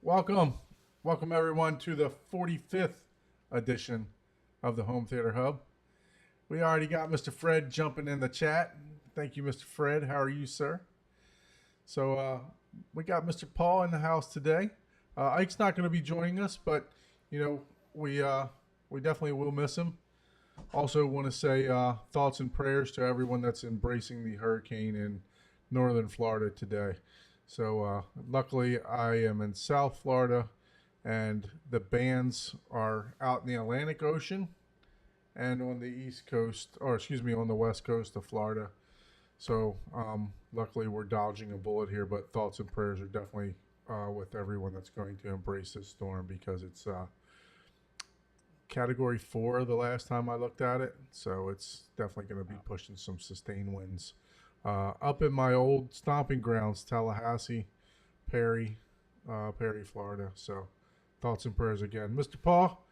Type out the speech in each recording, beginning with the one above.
Welcome. Welcome everyone to the 45th edition of the Home Theater Hub. We already got Mr. Fred jumping in the chat. Thank you, Mr. Fred. How are you, sir? So we got Mr. Paul in the house today. Ike's not going to be joining us, but you know we definitely will miss him. Also, want to say thoughts and prayers to everyone that's embracing the hurricane in northern Florida today. So, luckily, I am in South Florida, and the bands are out in the Atlantic Ocean and on the East Coast, or excuse me, on the West Coast of Florida. So, luckily, we're dodging a bullet here, but thoughts and prayers are definitely with everyone that's going to embrace this storm because it's category 4 the last time I looked at it. So it's definitely going to be pushing some sustained winds. Up in my old stomping grounds, Tallahassee, Perry, Perry, Florida. So thoughts and prayers again. Mr. Paul,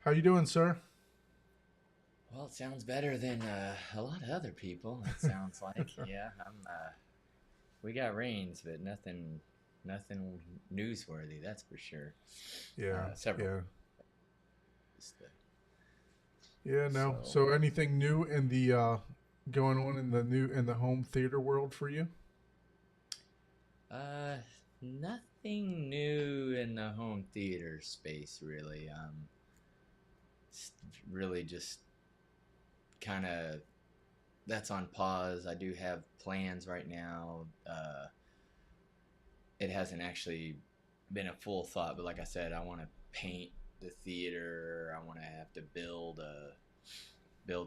how you doing, sir? Well, it sounds better than a lot of other people. It sounds like, yeah. I'm. We got rains, but nothing newsworthy. That's for sure. Yeah, Several. yeah. Just Yeah, no. so, So anything new in the going on in the home theater world for you? uh, nothing new in the home theater space really. It's really just kind of that's on pause. I do have plans right now. It hasn't actually been a full thought, but like I said, I want to paint the theater. I want to have to build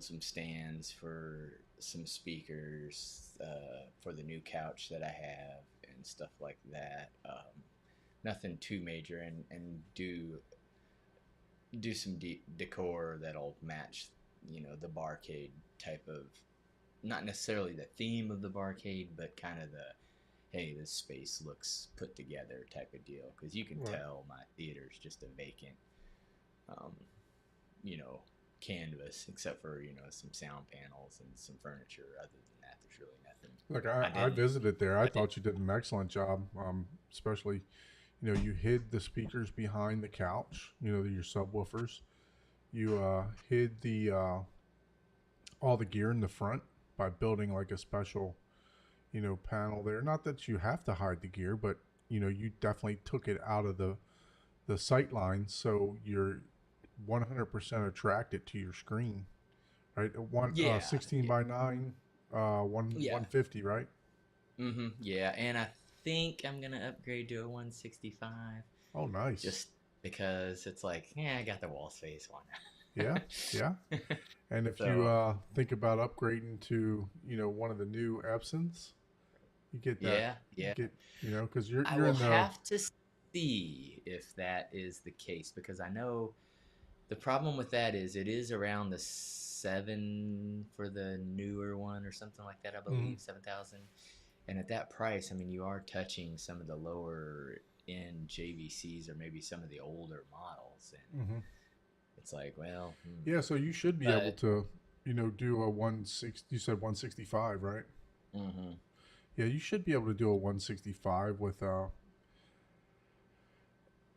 some stands for some speakers for the new couch that I have and stuff like that. Nothing too major, and do some decor that'll match, the barcade type of, not necessarily the theme of the barcade, but kind of the hey, this space looks put together type of deal. Because you can Right. tell my theater's just a vacant, um, you know, canvas, except for, some sound panels and some furniture. Other than that, there's really nothing. Look, I I didn't. visited there. I I did. thought you did an excellent job. Especially, you hid the speakers behind the couch. Your subwoofers. You hid the all the gear in the front by building like a special, panel there. Not that you have to hide the gear, but you definitely took it out of the sight line, so you're 100% attracted to your screen, right? One Yeah. 16 Yeah. by 9, one Yeah. 150, right? Yeah. And I think I'm gonna upgrade to a 165 Oh, nice. just because it's like, yeah, I got the wall space one. Yeah, yeah. And if you So think about upgrading to one of the new Epsons, you get that. yeah, You yeah. get because you're I you're will in the. have to see if that is the case because I know the problem with that is it is around the seven for the newer one or something like that, I Mhm. believe, 7,000. And at that price, I mean, you are touching some of the lower end JVCs or maybe some of the older models. And Mhm. it's like, well, Yeah, so you should be able but to, do a 160. You said 165, right? hmm Yeah, you should be able to do a 165 with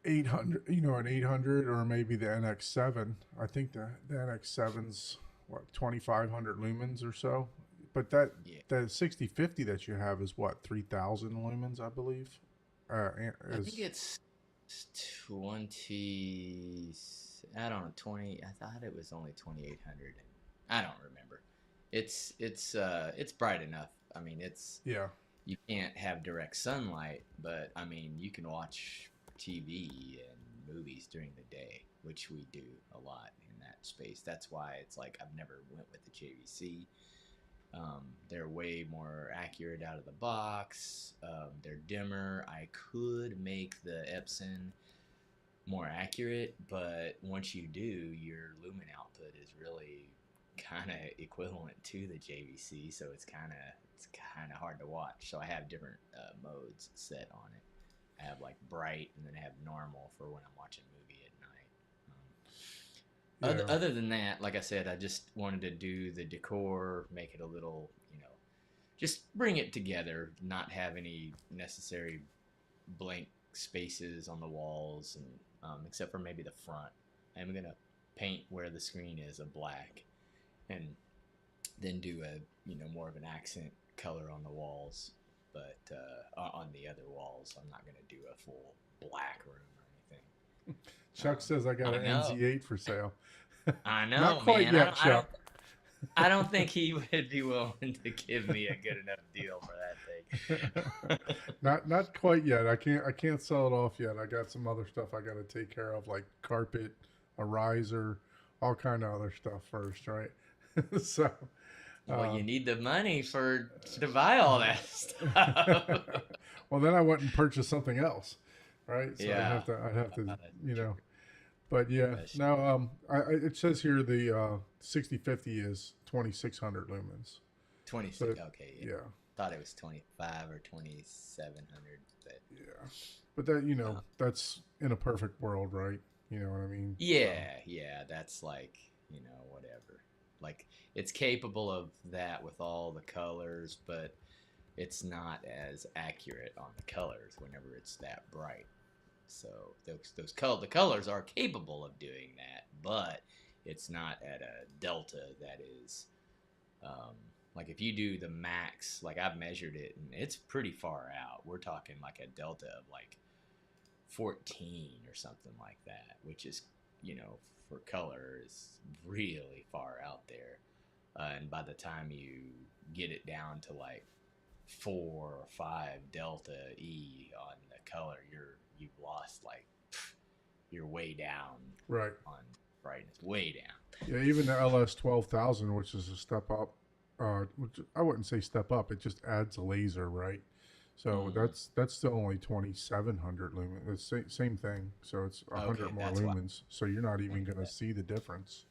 800, an 800 or maybe the NX7. I think the NX7's what 2500 lumens or so. But yeah, that 6050 that you have is what 3000 lumens, I believe. I think Is it's 20. I don't know, 20. I thought it was only 2,800. I don't remember. It's bright enough. I mean, it's Yeah. you can't have direct sunlight, but I mean, you can watch TV and movies during the day, which we do a lot in that space. That's why it's like I've never went with the JVC. They're way more accurate out of the box. They're dimmer. I could make the Epson more accurate, but once you do, your lumen output is really kind of equivalent to the JVC, so it's kind of hard to watch. So I have different modes set on it. I have like bright, and then I have normal for when I'm watching a movie at night. Yeah. Other than that, like I said, I just wanted to do the decor, make it a little, just bring it together, not have any necessary blank spaces on the walls, and except for maybe the front. I'm gonna paint where the screen is a black, and then do a more of an accent color on the walls. But on the other walls, I'm not gonna do a full black room or anything. Chuck says I got I an know. NZ8 for sale. I Not know, quite man. yet, Chuck. I don't think he would be willing to give me a good enough deal for that thing. Not quite yet. I can't sell it off yet. I got some other stuff I got to take care of, like carpet, a riser, all kind of other stuff first, right? So, Well, you um, need the money to buy all that stuff. well, then I went and purchased something else, right? So Yeah, I'd have to, that's you true. know. But yeah, That's now it says here the 6050 is 2600 lumens. So 26. Okay, yeah. yeah, Thought it was 25 or 2700, but yeah. But that uh, that's in a perfect world, right? You know what I mean? So yeah, that's like, whatever. Like it's capable of that with all the colors, but it's not as accurate on the colors whenever it's that bright. So the colors are capable of doing that, but it's not at a delta that is um, like if you do the max, like I've measured it and it's pretty far out. We're talking like a delta of like 14 or something like that, which is, for color is really far out there. And by the time you get it down to like 4 or 5 delta E on the color, you've lost like you're way down right. on brightness, way down. Yeah, even the LS 12,000, which is a step up, which I wouldn't say step up. It just adds a laser, right? So Mm. that's still only 2700 lumens. It's same thing. So it's Okay, 100 more that's why. lumens. So you're not even Okay, gonna see the difference.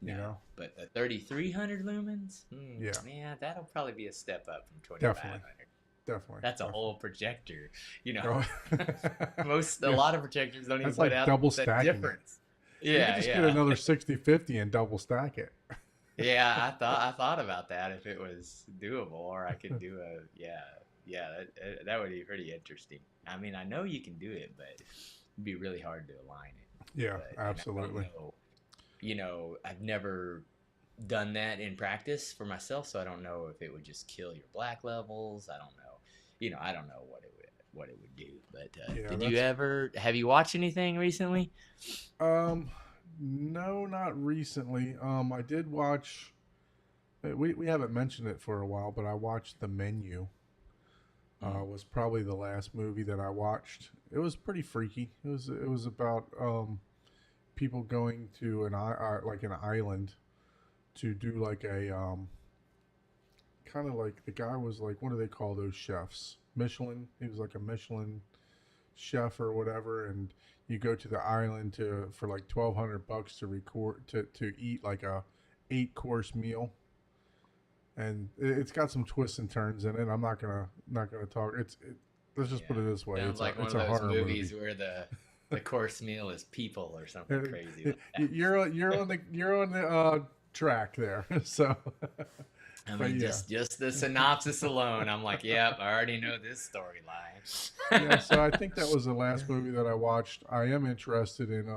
You no, know? but 3,300 lumens, Yeah, yeah, that'll probably be a step up from definitely, 2,500. definitely, That's a definitely. whole projector. You know, Oh, a yeah, lot of projectors don't even that's put like out double the stacking it. difference. You could Yeah, just get yeah, another 6050 and double stack it. yeah. I thought about that if it was doable, or I could do yeah. That would be pretty interesting. I mean, I know you can do it, but it'd be really hard to align it. Yeah, And I don't absolutely. know. I've never done that in practice for myself, so I don't know if it would just kill your black levels. I don't know. I don't know what it would do. But Yeah, did you that's ever have you watched anything recently? um no, not recently. I did watch. We haven't mentioned it for a while, but I watched The Menu. Mm. Was probably the last movie that I watched. It was pretty freaky. It was about people going to like an island to do like a kind of like the guy was like, what do they call those chefs? Michelin. He was like a Michelin chef or whatever, and you go to the island to for like $1,200 to record to eat like a 8 course meal, and it's got some twists and turns in it. I'm not gonna talk. Let's just put Yeah, it this way. sounds like one It's of a those horror movie. movies where the course meal is people or something crazy like that. You're on the track there. So, I but mean, yeah, just the synopsis alone, I'm like, yep, I already know this yeah. storyline. So I think that was the last movie that I watched. I am interested in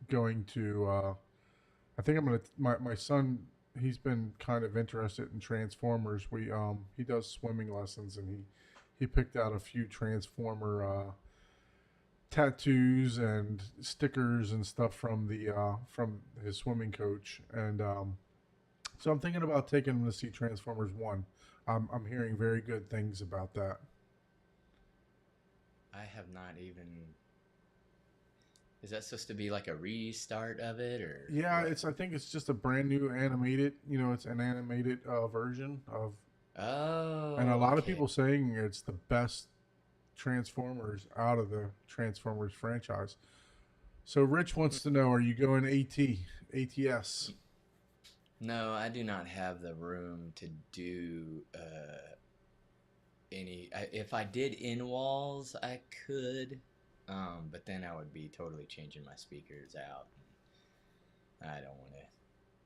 going to. I think I'm gonna. My son, he's been kind of interested in Transformers. He does swimming lessons, and he picked out a few Transformer tattoos and stickers and stuff from his swimming coach, and so I'm thinking about taking him to see Transformers One. I'm hearing very good things about that. I have not even. Is that supposed to be like a restart of it or Yeah, what? I think it's just a brand new animated. It's an animated version of, and a Oh, lot of okay. people saying it's the best Transformers out of the Transformers franchise. So Rich wants to know: are you going ATS? No, I do not have the room to do if I did in walls, I could, but then I would be totally changing my speakers out. I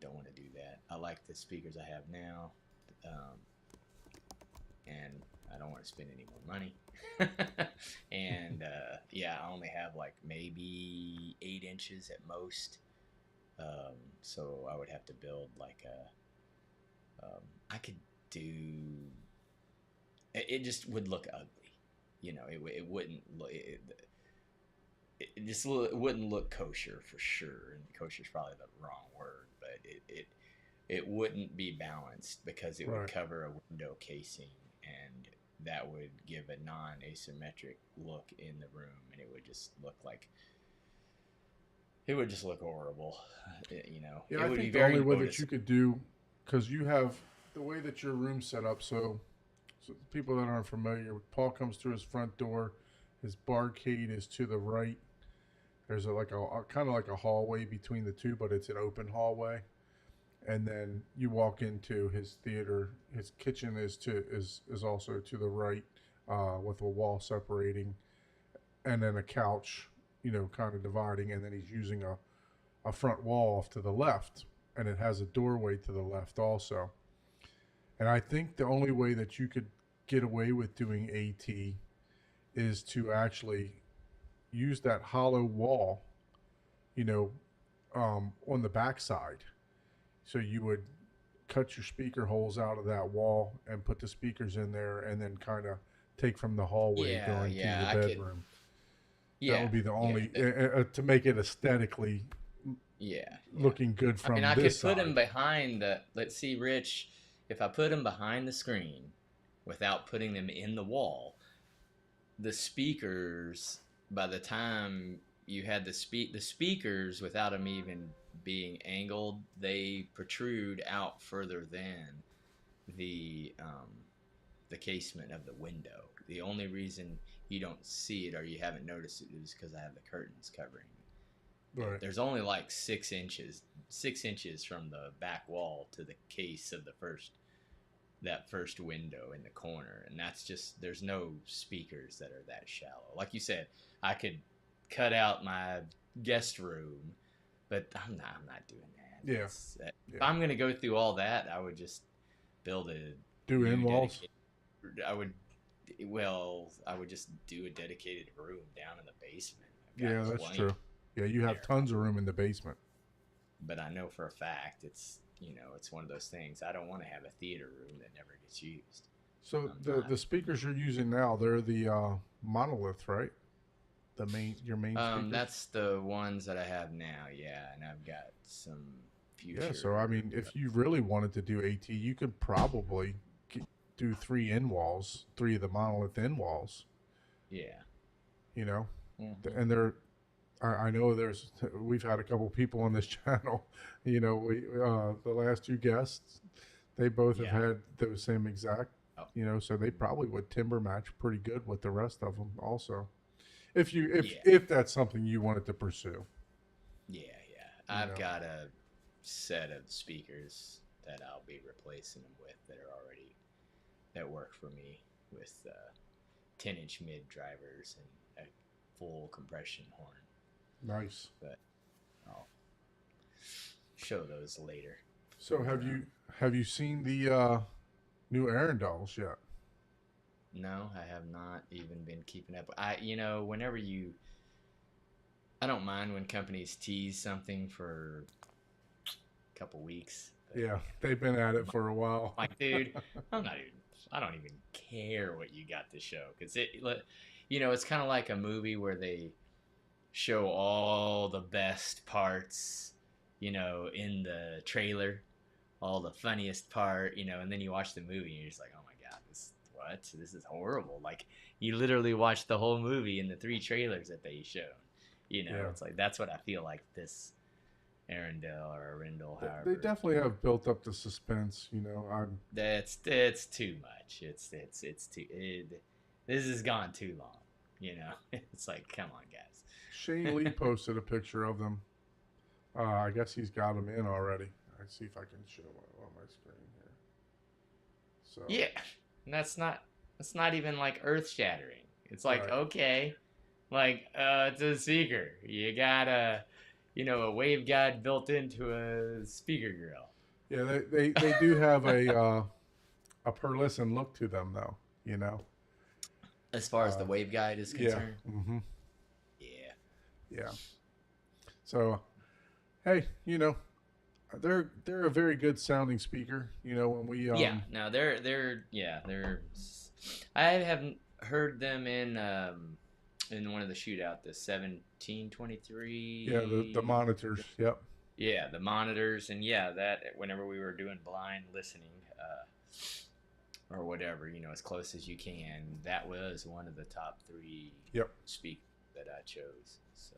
don't want to do that. I like the speakers I have now, um, and I don't want to spend any more money. And I only have like maybe 8 inches at most. So I would have to build like I could do. It just would look ugly, It wouldn't look. It just wouldn't look kosher for sure, and kosher is probably the wrong word, but it wouldn't be balanced because it would Right. cover a window casing, and that would give a non-asymmetric look in the room, and it would just look like it would just look horrible. Yeah, It I would be think the very only way that you noticeable. could do, because you have the way that your room's set up. So people that aren't familiar, Paul comes through his front door. His barcade is to the right. There's like a kind of like a hallway between the two, but it's an open hallway. And then you walk into his theater. His kitchen is also to the right, with a wall separating, and then a couch, kind of dividing. And then he's using a front wall off to the left, and it has a doorway to the left also. And I think the only way that you could get away with doing AT is to actually use that hollow wall, you know, on the backside. So you would cut your speaker holes out of that wall and put the speakers in there, and then kind of take from the hallway Yeah, going to your yeah, I could. bedroom. That would Yeah, be the yeah, only to make it aesthetically yeah, yeah. looking good I mean, from I this could put him side. behind the. Let's see, Rich. If I put him behind the screen without putting them in the wall, the speakers. By the time you had the speakers without them even being angled, they protrude out further than the um, the casement of the window. The only reason you don't see it or you haven't noticed it is because I have the curtains covering Right. there's only like 6 inches from the back wall to the case of the first window in the corner, and that's just there's no speakers that are that shallow. Like you said, I could cut out my guest room, but I'm not doing that. Yeah. If Yeah. I'm gonna go through all that, I would just build a Do in new walls. dedicated. I would I would just do a dedicated room down in the basement. I've Yeah, got that's plenty true. Yeah, you have there, tons of room in the basement. but I know for a fact it's one of those things. I don't want to have a theater room that never gets used. So I'm the not. the speakers you're using now, they're the monolith, right? Your main speakers. That's the ones that I have now. Yeah, and I've got some Yeah. So I future. mean, if you really wanted to do AT, you could probably do three in walls, three of the monolith in walls. Yeah. You know, Hmm. and they're. I know we've had a couple people on this channel. The last two guests, they both have Yeah. had those same exact. Oh. So they probably would timber match pretty good with the rest of them also. If you Yeah. if that's something you wanted to pursue. Yeah. Yeah. You I've know. got a set of speakers that I'll be replacing them with that are already that work for me with 10-inch mid drivers and a full compression horn. Nice. But I'll show those later. So have you seen the new Arendals yet? No, I have not even been keeping up. Whenever I don't mind when companies tease something for a couple weeks, but Yeah, man, they've been at it for a while. like, dude, I'm not even. I don't even care what you got to show because it's kind of like a movie where they show all the best parts, in the trailer, all the funniest part, and then you watch the movie and you're just like, oh my god, this is horrible. Like you literally watched the whole movie in the three trailers that they showed. Yeah. It's like that's what I feel like this Arendelle or Arendelle, They however. definitely have built up the suspense. I'm That's too much. It's too. This has gone too long. It's like, come on, guys. Shane Lee posted a picture of them. I guess he's got them in already. I see if I can show it on my screen here. So Yeah, and that's not even like earth shattering. It's like right. okay, like it's a speaker. You got a waveguide built into a speaker grill. Yeah, they do have a pearlescent look to them though. As far as the waveguide is Yeah. concerned. Mm-hmm. Yeah. So, hey, they're a very good sounding speaker. When we Yeah, no, they're. I haven't heard them in one of the shootout, the yeah, the 1723. monitors. Yep. Yeah, the monitors, and yeah, that whenever we were doing blind listening, or whatever, as close as you can, that was one of the top three Yep. speakers that I chose. So.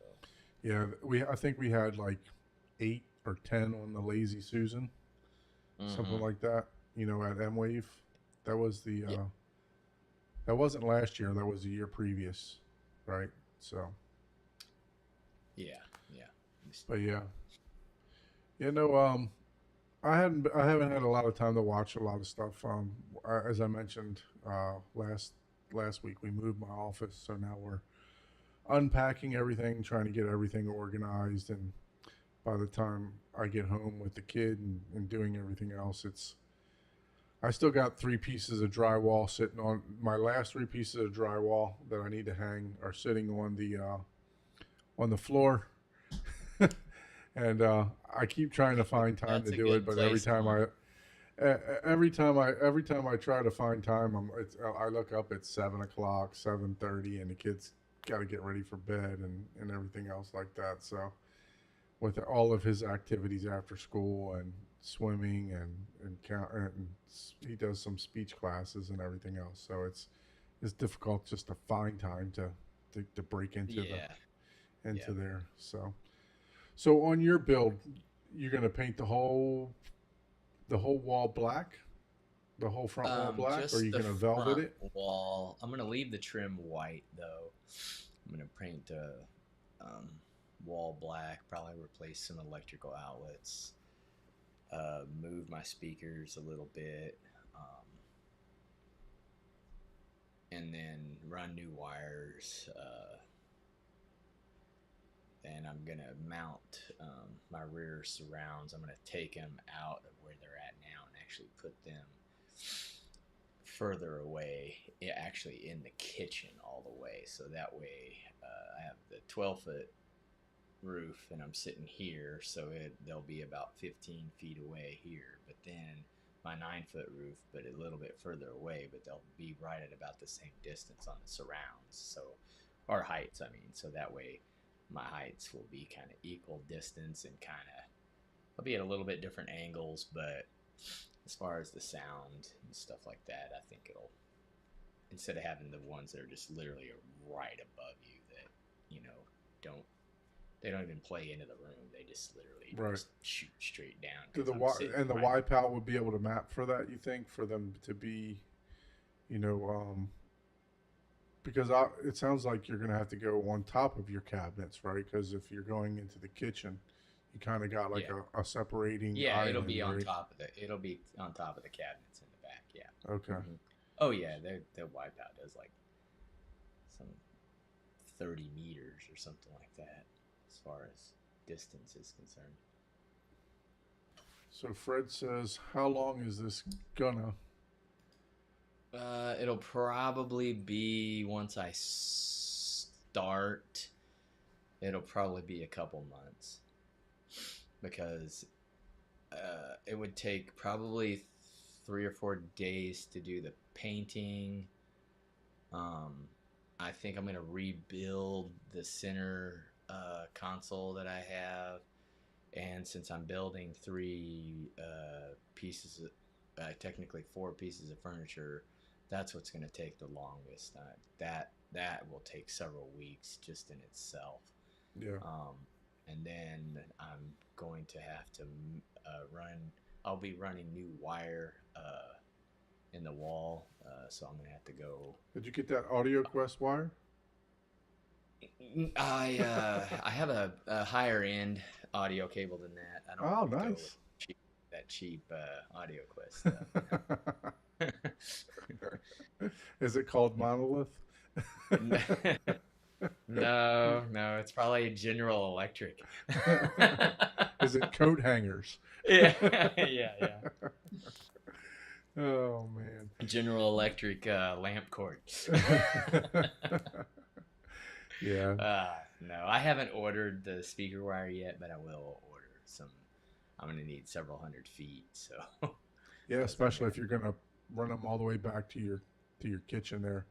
Yeah, I think we had like 8 or 10 on the Lazy Susan, something Mm-hmm. like that. At M Wave. That was the Yeah. that wasn't last year. That was the year previous, right? So, Yeah. Yeah. but yeah, you know, I haven't had a lot of time to watch a lot of stuff. As I mentioned last week, we moved my office, so now we're unpacking everything, trying to get everything organized, and by the time I get home with the kid and doing everything else, I still got 3 pieces of drywall sitting on my last 3 pieces of drywall that I need to hang are sitting on the floor, and I keep trying to find time That's to a do it, good but place on. every time I try to find time, I look up at 7 o'clock, 7:30, and the kids got to get ready for bed and everything else like that. So with all of his activities after school and swimming and he does some speech classes and everything else. So it's difficult just to find time to break Yeah. Yeah. into there. So on your build, you're gonna paint the whole wall black, the whole front wall black, or are Just you the gonna velvet front it? wall. I'm gonna leave the trim white though. I'm gonna paint the um, wall black. Probably replace some electrical outlets. Move my speakers a little bit, and then run new wires. And I'm gonna mount my rear surrounds. I'm gonna take them out of where they're at now and actually put them further away, actually in the kitchen all the way. So that way, I have the 12-foot roof, and I'm sitting here, so they'll be about 15 feet away here. But then my 9-foot roof, but a little bit further away, but they'll be right at about the same distance on the surrounds. So, or heights, I mean. So that way, my heights will be kind of equal distance and kind of, I'll be at a little bit different angles, but as far as the sound and stuff like that, I think it'll, instead of having the ones that are just literally right above you that, you know, don't, they don't even play into the room. They just literally Right. just shoot straight down Do because I'm sitting and the right. YPAL would be able to map for that? You think for them to be, you know, because it sounds like you're gonna have to go on top of your cabinets, right? Because if you're going into the kitchen, you kind of got like Yeah. a separating Yeah, it'll island, be on right? top of it'll be on top of the cabinets in the back. Yeah. Okay. Oh yeah, their wipeout does like some 30 meters or something like that as far as distance is concerned. So Fred says, how long is this gonna? It'll probably be once I start. It'll probably be a couple months because it would take probably 3 or 4 days to do the painting. Um, I think I'm gonna rebuild the center console that I have, and since I'm building three pieces, technically 4 pieces of furniture, that's what's gonna take the longest. That will take several weeks just in itself. Yeah. And then I'm going to have to run. I'll be running new wire in the wall, so I'm gonna have to go. Did you get that Audio Quest wire? I have a higher end audio cable than that. I don't Oh, go with nice. that cheap Audio Quest stuff. Is it called Monolith? No, no, it's probably General Electric. Is it coat hangers? Yeah, yeah, yeah. Oh man. General Electric lamp cord. Yeah. No, I haven't ordered the speaker wire yet, but I will order some. I'm gonna need several hundred feet, so Yeah, because I'm especially gonna. if you're gonna run them all the way back to your kitchen there.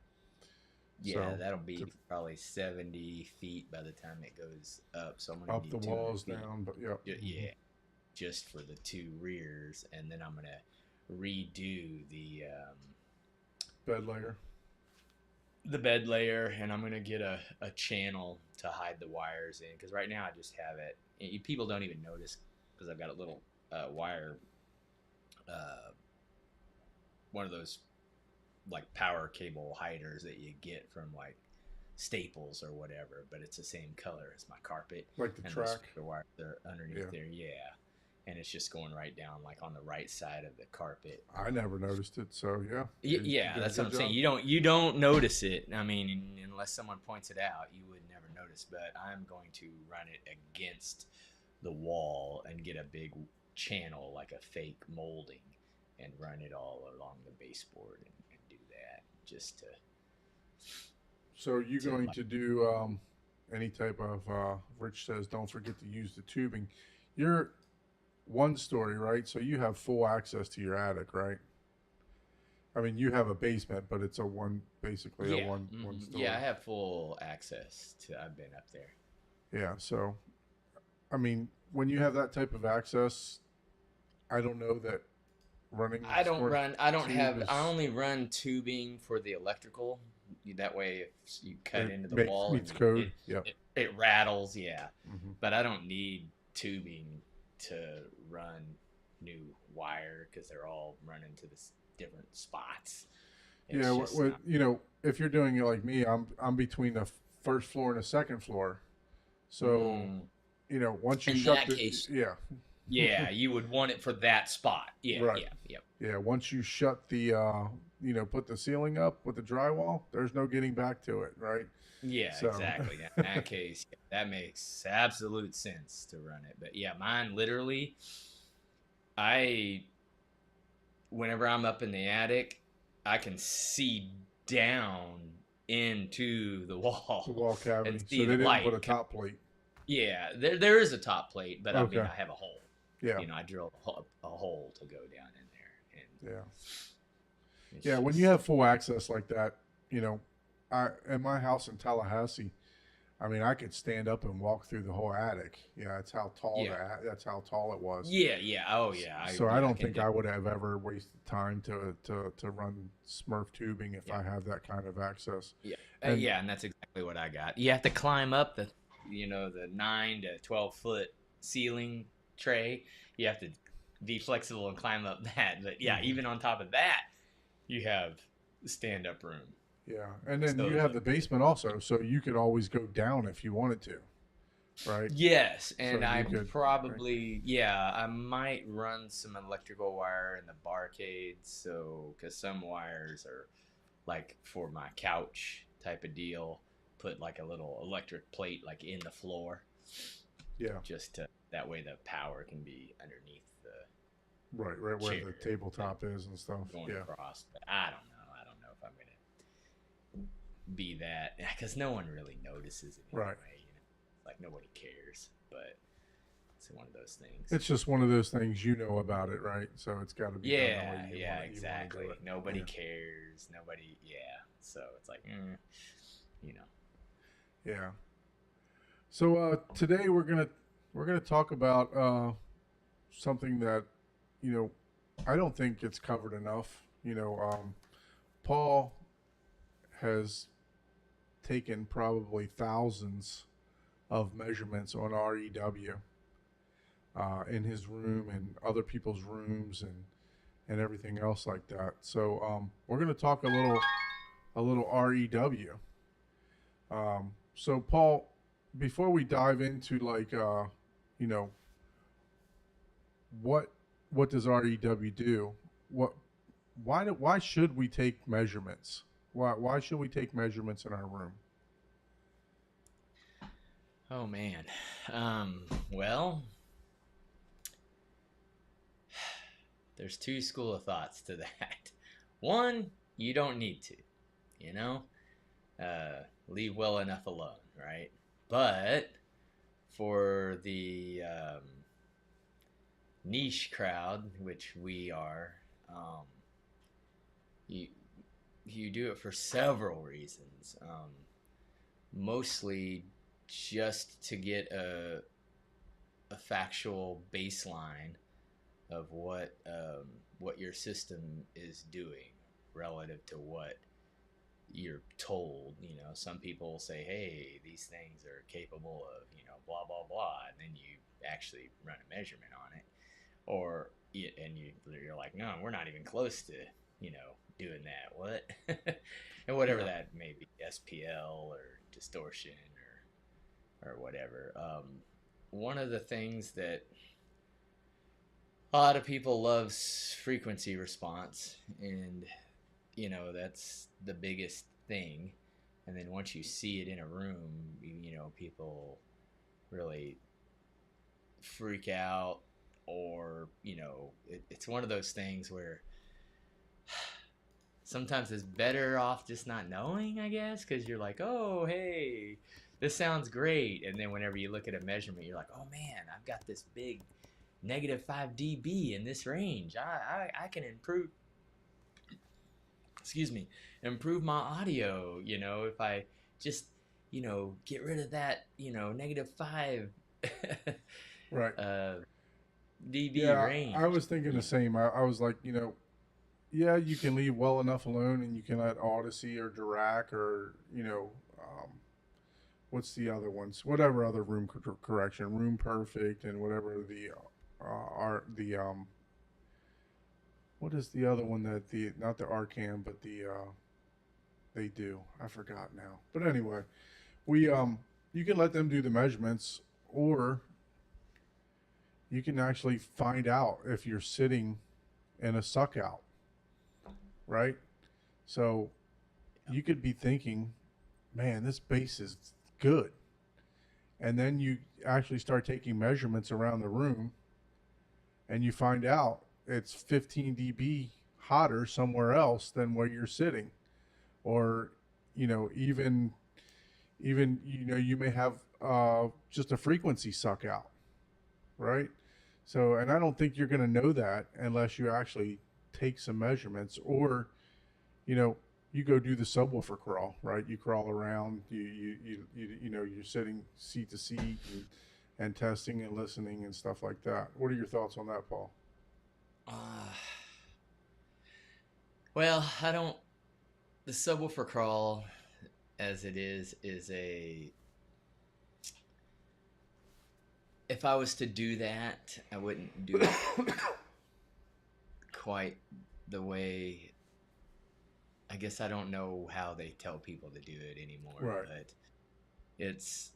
Yeah, So that'll to be probably 70 feet by the time it goes up. So I'm gonna up the need 200 walls feet. down, but yeah. Yeah, just for the two rears, and then I'm gonna redo Bed layer. the bed layer, and I'm gonna get a channel to hide the wires in, because right now I just have it. People don't even notice because I've got a little wire, uh, one of those like power cable hiders that you get from like Staples or whatever, but it's the same color as my carpet. Like the And track. the wires are underneath Yeah. there, yeah. And it's just going right down like on the right side of the carpet. I never noticed it, so yeah. Yeah, did a that's what good I'm saying. job. You don't notice it. I mean, unless someone points it out, you would never notice. But I'm going to run it against the wall and get a big channel, like a fake molding, and run it all along the baseboard and do that just to. So are you To going like, to do any type of Rich says don't forget to use the tubing. You're one story, right? So you have full access to your attic, right? I mean, you have a basement, but it's a one basically a yeah, one story. yeah, I have full access to. I've been up there. Yeah, so I mean, when you have that type of access, I don't know that running I don't squirt run. I don't tube have. I is only run tubing for the electrical. That way, if you cut it into the makes wall and meets code. it Yep. it rattles, yeah. Hmm. But I don't need tubing to run new wire because they're all running to this different spots. It's Yeah, just not. you know, if you're doing it like me, I'm between the first floor and the second floor. So, Mm, you know, once you in shut that the case, yeah, yeah, you would want it for that spot. Yeah, right. yeah, yeah. Yeah, once you shut the you know, put the ceiling up with the drywall, there's no getting back to it, right? Yeah, So, exactly. In that case, yeah, that makes absolute sense to run it. But yeah, mine literally, I, whenever I'm up in the attic, I can see down into the the wall wall and cavity. So see they the didn't put light. a top plate. Yeah, there is a top plate, but I mean, Okay. I have a hole. Yeah. You know, I drilled a hole to go down in there, and Yeah. it's Yeah, when you just have full access like that, you know, I in my house in Tallahassee, I mean, I could stand up and walk through the whole attic. Yeah, yeah, that's how tall it was. yeah, yeah. Oh yeah, So I yeah, I don't can think do. I would have ever wasted time to run Smurf tubing if Yeah. I have that kind of access. Yeah, And yeah, and that's exactly what I got. You have to climb up the 9 to 12 foot ceiling tray. You have to be flexible and climb up that. But yeah, mhm, even on top of that, you have stand up room. yeah, and then So you have the basement also, so you could always go down if you wanted to, right? yes, So and you I could, right? probably I might run some electrical wire in the barcades, so because some wires are like for my couch type of deal. Put like a little electric plate like in the floor, Yeah, just to that way the power can be underneath the right where chair the tabletop is and stuff. going Yeah, across. But I don't know. I don't know if I'm gonna be that because no one really notices it anyway. right. You know, like nobody cares. But it's one of those things. It's just one of those things you know about it, right? So it's got to be done the Yeah, way yeah, you want to exactly. do it. Nobody Yeah, cares. Nobody. Yeah. So it's like, you know. yeah. So today we're gonna talk about something that you know I don't think it's covered enough. You know, Paul has taken probably thousands of measurements on REW in his room and other people's rooms and everything else like that. So we're going to talk a little REW. So Paul, before we dive into like you know what does REW do? What why should we take measurements? Why should we take measurements in our room? Oh man. Well, there's two school of thoughts to that. One, you don't need to, you know, leave well enough alone, right? But for the niche crowd, which we are, you you do it for several reasons. Mostly just to get a factual baseline of what your system is doing relative to what you're told. Some people say, hey, these things are capable of, blah blah blah, and then you actually run a measurement on it, or and you're like, no, we're not even close to doing that. What? And whatever Yeah. that may be, SPL or distortion or whatever. One of the things that a lot of people loves frequency response, and that's the biggest thing. And then once you see it in a room, people really freak out, or it's one of those things where sometimes it's better off just not knowing, I guess, because you're like, oh, hey, this sounds great. And then whenever you look at a measurement, you're like, oh man, I've got this big -5 dB in this range. I can improve my audio, if I just, get rid of that, -5 Right. uh, dB Yeah, I range. was thinking the same. I was like, yeah, you can leave well enough alone, and you can let Odyssey or Dirac or what's the other ones? Whatever other correction, Room Perfect, and whatever the are the what is the other one that the not the Arcam but the they do? I forgot now. But anyway, we you can let them do the measurements, or you can actually find out if you're sitting in a suck out, right? So you could be thinking, man, this bass is good. And then you actually start taking measurements around the room, and you find out it's 15 dB hotter somewhere else than where you're sitting. Or, even you may have just a frequency suck out, right? So, and I don't think you're going to know that unless you actually take some measurements, or you know you go do the subwoofer crawl, right? You crawl around, you're sitting seat to seat, and testing and listening and stuff like that. What are your thoughts on that, Paul? Uh, well, I don't. The subwoofer crawl, as it is a. If I was to do that, I wouldn't do it quite the way. I guess I don't know how they tell people to do it anymore, Right. but it's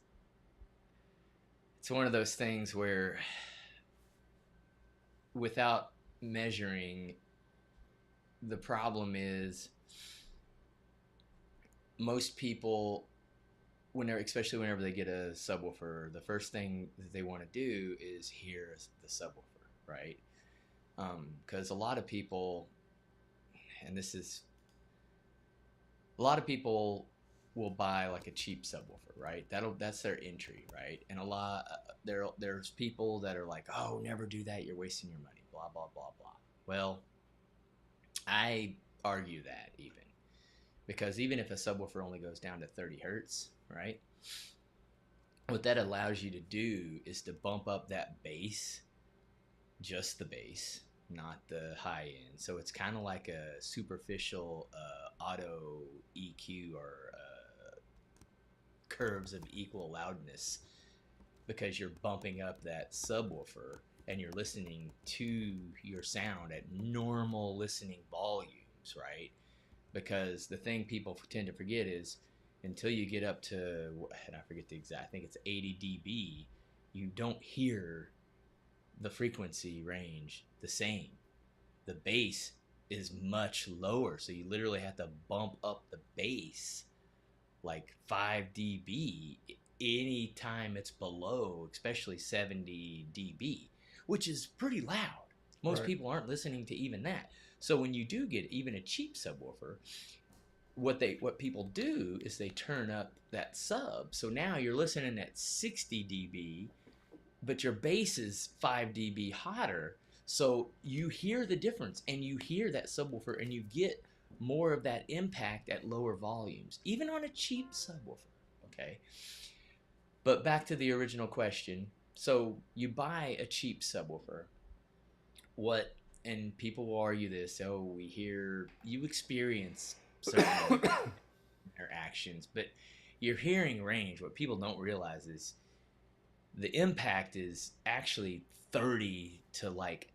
it's one of those things where without measuring, the problem is most people, especially whenever they get a subwoofer, the first thing that they want to do is hear the subwoofer, right? Because a lot of people, and this is a lot of people will buy like a cheap subwoofer, right? That's their entry, right? And there's people that are like, oh, never do that, you're wasting your money, blah blah blah blah. Well, I argue that, even because even if a subwoofer only goes down to 30 hertz, right? What that allows you to do is to bump up that bass, just the bass, not the high end. So it's kind of like a superficial auto EQ, or curves of equal loudness, because you're bumping up that subwoofer and you're listening to your sound at normal listening volumes, right? Because the thing people tend to forget is, until you get up to, and I forget the exact, I think it's 80 dB, you don't hear the frequency range the same. The bass is much lower, so you literally have to bump up the bass like 5 dB anytime it's below, especially 70 dB, which is pretty loud. Most Right. people aren't listening to even that. So when you do get even a cheap subwoofer, what people do is they turn up that sub. So now you're listening at 60 dB, but your bass is 5 dB hotter. So you hear the difference, and you hear that subwoofer, and you get more of that impact at lower volumes, even on a cheap subwoofer. Okay. But back to the original question. So you buy a cheap subwoofer. What, and people will argue this, oh, we hear, you experience certain interactions, but your hearing range, what people don't realize is the impact is actually 30 to like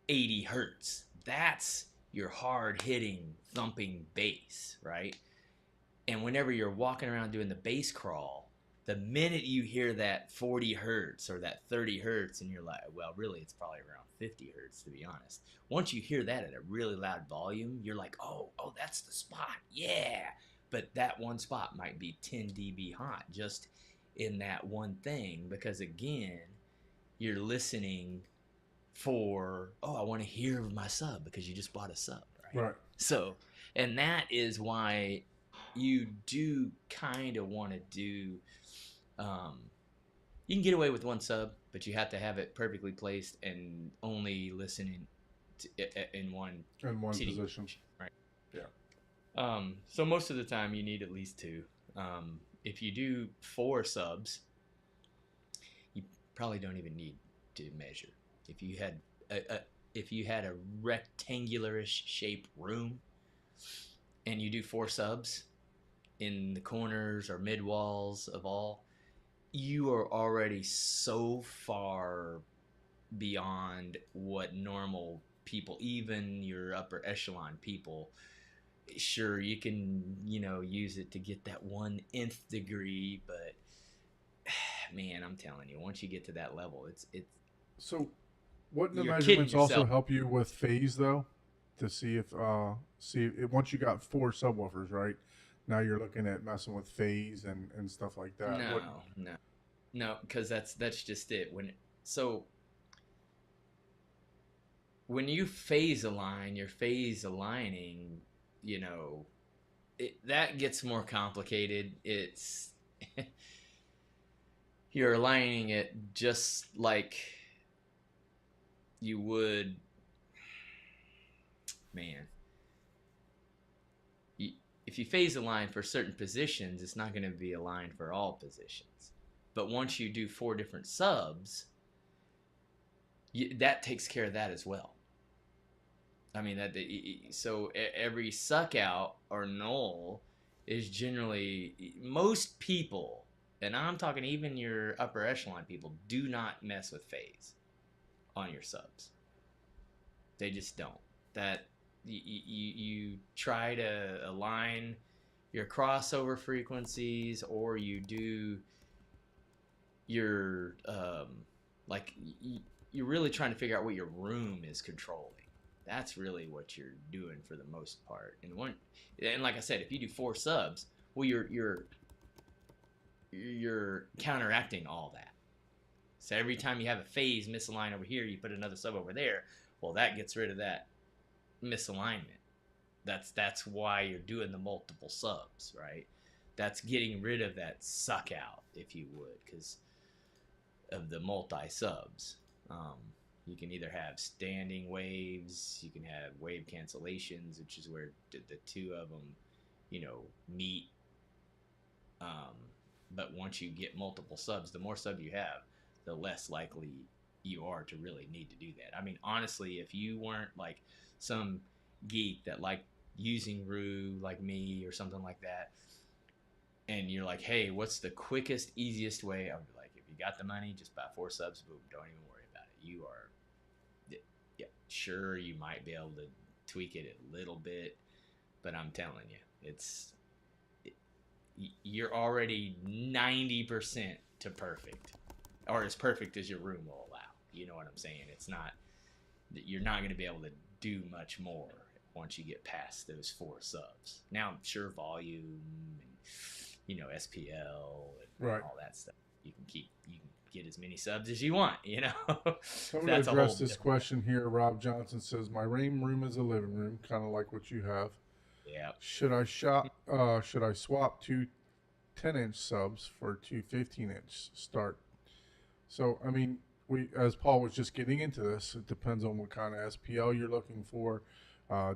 80 hertz. That's your hard hitting, thumping bass, right? And whenever you're walking around doing the bass crawl, the minute you hear that 40 hertz or that 30 hertz, and you're like, well, really, it's probably around 50 hertz, to be honest. Once you hear that at a really loud volume, you're like, oh, that's the spot. Yeah. But that one spot might be 10 dB hot just in that one thing, because again, you're listening for, oh, I want to hear my sub, because you just bought a sub, right? Right. So, and that is why you do kind of want to do, you can get away with one sub, but you have to have it perfectly placed and only listening in one CD, position, right? Yeah. So most of the time you need at least two. If you do 4 subs, you probably don't even need to measure. If you had a rectangularish shaped room and you do 4 subs in the corners or mid walls of all, you are already so far beyond what normal people, even your upper echelon people, sure, you can, use it to get that 1/nth degree, but man, I'm telling you, once you get to that level, it's So, wouldn't the you're kidding measurements also yourself. help you with phase though, to see if once you got 4 subwoofers, right? Now you're looking at messing with phase and stuff like that. No, because that's just it. When you phase align, you're phase aligning, that gets more complicated. It's you're aligning it just like you would, man. If you phase align for certain positions, it's not going to be aligned for all positions. But once you do 4 different subs, that takes care of that as well. I mean, so every suck out or null is generally, most people, and I'm talking even your upper echelon people, do not mess with phase on your subs. They just don't. That you try to align your crossover frequencies, or you do your you're really trying to figure out what your room is controlling. That's really what you're doing for the most part. And like I said, if you do 4 subs, well, you're counteracting all that. So every time you have a phase misaligned over here, you put another sub over there. Well, that gets rid of that misalignment. That's why you're doing the multiple subs, right? That's getting rid of that suck out, if you would, because of the multi subs. You can either have standing waves, you can have wave cancellations, which is where the 2 of them, meet. But once you get multiple subs, the more sub you have, the less likely you are to really need to do that. I mean, honestly, if you weren't like some geek that liked using REW like me or something like that, and you're like, hey, what's the quickest, easiest way? I would be like, if you got the money, just buy 4 subs, boom, don't even worry about it. You are, yeah, sure, you might be able to tweak it a little bit, but I'm telling you, you're already 90% to perfect, or as perfect as your room will allow. You know what I'm saying? It's not, you're not going to be able to do much more once you get past those 4 subs. Now, I'm sure volume and, SPL and Right. all that stuff, you can get as many subs as you want, So I'm going to address this question here. Rob Johnson says, my main room is a living room, kind of like what you have. Yeah. Should I swap two 10-inch subs for two 15-inch start? So I mean, we as Paul was just getting into this, it depends on what kind of SPL you're looking for.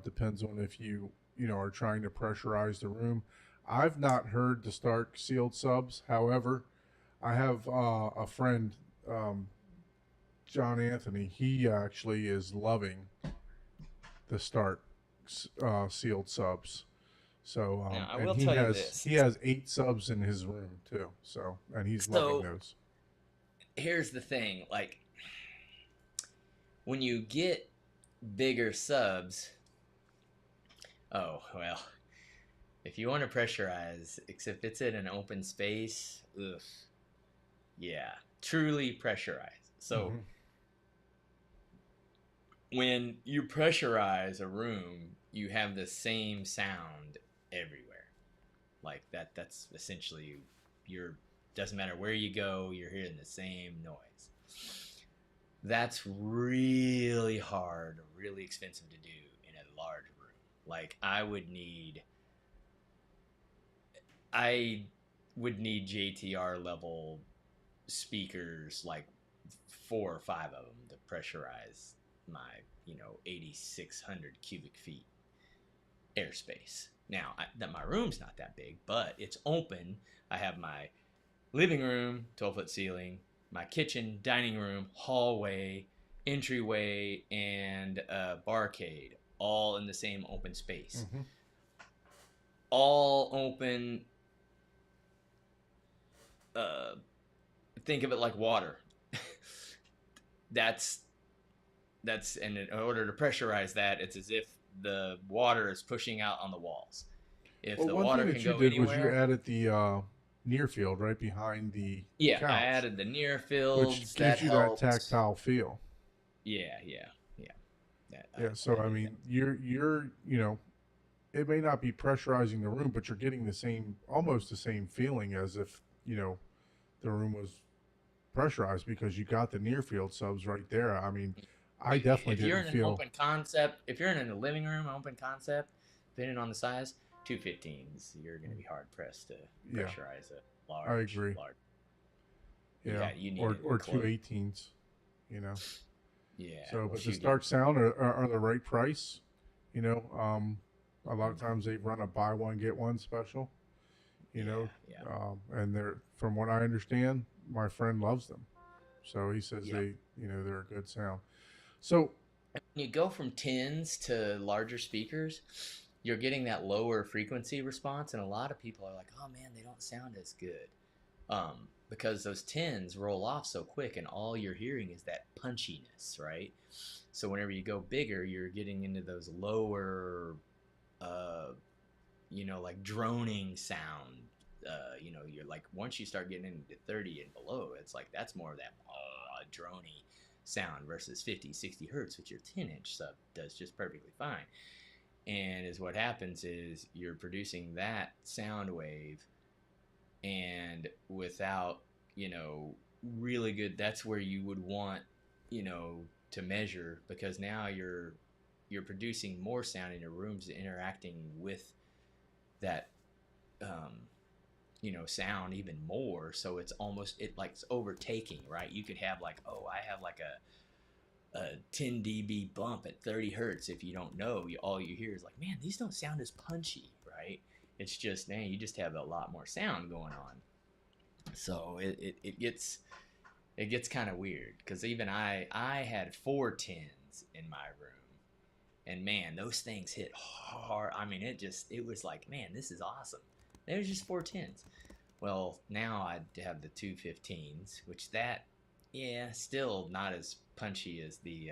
Depends on if you know are trying to pressurize the room. I've not heard the Stark sealed subs. However, I have a friend, um, John Anthony. He actually is loving the Stark sealed subs. So Now, I and will he tell you has this. he has 8 subs in his room too. So and he's loving So those. here's the thing, like when you get bigger subs, oh, well, if you want to pressurize, except it's in an open space, ugh, yeah, truly pressurize. So Hmm. when you pressurize a room, you have the same sound everywhere. Like that's essentially you're doesn't matter where you go, you're hearing the same noise. That's really hard, really expensive to do in a large room. Like I would need JTR level speakers, like 4 or 5 of them, to pressurize my 8,600 cubic feet airspace. Now, that my room's not that big, but it's open. I have my living room, 12-foot ceiling, my kitchen, dining room, hallway, entryway, and barcade, all in the same open space. Hmm. All open. Uh, think of it like water. that's and in order to pressurize that, it's as if the water is pushing out on the walls. If Well, the one thing water that can you go did was you anywhere, added the near field right behind the yeah, I couch, added the near which fields. That gives you that helped. tactile feel. Yeah, yeah, yeah. That Yeah. I So I did that. mean, you're it may not be pressurizing the room, but you're getting the same, almost the same feeling as if the room was pressurized because you got the near field subs right there. I mean, I definitely If you're didn't in an feel. open concept, if you're in a living room, open concept, depending on the size, 215s, you're going to be hard pressed to Yeah, pressurize a I agree. large. Yeah, You need or it two close. 18s. You know. Yeah, So, well, but the shoot, even Stark Sound are the right price. You know, a lot of times they run a buy one get one special. You yeah, know, yeah, and they're from what I understand, my friend loves them. So he says yep. they're a good sound. So When you go from tens to larger speakers, you're getting that lower frequency response, and a lot of people are like, "Oh man, they don't sound as good," because those tens roll off so quick, and all you're hearing is that punchiness, right? So whenever you go bigger, you're getting into those lower, uh, like droning sound. You're like once you start getting into 30 and below, it's like that's more of that drony sound versus 50, 60 hertz, which your 10-inch sub does just perfectly fine. And is what happens is you're producing that sound wave, and without you know really good, that's where you would want to measure, because now you're producing more sound in your rooms, interacting with that um, sound even more. So it's almost it like it's overtaking, right? You could have like, oh, I have like a 10 dB bump at 30 hertz. If you don't know, all you hear is like, man, these don't sound as punchy, right? It's just, man, you just have a lot more sound going on. So it gets kind of weird, because even I had 410s in my room, and man, those things hit hard. I mean, it was like, man, this is awesome. They were just 410s. Well, now I have the 215s, which yeah, still not as punchy as the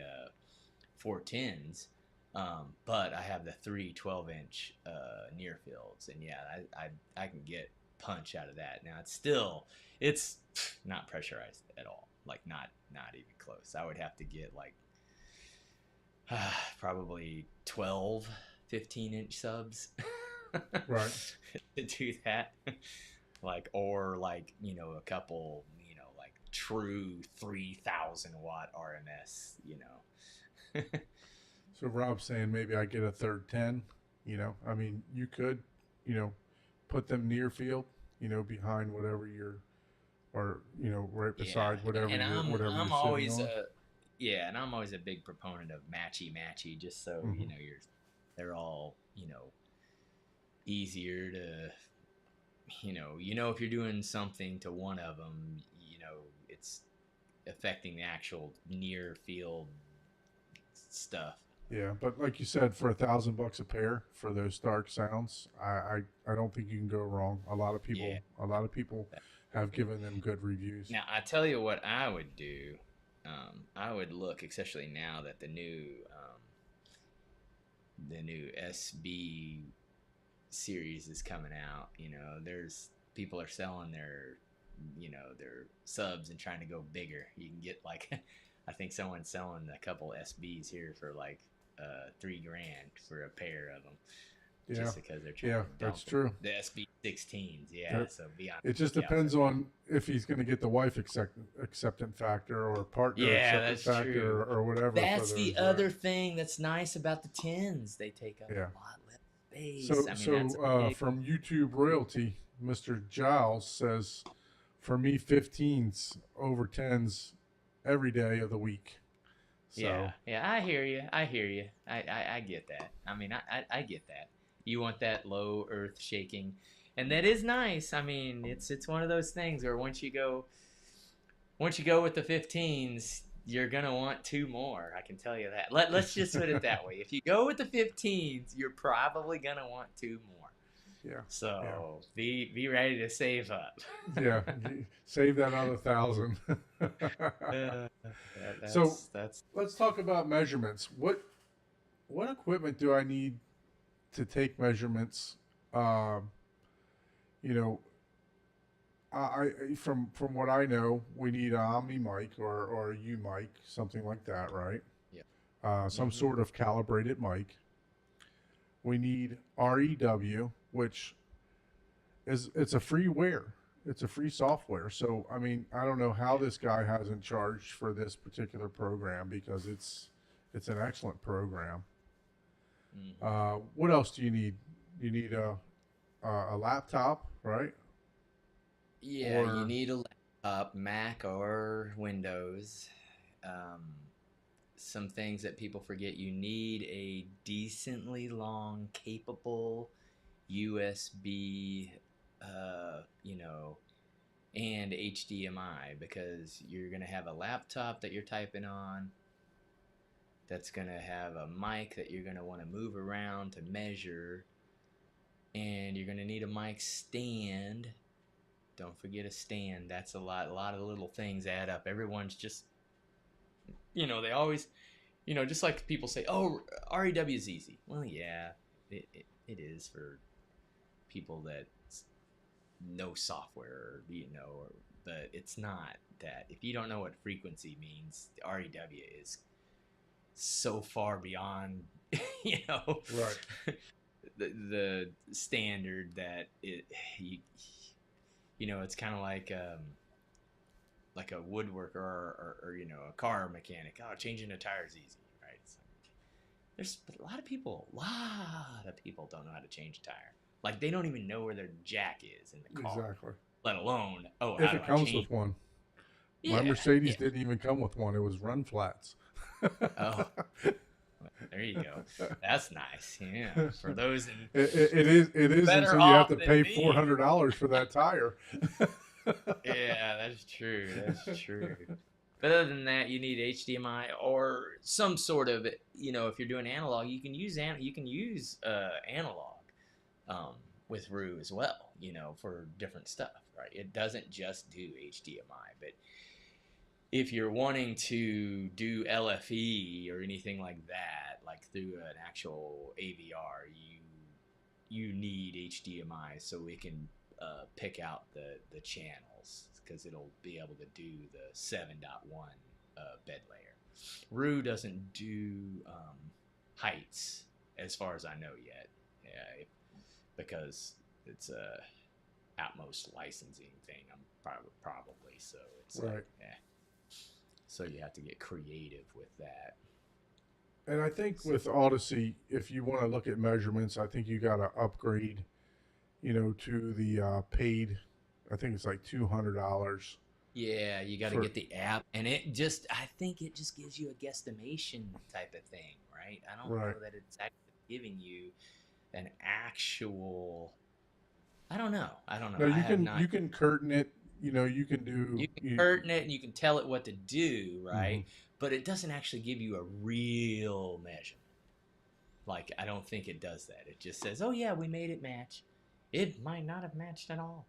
410s. But I have the three 12-inch near fields, and yeah, I can get punch out of that. Now it's not pressurized at all, like not even close. I would have to get like probably 12 15-inch subs right. to do that. Like, or like, a couple, like true 3,000 watt RMS. So Rob's saying maybe I get a third 10. You know, I mean, you could, you know, put them near field, you know, behind whatever you're, or you know, right Yeah, beside whatever and you're I'm sitting always on. and I'm always a big proponent of matchy, just so Hmm. they're all easier to if you're doing something to one of them, it's affecting the actual near field stuff. Yeah, but like you said, for $1,000 a pair for those Stark sounds, I don't think you can go wrong. Yeah. A lot of people have given them good reviews. Now I tell you what I would do. I would look, especially now that the new SB series is coming out. There's people are selling their subs and trying to go bigger. You can get like, I think someone's selling a couple SBs here for like $3,000 for a pair of them, Yeah, just because they're trying yeah, to that's dump true. the SB 16s. Yeah, That, so be on it the just lookout for depends that. on if he's going to get the wife acceptance factor or partner Yeah, acceptance that's factor true. or whatever for That's the those. other thing that's nice about the tins. They take up Yeah. a lot less space. So I mean, that's so a uh, big. from YouTube royalty, Mr. Giles says, for me, 15s over 10s every day of the week. Yeah, So yeah, I hear you. I hear you. I get that. I mean, I get that. You want that low earth shaking, and that is nice. I mean, it's one of those things where once you go with the 15s, you're gonna want two more. I can tell you that. Let's just put it that way. If you go with the 15s, you're probably gonna want two more. yeah, yeah, So be ready to save up. yeah. Save that other 1,000. So That's let's talk about measurements. What equipment do I need to take measurements? Um, you know, from what I know, we need an Omni mic or a U mic, something like that, right? yeah. Some Hmm. sort of calibrated mic. We need REW, which it's a freeware. It's a free software. So I mean, I don't know how Yeah. this guy hasn't charged for this particular program because it's an excellent program. Hmm. What else do you need? You need a laptop, right? Yeah, you Or need a laptop, Mac or Windows. Um, some things that people forget: you need a decently long, capable USB, and HDMI, because you're gonna have a laptop that you're typing on that's gonna have a mic that you're gonna want to move around to measure, and you're gonna need a mic stand. Don't forget a stand. That's a lot. A lot of little things add up. Everyone's just, they always, just like people say, oh, REW is easy. Well, yeah, it is for people that know software, but it's not that. If you don't know what frequency means, REW is so far beyond, you know, right, the standard that you, it's kind of like a woodworker or a car mechanic. Oh, changing a tire is easy, right? It's like, there's a lot of people don't know how to change a tire. Like they don't even know where their jack is in the car, exactly. let alone, oh, If how do it I comes change? with one, my Yeah, Mercedes yeah. didn't even come with one. It was run flats. Oh, there you go. That's nice. Yeah, for those in It is better until you have off to than pay four me. hundred dollars for that tire. Yeah, that's true. That's true. But other than that, you need HDMI or some sort of, if you're doing analog, you can use analog with REW as well, for different stuff, right? It doesn't just do HDMI, but if you're wanting to do LFE or anything like that, like through an actual AVR, you need HDMI so it can pick out the channels, because it'll be able to do the 7.1 bed layer. REW doesn't do heights as far as I know yet, yeah, because it's a Atmos licensing thing. I'm probably so it's Right. like, so you have to get creative with that. And I think with Odyssey, if you want to look at measurements, I think you got to upgrade, to the paid. I think it's like $200 Yeah, you got to for get the app, and I think it just gives you a guesstimation type of thing, right? I don't right. know that it's actually giving you an actual. I don't know. I don't know. No, I you have can not. you can curtain it. You can do You can you. curtain it and you can tell it what to do, Hmm. right? But it doesn't actually give you a real measurement. Like, I don't think it does that. It just says, "Oh yeah, we made it match." It might not have matched at all.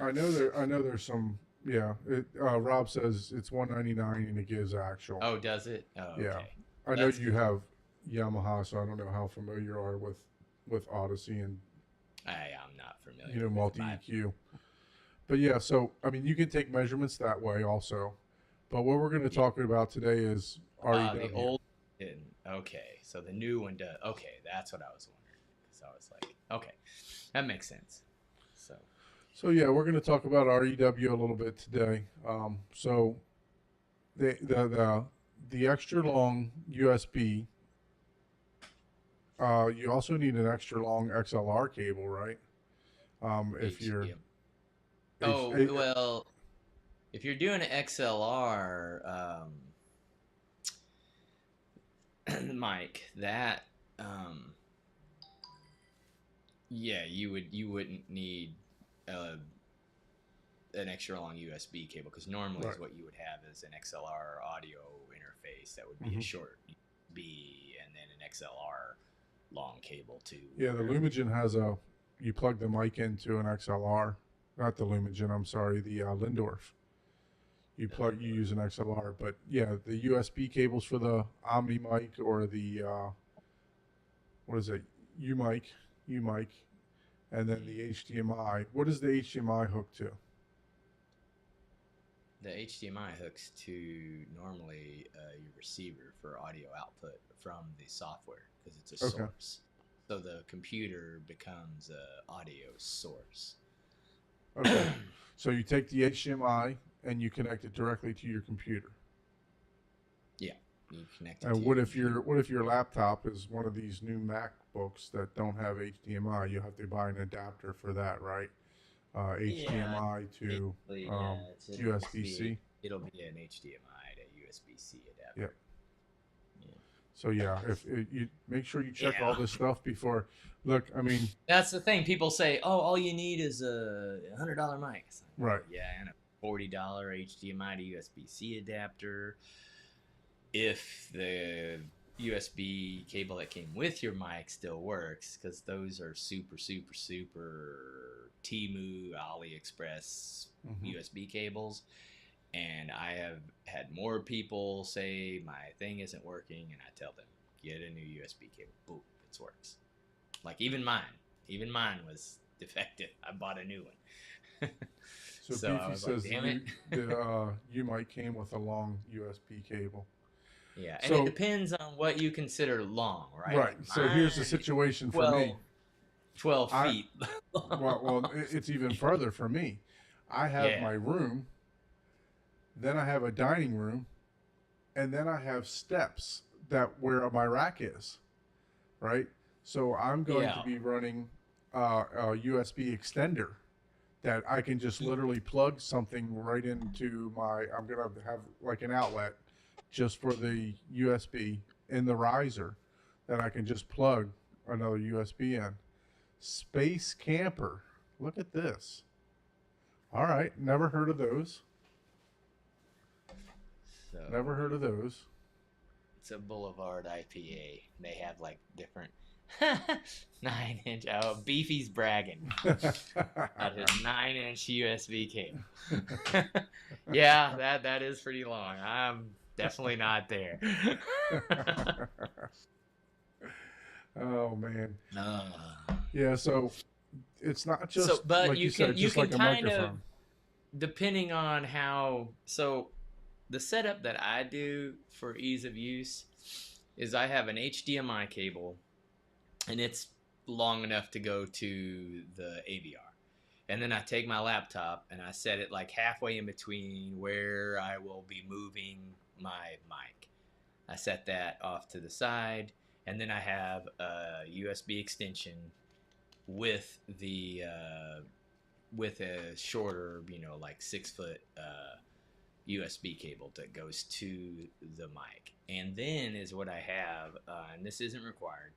I know there's some. Yeah, Rob says it's 199 and it gives actual. Oh, does it? Oh, Yeah, okay. I know That's you good. have Yamaha, so I don't know how familiar you are with Odyssey and I'm not familiar with multi my EQ. But yeah, so I mean, you can take measurements that way also. But what we're going to yeah. talk about today is The REW. old didn't. Okay, so the new one does. Okay, that's what I was wondering. Because I was like, okay, that makes sense. So So yeah, we're going to talk about REW a little bit today. So the extra long USB. You also need an extra long XLR cable, right? If you're HDMI. H, Oh well, if you're doing an XLR mic, that um, yeah, you wouldn't need uh, an extra long USB cable because normally right. is what you would have is an XLR audio interface that would be a Hmm. short USB and then an XLR long cable to Yeah, the wherever. Lumigen has you plug the mic into an XLR, not the Lumigen. I'm sorry, the Lindorf. You use an XLR, but yeah, the USB cables for the Omni mic or the what is it, U mic, U mic, and then the HDMI. What is the HDMI hook to? The HDMI hooks to normally your receiver for audio output from the software because it's a Okay, source. So the computer becomes a audio source. okay. So you take the HDMI and you connect it directly to your computer. Yeah, you connect it And to your computer. what if your laptop is one of these new MacBooks that don't have HDMI? You have to buy an adapter for that, right? Yeah, HDMI to basically, yeah, it'll just USB be C. it'll be an HDMI to USB-C Yep. adapter. Yeah. So yeah, if you make sure you check all Yeah. this stuff before. Look, I mean, That's the thing. People say, "Oh, all you need is a $100 mic." It's like, right? well, yeah, and a $40 HDMI to USB-C adapter. If the USB cable that came with your mic still works, because those are super, super, super Temu, AliExpress Hmm. USB cables. And I have had more people say my thing isn't working, and I tell them, get a new USB cable. Boom, it works. Like even mine was defective. I bought a new one. So So I Beefy was like, says damn it. the U mic came with a long USB cable. Yeah, and it So depends on what you consider long, right? right. Like So here's the mine is situation for me. 12, 12 I feet well, long. it's even further for me. I have Yeah, my room, then I have a dining room, and then I have steps that where my rack is, right? So I'm going to yeah. be running a USB extender that I can just literally plug something right into my. I'm gonna have like an outlet just for the USB in the riser that I can just plug another USB in. Space camper. Look at this. All right, never heard of those. Never heard So of those. it's a Boulevard IPA. They have like different 9 inch. Oh, Beefy's bragging about his 9 inch USB cable. Yeah, that is pretty long. I'm definitely not there. Oh man. uh, Yeah, so it's not so, just but like you said, you just can like a kind of microphone. depending on how so the setup that I do for ease of use is I have an HDMI cable and it's long enough to go to the AVR. And then I take my laptop and I set it like halfway in between where I will be moving my mic. I set that off to the side, and then I have a USB extension with the with a shorter, like 6 foot USB cable that goes to the mic. And then is what I have, and this isn't required.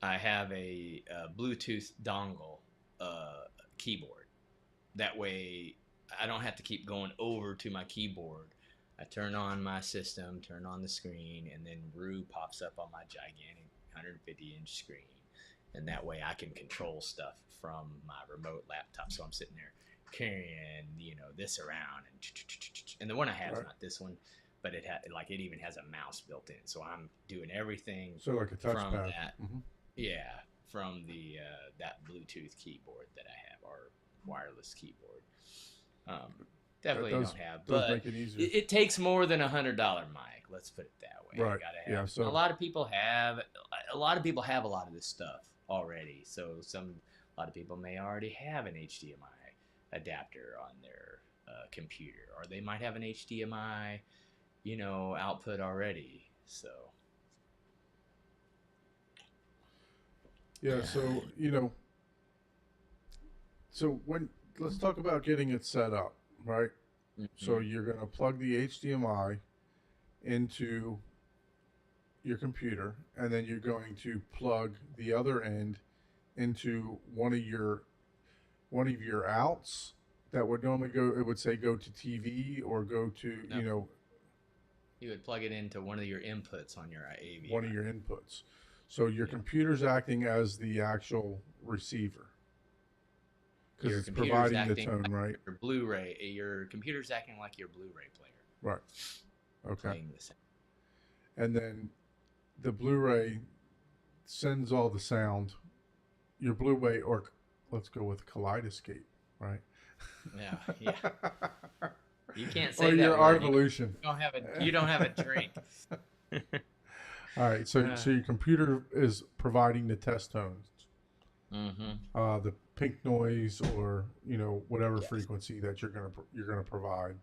I have a Bluetooth dongle keyboard. That way, I don't have to keep going over to my keyboard. I turn on my system, turn on the screen, and then REW pops up on my gigantic 150-inch screen. And that way I can control stuff from my remote laptop. So I'm sitting there carrying, this around. And the one I have is not this one, but it even has a mouse built in. So I'm doing everything So like a from touchpad. that. Yeah, from the that Bluetooth keyboard that I have, or wireless keyboard. Definitely don't have, but make it easier. It takes more than $100 mic. Let's put it that way. Right. You gotta have. Yeah. So a lot of people have a lot of this stuff already. So a lot of people may already have an HDMI adapter on their computer, or they might have an HDMI, output already. So. Yeah. So So let's talk about getting it set up, right? Mm-hmm. So you're going to plug the HDMI into your computer, and then you're going to plug the other end into one of your outs that would normally go. It would say go to TV or go to You would plug it into one of your inputs on your AV. One of your inputs. So your computer's acting as the actual receiver. Because it's providing the tone, right? Your Blu-ray, your computer's acting like your Blu-ray player. Right. Okay. Playing the sound. And then the Blu-ray sends all the sound. Your Blu-ray, or let's go with Kaleidoscape, right? Yeah. You can't say or that. Or your Arvolution. You don't have a drink. All right. So your computer is providing the test tones. Mm-hmm. The pink noise, or whatever frequency that you're gonna provide,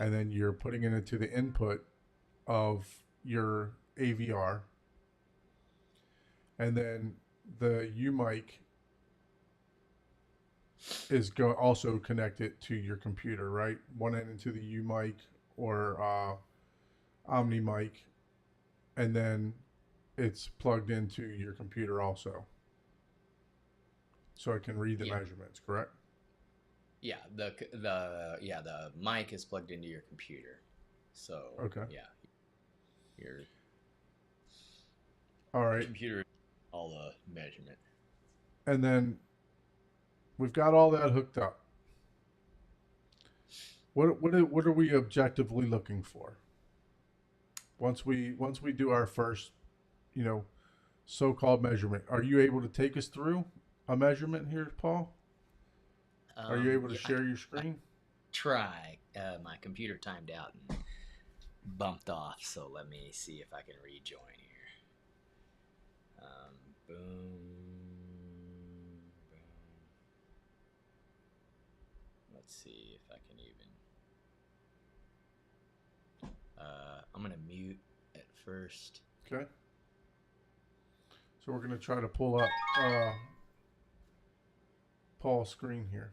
and then you're putting it into the input of your AVR, and then the U mic is also connected to your computer, right? One end into the U mic or Omni mic, and then it's plugged into your computer also. So it can read the measurements, correct? Yeah, the mic is plugged into your computer. So your computer all the measurement. And then we've got all that hooked up. What are we objectively looking for? Once we do our first, so-called measurement, are you able to take us through a measurement here, Paul? Are you able to share your screen? Try. My computer timed out and bumped off, so let me see if I can rejoin here. Boom. Let's see if I can even. I'm gonna mute at first. Okay. So we're gonna try to pull up Paul's screen here.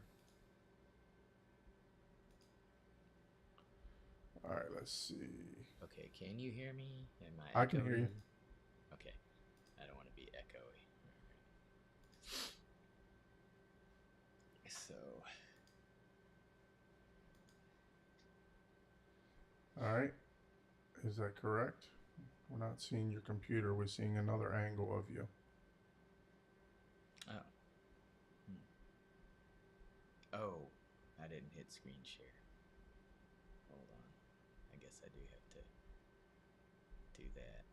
All right, let's see. Okay, can you hear me? I can hear you. Okay, I don't want to be echoey. So. All right, is that correct? We're not seeing your computer. We're seeing another angle of you. Oh. Oh, I didn't hit screen share. Hold on. I guess I do have to do that.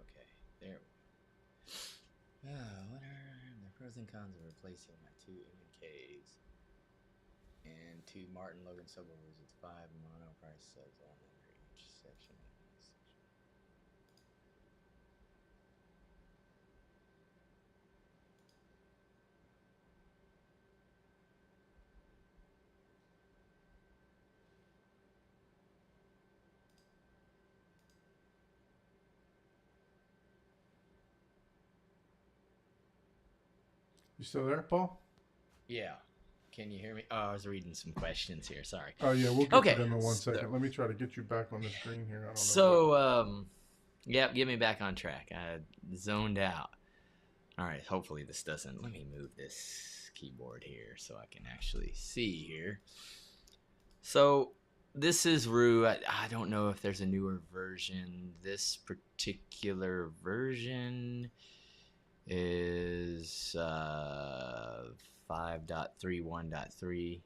Okay, there we go. What are the pros and cons of replacing my two MKs and two Martin Logan subwoofers with 5 mono price subs on under each section? still there, Paul? Yeah. Can you hear me? Oh, I was reading some questions here. Sorry. Oh yeah, we'll get to Okay. them in 1 second. Let me try to get you back on the screen here. I don't know what. Yeah, get me back on track. I zoned out. All right. Hopefully this doesn't. Let me move this keyboard here so I can actually see here. So this is REW. I don't know if there's a newer version. This particular version is 5.31.3.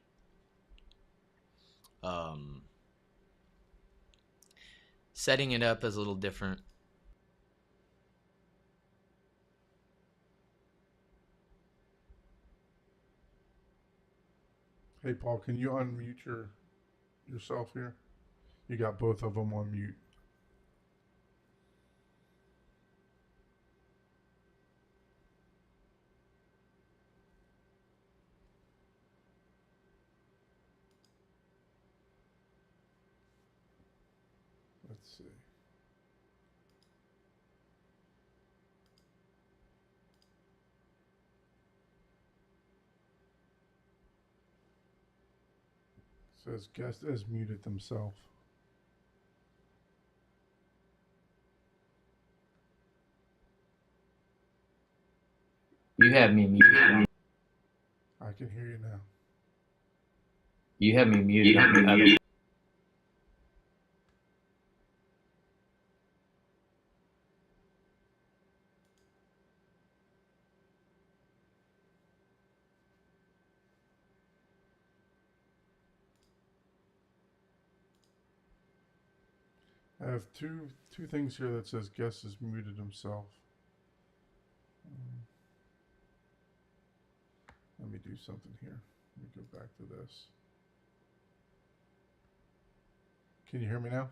Setting it up is a little different. Hey Paul, can you unmute yourself here? You got both of them on mute. Let's see. Says guest has muted themselves. You have me muted. I can hear you now. You have me muted. I have two things here that says guest has muted himself. Let me do something here. Let me go back to this. Can you hear me now?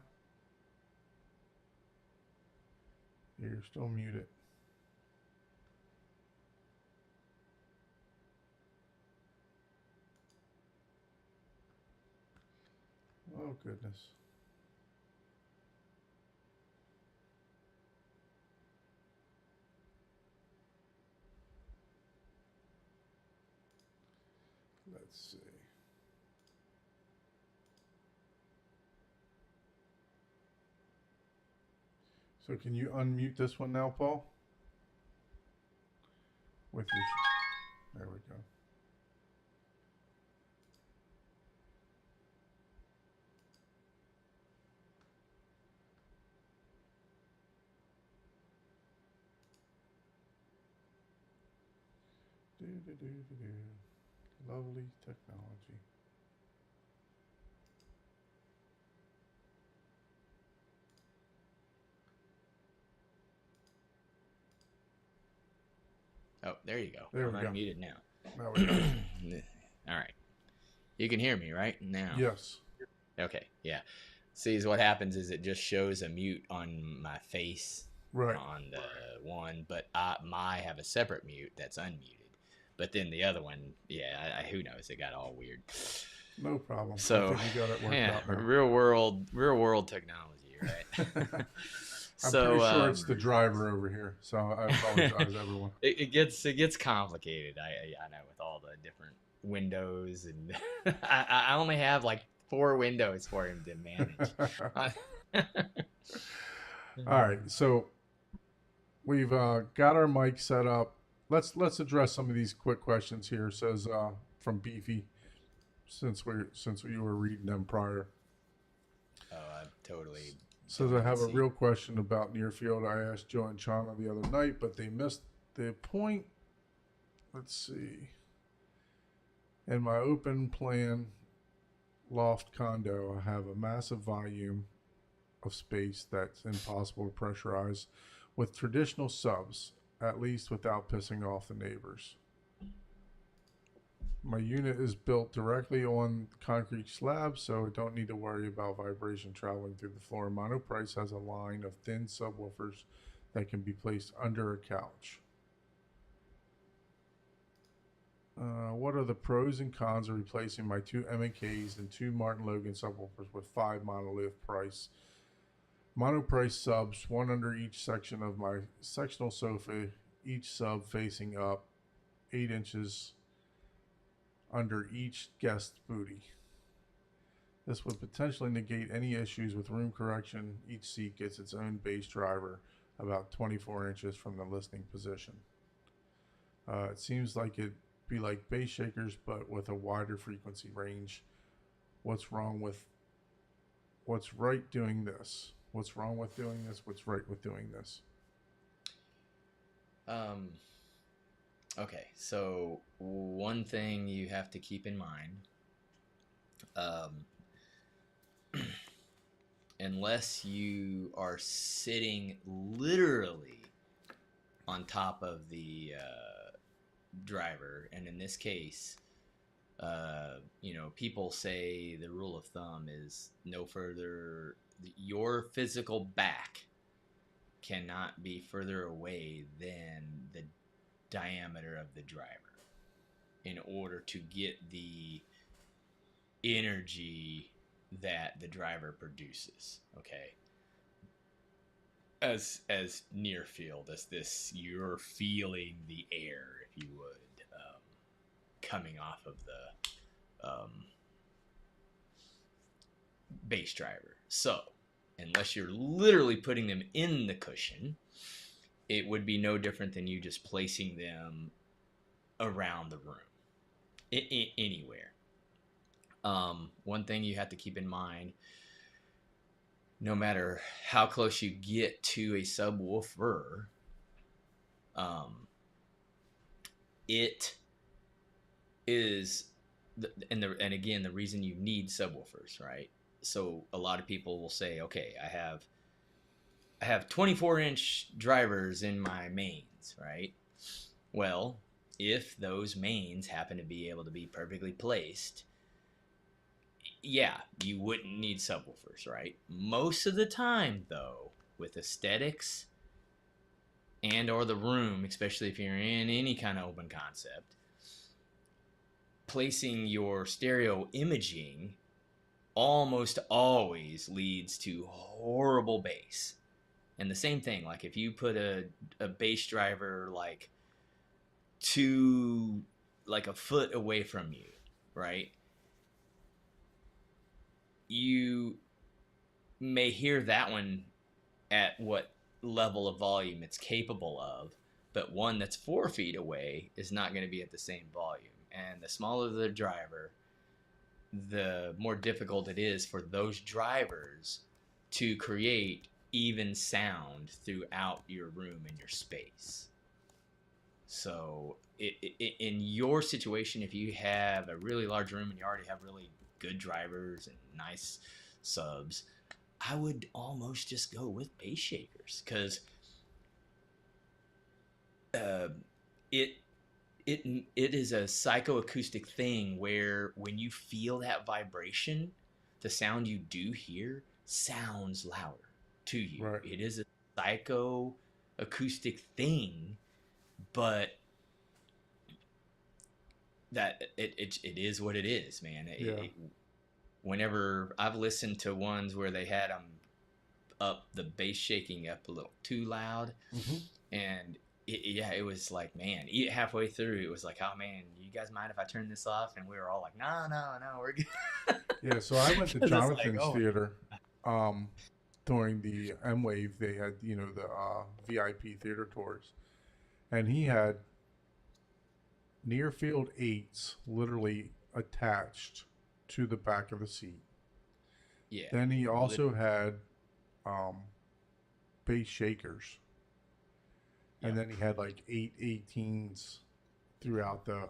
Yeah, you're still muted. Oh, goodness. Let's see. So can you unmute this one now, Paul? With your, there we go. Lovely technology. Oh, there you go. There we I'm go. unmuted now. Now we got it. All right. You can hear me right now. Yes. Okay. Yeah. See, what happens is it just shows a mute on my face Right. on the one, but I have a separate mute that's unmuted. But then the other one, yeah, who knows? It got all weird. No problem. So I think you got it worked out now. real world technology, right? I'm pretty sure it's the driver over here, so I apologize, everyone. It gets complicated. I know, with all the different windows, and I only have like 4 windows for him to manage. All right, so we've got our mic set up. Let's address some of these quick questions here. It says from Beefy, since you were reading them prior. Oh, I'm totally. Says I have a real question about near field. I asked Joe and Chana the other night, but they missed the point. Let's see. In my open plan loft condo, I have a massive volume of space that's impossible to pressurize with traditional subs, at least without pissing off the neighbors. My unit is built directly on concrete slabs, so I don't need to worry about vibration traveling through the floor. Monoprice has a line of thin subwoofers that can be placed under a couch. What are the pros and cons of replacing my 2 M&Ks and 2 Martin Logan subwoofers with 5 monolith price? Monoprice subs, 1 under each section of my sectional sofa, each sub facing up, 8 inches under each guest booty. This would potentially negate any issues with room correction. Each seat gets its own base driver about 24 inches from the listening position. It seems like it'd be like bass shakers, but with a wider frequency range. What's wrong with what's right doing this? What's wrong with doing this? What's right with doing this? Okay, so one thing you have to keep in mind, unless you are sitting literally on top of the driver, and in this case, people say the rule of thumb is no further, your physical back cannot be further away than the diameter of the driver in order to get the energy that the driver produces. Okay, as near field as this, you're feeling the air, if you would, coming off of the bass driver. So unless you're literally putting them in the cushion, it would be no different than you just placing them around the room, anywhere. One thing you have to keep in mind, no matter how close you get to a subwoofer, it is, and again, the reason you need subwoofers, right? So a lot of people will say, okay, I have 24-inch drivers in my mains, right? Well, if those mains happen to be able to be perfectly placed, yeah, you wouldn't need subwoofers, right? Most of the time, though, with aesthetics and or the room, especially if you're in any kind of open concept, placing your stereo imaging almost always leads to horrible bass. And the same thing, like if you put a bass driver like a foot away from you, right? You may hear that one at what level of volume it's capable of, but one that's 4 feet away is not going to be at the same volume. And the smaller the driver, the more difficult it is for those drivers to create even sound throughout your room and your space. So in your situation, if you have a really large room and you already have really good drivers and nice subs, I would almost just go with bass shakers, because it is a psychoacoustic thing where when you feel that vibration, the sound you do hear sounds louder to you. Right. It is a psychoacoustic thing, but that it is what it is, man. Whenever I've listened to ones where they had them up, the bass shaking up a little too loud, and it was like, man, halfway through it was like, oh man, you guys mind if I turn this off? And we were all like, no, we're good. Yeah, so I went to Jonathan's theater during the M Wave. They had the VIP theater tours, and he had near field 8s literally attached to the back of the seat. Yeah. Then he also had bass shakers. And then he had like 8 18s throughout the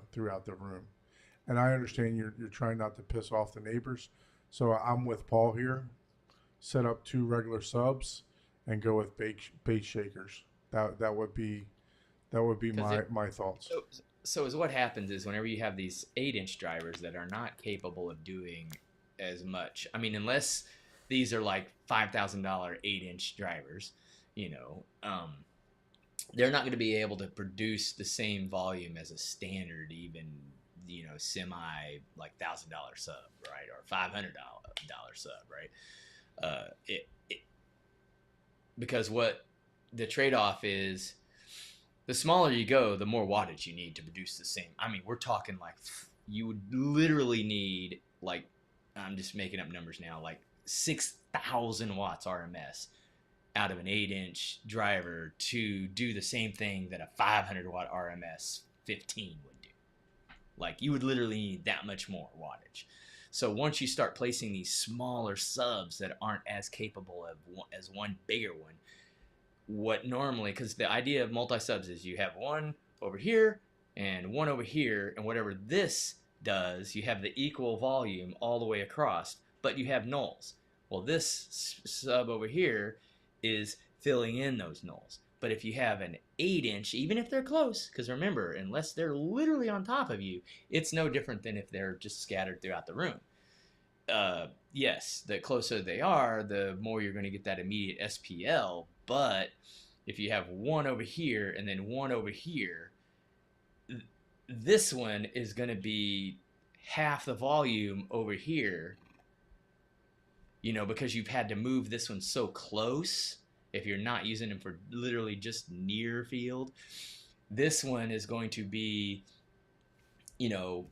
room. And I understand you're trying not to piss off the neighbors, so I'm with Paul here. Set up 2 regular subs and go with bass shakers. That would be my thoughts. So is what happens is whenever you have these 8-inch drivers that are not capable of doing as much. I mean, unless these are like $5,000 8-inch drivers, they're not going to be able to produce the same volume as a standard, even semi like $1,000 sub, right, or $500 sub, right? Because what the trade-off is the smaller you go, the more wattage you need to produce the same. I mean, we're talking like you would literally need like, I'm just making up numbers now, like 6,000 watts RMS out of an 8-inch driver to do the same thing that a 500 watt RMS 15 would do. Like you would literally need that much more wattage. So once you start placing these smaller subs that aren't as capable of as one bigger one, what normally, because the idea of multi-subs is you have one over here and one over here, and whatever this does, you have the equal volume all the way across, but you have nulls. Well, this sub over here is filling in those nulls. But if you have an 8-inch, even if they're close, because remember, unless they're literally on top of you, it's no different than if they're just scattered throughout the room. Yes, the closer they are, the more you're going to get that immediate SPL. But if you have one over here and then one over here, this one is going to be half the volume over here, you know, because you've had to move this one so close. If you're not using them for literally just near field, this one is going to be, you know,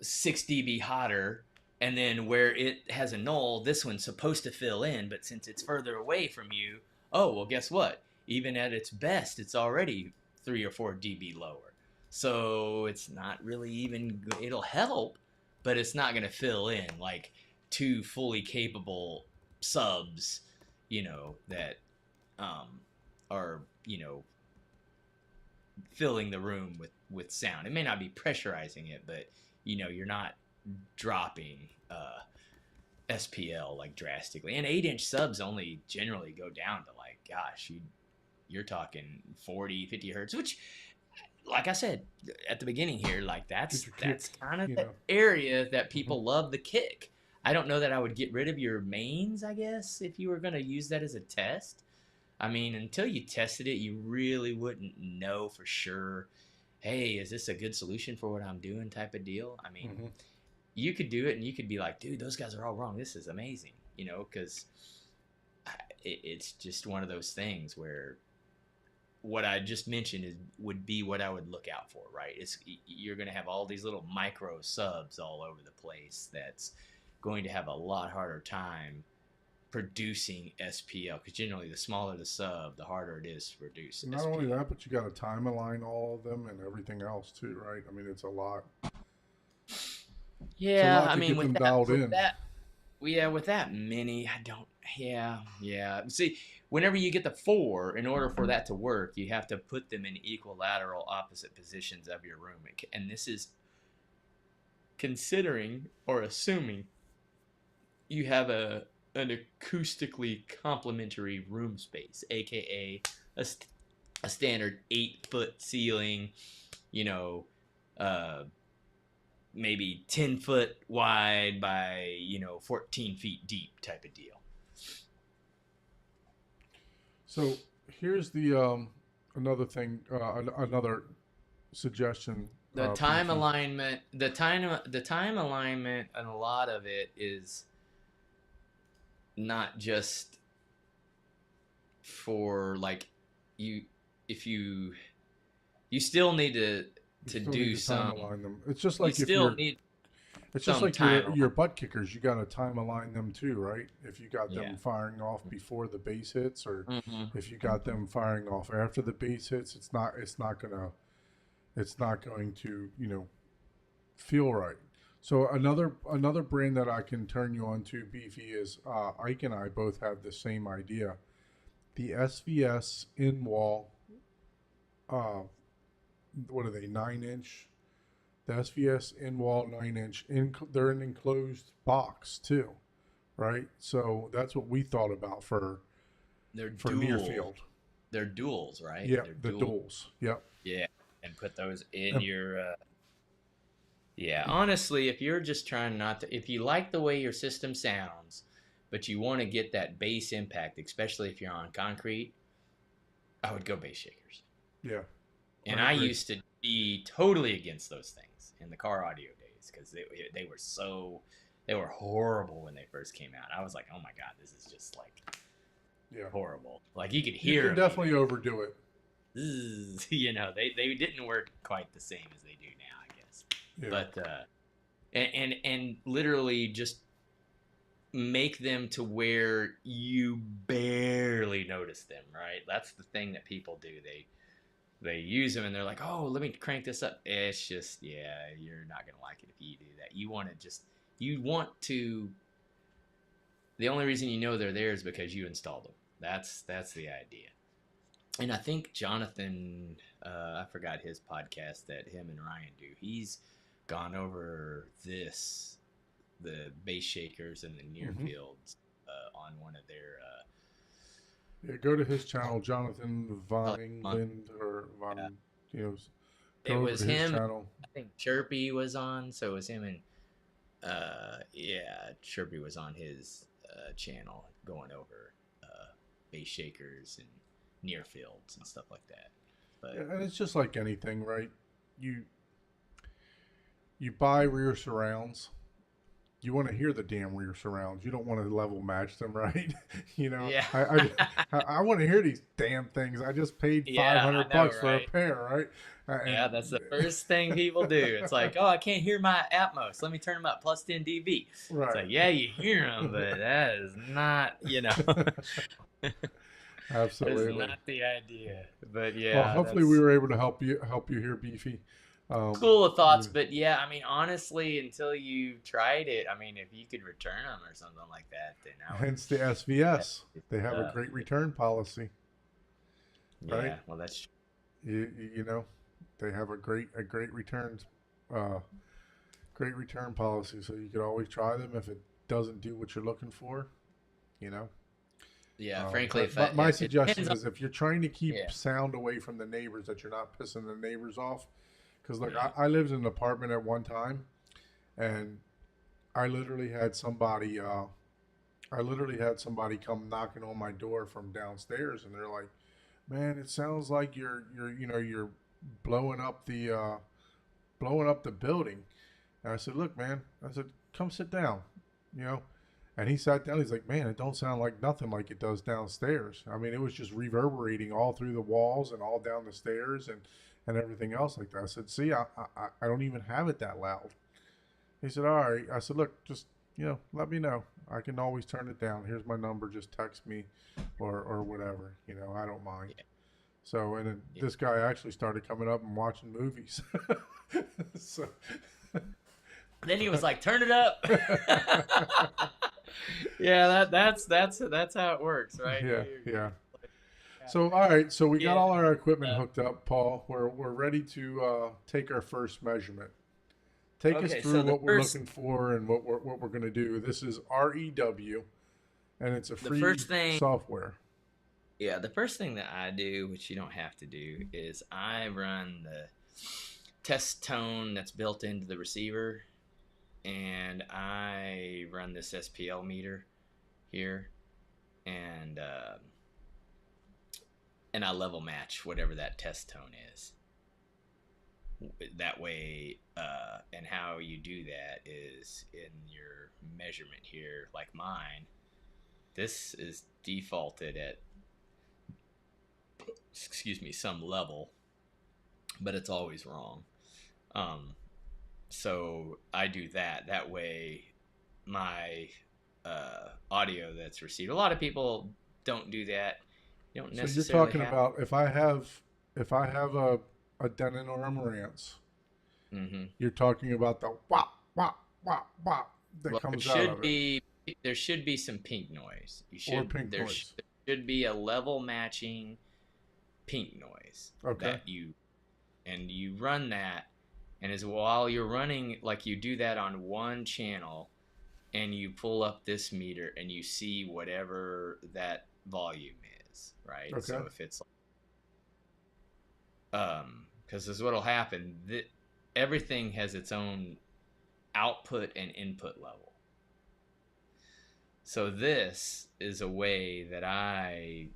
6 dB hotter. And then where it has a null, this one's supposed to fill in, but since it's further away from you, oh, well, guess what? Even at its best, it's already 3 or 4 dB lower. So it's not really even, it'll help, but it's not going to fill in like two fully capable subs, you know, that are, you know, filling the room with sound. It may not be pressurizing it, but, you know, you're not dropping SPL like drastically. And 8-inch subs only generally go down to like, gosh, you're talking 40, 50 hertz, which, like I said at the beginning here, like that's kind of the area that people love the kick. I don't know that I would get rid of your mains, I guess, if you were going to use that as a test. I mean, until you tested it, you really wouldn't know for sure, hey, is this a good solution for what I'm doing type of deal? I mean, you could do it and you could be like, dude, those guys are all wrong. This is amazing, you know, because it's just one of those things where what I just mentioned would be what I would look out for, right? You're going to have all these little micro subs all over the place that's going to have a lot harder time producing SPL, because generally the smaller the sub, the harder it is to produce Not SPL. only that, but you got to time align all of them and everything else too, right? I mean, it's a lot. Yeah, I mean, with that many, I don't. Yeah. See, whenever you get the 4, in order for that to work, you have to put them in equilateral opposite positions of your room, and this is considering or assuming you have an acoustically complementary room space, aka a standard 8-foot ceiling, you know, maybe 10 foot wide by, you know, 14 feet deep type of deal. So here's the another thing, another suggestion. The time alignment, the time alignment, and a lot of it is not just for like if you still need to do some. Time align them. It's just like you still need. It's just like your butt kickers. You got to time align them too, right? If you got them firing off before the bass hits, or if you got them firing off after the bass hits, it's not going to, you know, feel right. So another brand that I can turn you on to, Beefy, is Ike and I both have the same idea. The SVS in-wall, what are they, 9-inch? The SVS in-wall 9-inch, they're an enclosed box too, right? So that's what we thought about for near field. They're duals, right? Yeah, they're duals. Yep. Yeah, and put those in your. Yeah, honestly, if you're just trying not to, if you like the way your system sounds, but you want to get that bass impact, especially if you're on concrete, I would go bass shakers. Yeah. And I used to be totally against those things in the car audio days, because they were horrible when they first came out. I was like, oh my god, this is just like horrible. Like you could hear. You can definitely overdo it. they didn't work quite the same as they do now, I guess. Yeah. But and literally just make them to where you barely notice them, right? That's the thing that people do. They use them and they're like, oh, let me crank this up. It's just, yeah, you're not gonna like it if you do that. You want to. The only reason you know they're there is because you installed them. That's the idea. And I think Jonathan, I forgot his podcast that him and Ryan do. He's gone over the base shakers and the near fields on one of their. Yeah, go to his channel, Jonathan Von England or Von. Yeah. You know, It go over was to his him. channel. I think Chirpy was on, so it was him and Chirpy was on his channel going over base shakers and near fields and stuff like that. But Yeah, and it's just like anything, right? You buy rear surrounds. You want to hear the damn rear surrounds. You don't want to level match them, right? yeah, I want to hear these damn things. I just paid Yeah, I know, $500 for a right? pair, right? Yeah, that's the first thing people do. It's like, oh, I can't hear my Atmos. Let me turn them up plus 10 dB. It's Right. like, yeah, you hear them, but that is not, Absolutely. that's not the idea. But Well, yeah, hopefully we were able to help you here, Beefy. school of thoughts. But yeah, I mean, honestly, until you tried it, I mean, if you could return them or something like that, then I would. Hence the SVS. They have a great return policy. Yeah, right? well, that's You know, they have a great returns great return policy, so you could always try them if it doesn't do what you're looking for. You know. yeah. Frankly, But my it suggestion depends is if you're trying to keep Yeah. sound away from the neighbors, that you're not pissing the neighbors off. Because look, Right. I lived in an apartment at one time, and I literally had somebody. I literally had somebody come knocking on my door from downstairs, and they're like, "Man, it sounds like you're blowing up the building." And I said, "Look, man," I said, "come sit down," you know. And he sat down. He's like, "Man, it don't sound like nothing like it does downstairs. I mean, it was just reverberating all through the walls and all down the stairs and everything else like that." I said, "See, I don't even have it that loud." He said, "All right." I said, "Look, just let me know. I can always turn it down. Here's my number. Just text me, or whatever. I don't mind." Yeah. So, and then this guy actually started coming up and watching movies. So. Then he was like, "Turn it up." Yeah, that's how it works, right? Yeah. So, all right. So we got Yeah. all our equipment hooked up, Paul. We're ready to take our first measurement. Take us Okay, through so the what we're first- looking for and what we're going to do. This is REW, and it's a free first thing- software. Yeah, the first thing that I do, which you don't have to do, is I run the test tone that's built into the receiver, and I run this SPL meter here, and I level match whatever that test tone is. That way, and how you do that is in your measurement here, like mine. This is defaulted at, some level, but it's always wrong. So I do that. That way, my audio that's received. A lot of people don't do that. You don't So necessarily. you're talking about if I have a Denon or a Marantz, Mm-hmm. you're talking about the wop wop wop wop that Well, comes out of it. there should be some pink noise. Or pink noise. There should be a level matching pink noise. Okay. That you run that, and as while you're running, like you do that on one channel, and you pull up this meter and you see whatever that volume is, right? Okay. So if it's because this is what'll happen. Everything has its own output and input level. So this is a way that I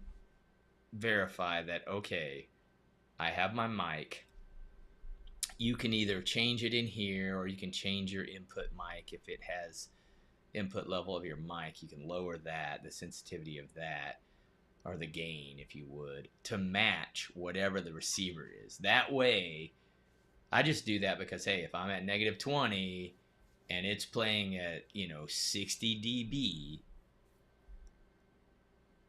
verify that, okay, I have my mic. You can either change it in here, or you can change your input mic. If it has input level of your mic, you can lower that, the sensitivity of that. or the gain, if you would, to match whatever the receiver is. That way, I just do that because, hey, if I'm at negative 20 and it's playing at, 60 dB,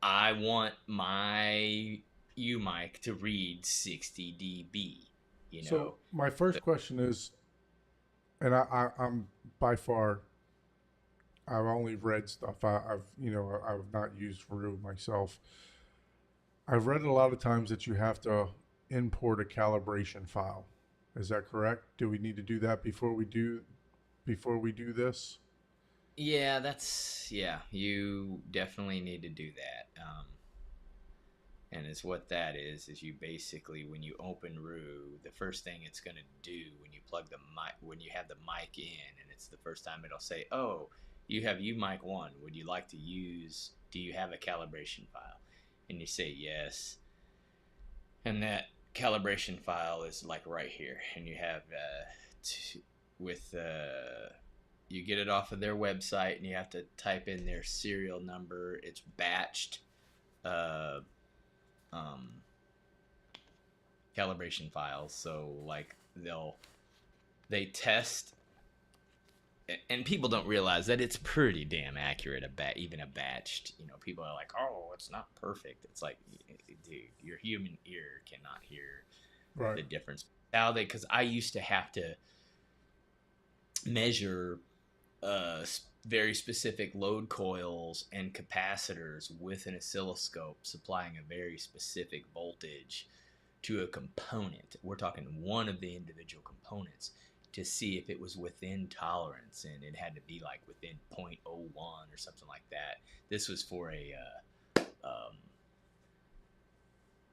I want my U mic to read 60 dB. So my first question is, and I'm by far, I've only read stuff. I've not used REW myself. I've read a lot of times that you have to import a calibration file. Is that correct? Do we need to do that before we do this? Yeah, you definitely need to do that. And it's what that is you basically, when you open REW, the first thing it's going to do when you plug the mic, when you have the mic in, and it's the first time, it'll say, oh, you have U mic 1. Would you like to use, do you have a calibration file? And you say yes. And that calibration file is like right here. And you have, you get it off of their website, and you have to type in their serial number. It's batched. Calibration files, so like they test, and people don't realize that it's pretty damn accurate, even a batched, people are like, oh, it's not perfect. It's like, dude, your human ear cannot hear Right. the difference. Now because I used to have to measure very specific load coils and capacitors with an oscilloscope supplying a very specific voltage to a component. We're talking one of the individual components, to see if it was within tolerance, and it had to be like within 0.01 or something like that. This was for a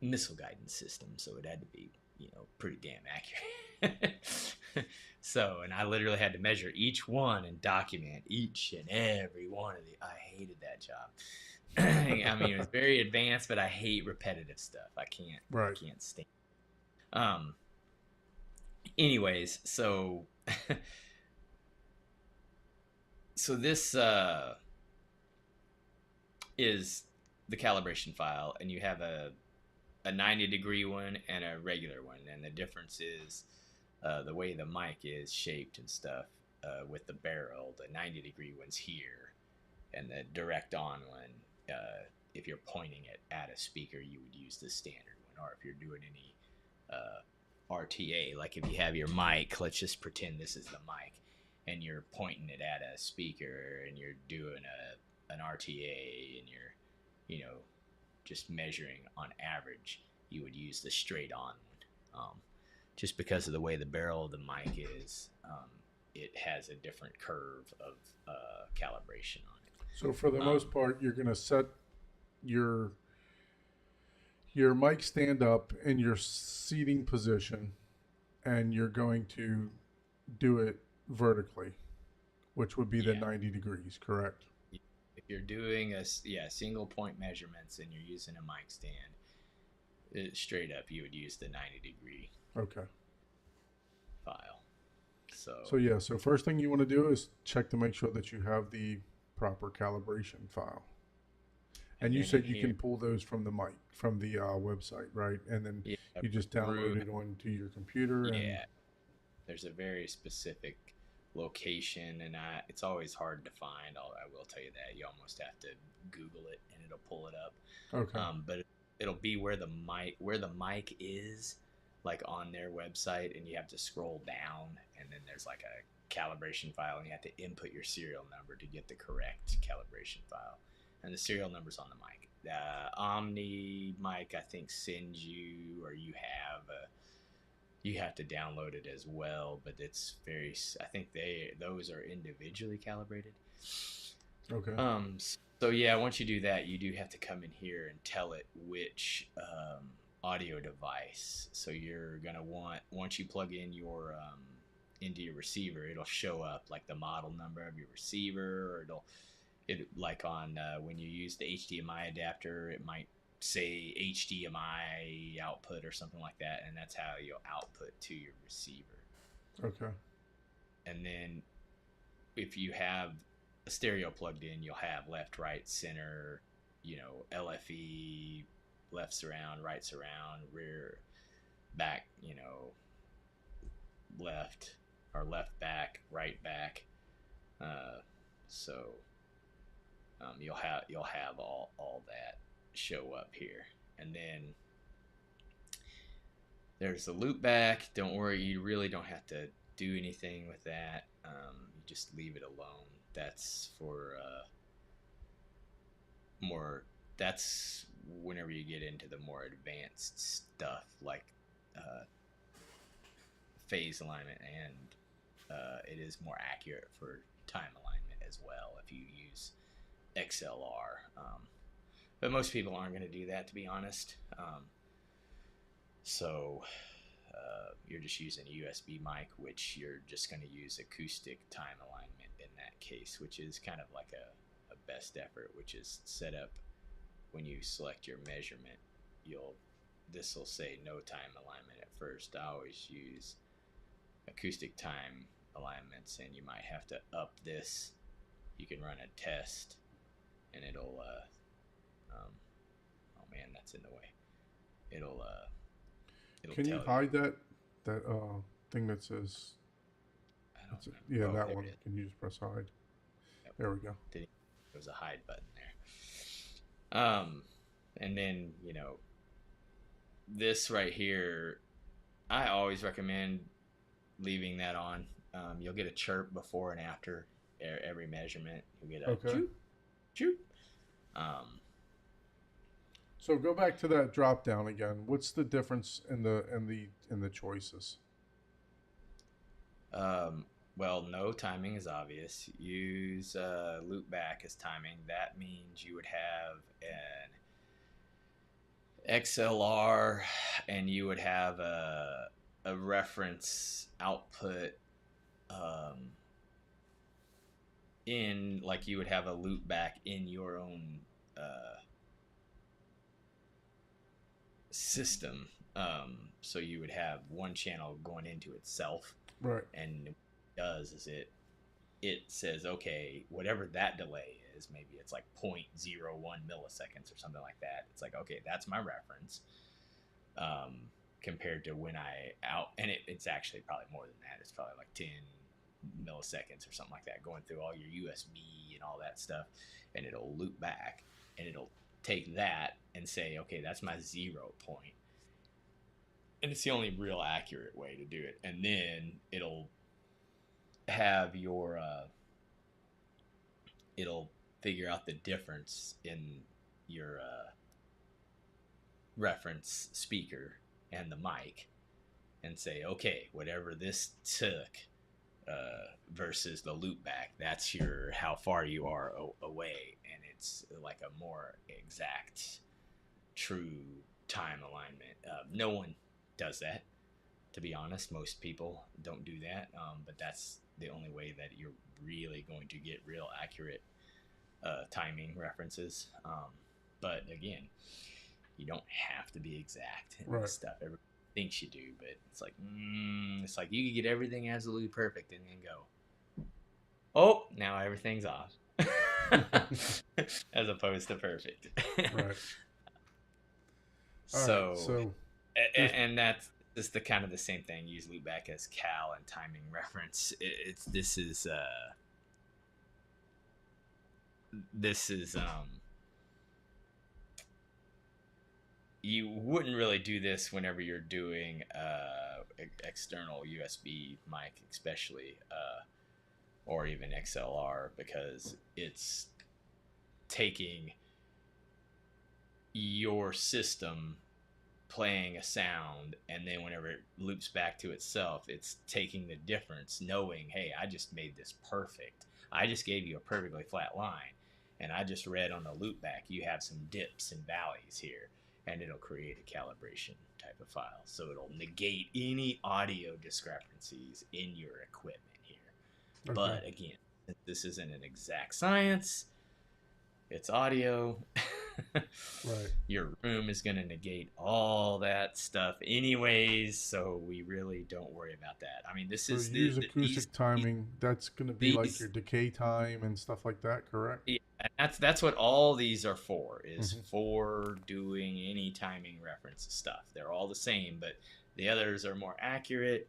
missile guidance system, so it had to be, pretty damn accurate. So, and I literally had to measure each one and document each and every one of the. I hated that job. I mean, it was very advanced, but I hate repetitive stuff. I can't stand. Anyways, so this is the calibration file, and you have a 90-degree one and a regular one, and the difference is the way the mic is shaped and stuff. With the barrel, the 90-degree one's here, and the direct on one, if you're pointing it at a speaker, you would use the standard one. Or if you're doing any RTA, like if you have your mic, let's just pretend this is the mic, and you're pointing it at a speaker, and you're doing an RTA, and you're, just measuring on average, you would use the straight on one. Just because of the way the barrel of the mic is, it has a different curve of calibration on it. So for the most part, you're going to set your mic stand up in your seating position, and you're going to do it vertically, which would be the 90 degrees, correct? If you're doing single point measurements and you're using a mic stand, straight up, you would use the 90-degree file. So first thing you want to do is check to make sure that you have the proper calibration file. And you said you can pull those from the mic, from the website, right? And then you just download it onto your computer. Yeah, there's a very specific location, and it's always hard to find. I will tell you that. You almost have to Google it, and it'll pull it up. Okay. But it'll be where the mic is, like on their website, and you have to scroll down, and then there's like a calibration file, and you have to input your serial number to get the correct calibration file. And the serial number's on the mic. Omni mic, I think, sends you, or you have to download it as well, but it's very, I think those are individually calibrated. Okay. So yeah, once you do that, you do have to come in here and tell it which audio device. So you're gonna want, once you plug in your into your receiver, it'll show up like the model number of your receiver, or like on when you use the HDMI adapter, it might say HDMI output or something like that, and that's how you'll output to your receiver. Okay. And then if you have a stereo plugged in, you'll have left, right, center, LFE, left surround, right surround, rear, back, left or left back, right back. So you'll have all that show up here, and then there's the loop back. Don't worry, you really don't have to do anything with that. You just leave it alone. That's for more. That's whenever you get into the more advanced stuff like phase alignment, and it is more accurate for time alignment as well if you use XLR. But most people aren't going to do that, to be honest. So you're just using a USB mic, which you're just going to use acoustic time alignment in that case, which is kind of like a best effort, which is set up when you select your measurement. This will say no time alignment at first. I always use acoustic time alignments, and you might have to up this. You can run a test, and it'll oh man, that's in the way. It'll Can you hide that thing that says? I don't remember. Yeah, Oh, that one. Can you just press hide? Yep. There we go. There's a hide button there. And then this right here, I always recommend leaving that on. You'll get a chirp before and after every measurement. You'll get a choop, choop. So go back to that drop down again. What's the difference in the choices? Well, no timing is obvious. Use loop back as timing. That means you would have an XLR, and you would have a reference output in, like you would have a loop back in your own system. So you would have one channel going into itself, right? And what it does is it says, okay, whatever that delay is, maybe it's like 0.01 milliseconds or something like that. It's like, okay, that's my reference. Compared to when and it's actually probably more than that. It's probably like 10 milliseconds or something like that, going through all your USB and all that stuff, and it'll loop back, and it'll take that and say, okay, that's my 0 point. And it's the only real accurate way to do it. And then it'll have your it'll figure out the difference in your reference speaker and the mic, and say, okay, whatever this took versus the loop back, that's your how far you are away, and it's like a more exact, true time alignment. No one does that, to be honest. Most people don't do that, but that's the only way that you're really going to get real accurate timing references. But again, you don't have to be exact in this stuff. Everyone thinks you do, but it's like you can get everything absolutely perfect and then go, oh, now everything's off. As opposed to perfect. Right. So and that's just the kind of the same thing. Use loop back as cal and timing reference. This is you wouldn't really do this whenever you're doing external USB mic, especially, or even XLR, because it's taking your system, playing a sound, and then whenever it loops back to itself, it's taking the difference, knowing, hey, I just made this perfect. I just gave you a perfectly flat line, and I just read on the loop back, you have some dips and valleys here, and it'll create a calibration type of file. So it'll negate any audio discrepancies in your equipment here. Okay. But again, this isn't an exact science. It's audio. Right. Your room is going to negate all that stuff anyways, so we really don't worry about that. I mean, this is use acoustic timing. That's going to be like your decay time and stuff like that, correct? Yeah, And that's what all these are for, is Hmm. for doing any timing reference stuff. They're all the same, but the others are more accurate.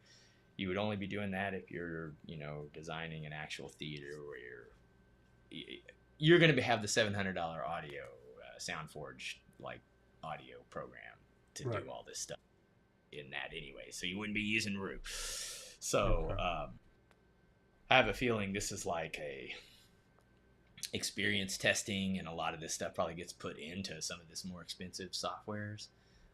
You would only be doing that if you're, designing an actual theater where you're going to have the $700 audio SoundForge like audio program to do Right. all this stuff in that anyway. So you wouldn't be using REW. So Okay. I have a feeling this is like a experience testing, and a lot of this stuff probably gets put into some of this more expensive softwares.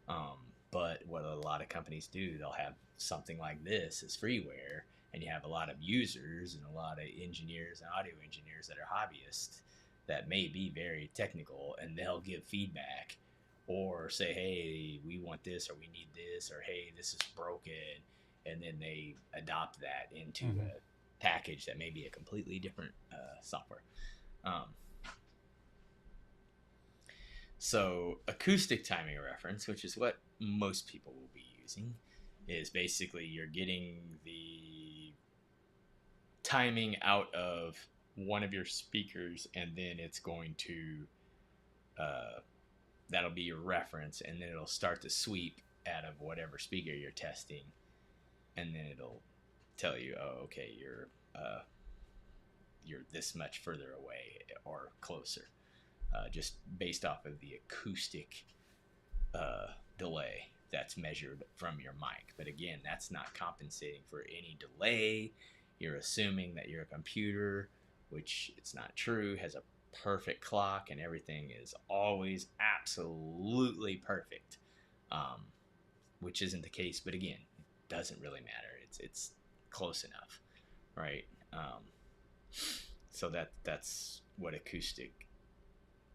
Um, but what a lot of companies do, they'll have something like this as freeware, and you have a lot of users and a lot of engineers and audio engineers that are hobbyists that may be very technical, and they'll give feedback or say, hey, we want this, or we need this, or hey, this is broken, and then they adopt that into Hmm. a package that may be a completely different software. Um, so acoustic timing reference, which is what most people will be using, is basically you're getting the timing out of one of your speakers, and then it's going to that'll be your reference, and then it'll start to sweep out of whatever speaker you're testing, and then it'll tell you, oh, okay, you're this much further away or closer, just based off of the acoustic delay that's measured from your mic. But again, that's not compensating for any delay. You're assuming that your computer, which it's not true, has a perfect clock and everything is always absolutely perfect, um, which isn't the case. But again, it doesn't really matter. It's close enough, right? So that's what acoustic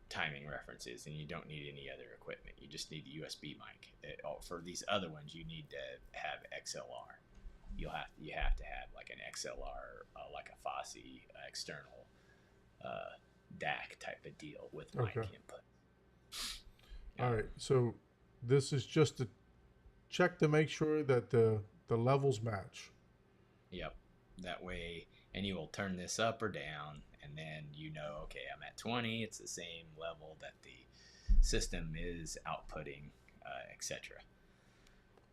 timing references, and you don't need any other equipment. You just need a USB mic. For these other ones, you need to have XLR. You have to have like an XLR, like a Fosse external DAC type of deal with Okay. mic input. All right. Um, So this is just to check to make sure that the levels match. yep. That way, and you will turn this up or down, and then okay, I'm at 20. It's the same level that the system is outputting, etc.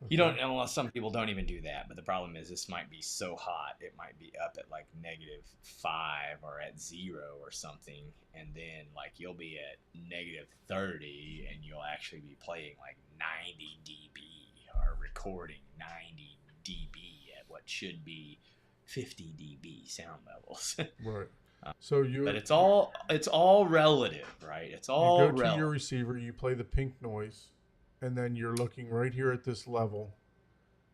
You Okay. don't, unless some people don't even do that. But the problem is, this might be so hot, it might be up at like -5 or at 0 or something, and then like you'll be at -30, and you'll actually be playing like 90 dB or recording 90 dB at what should be 50 dB sound levels. Right. Uh, So but it's all relative, right? It's you all go to your relative. receiver, you play the pink noise, and then you're looking right here at this level.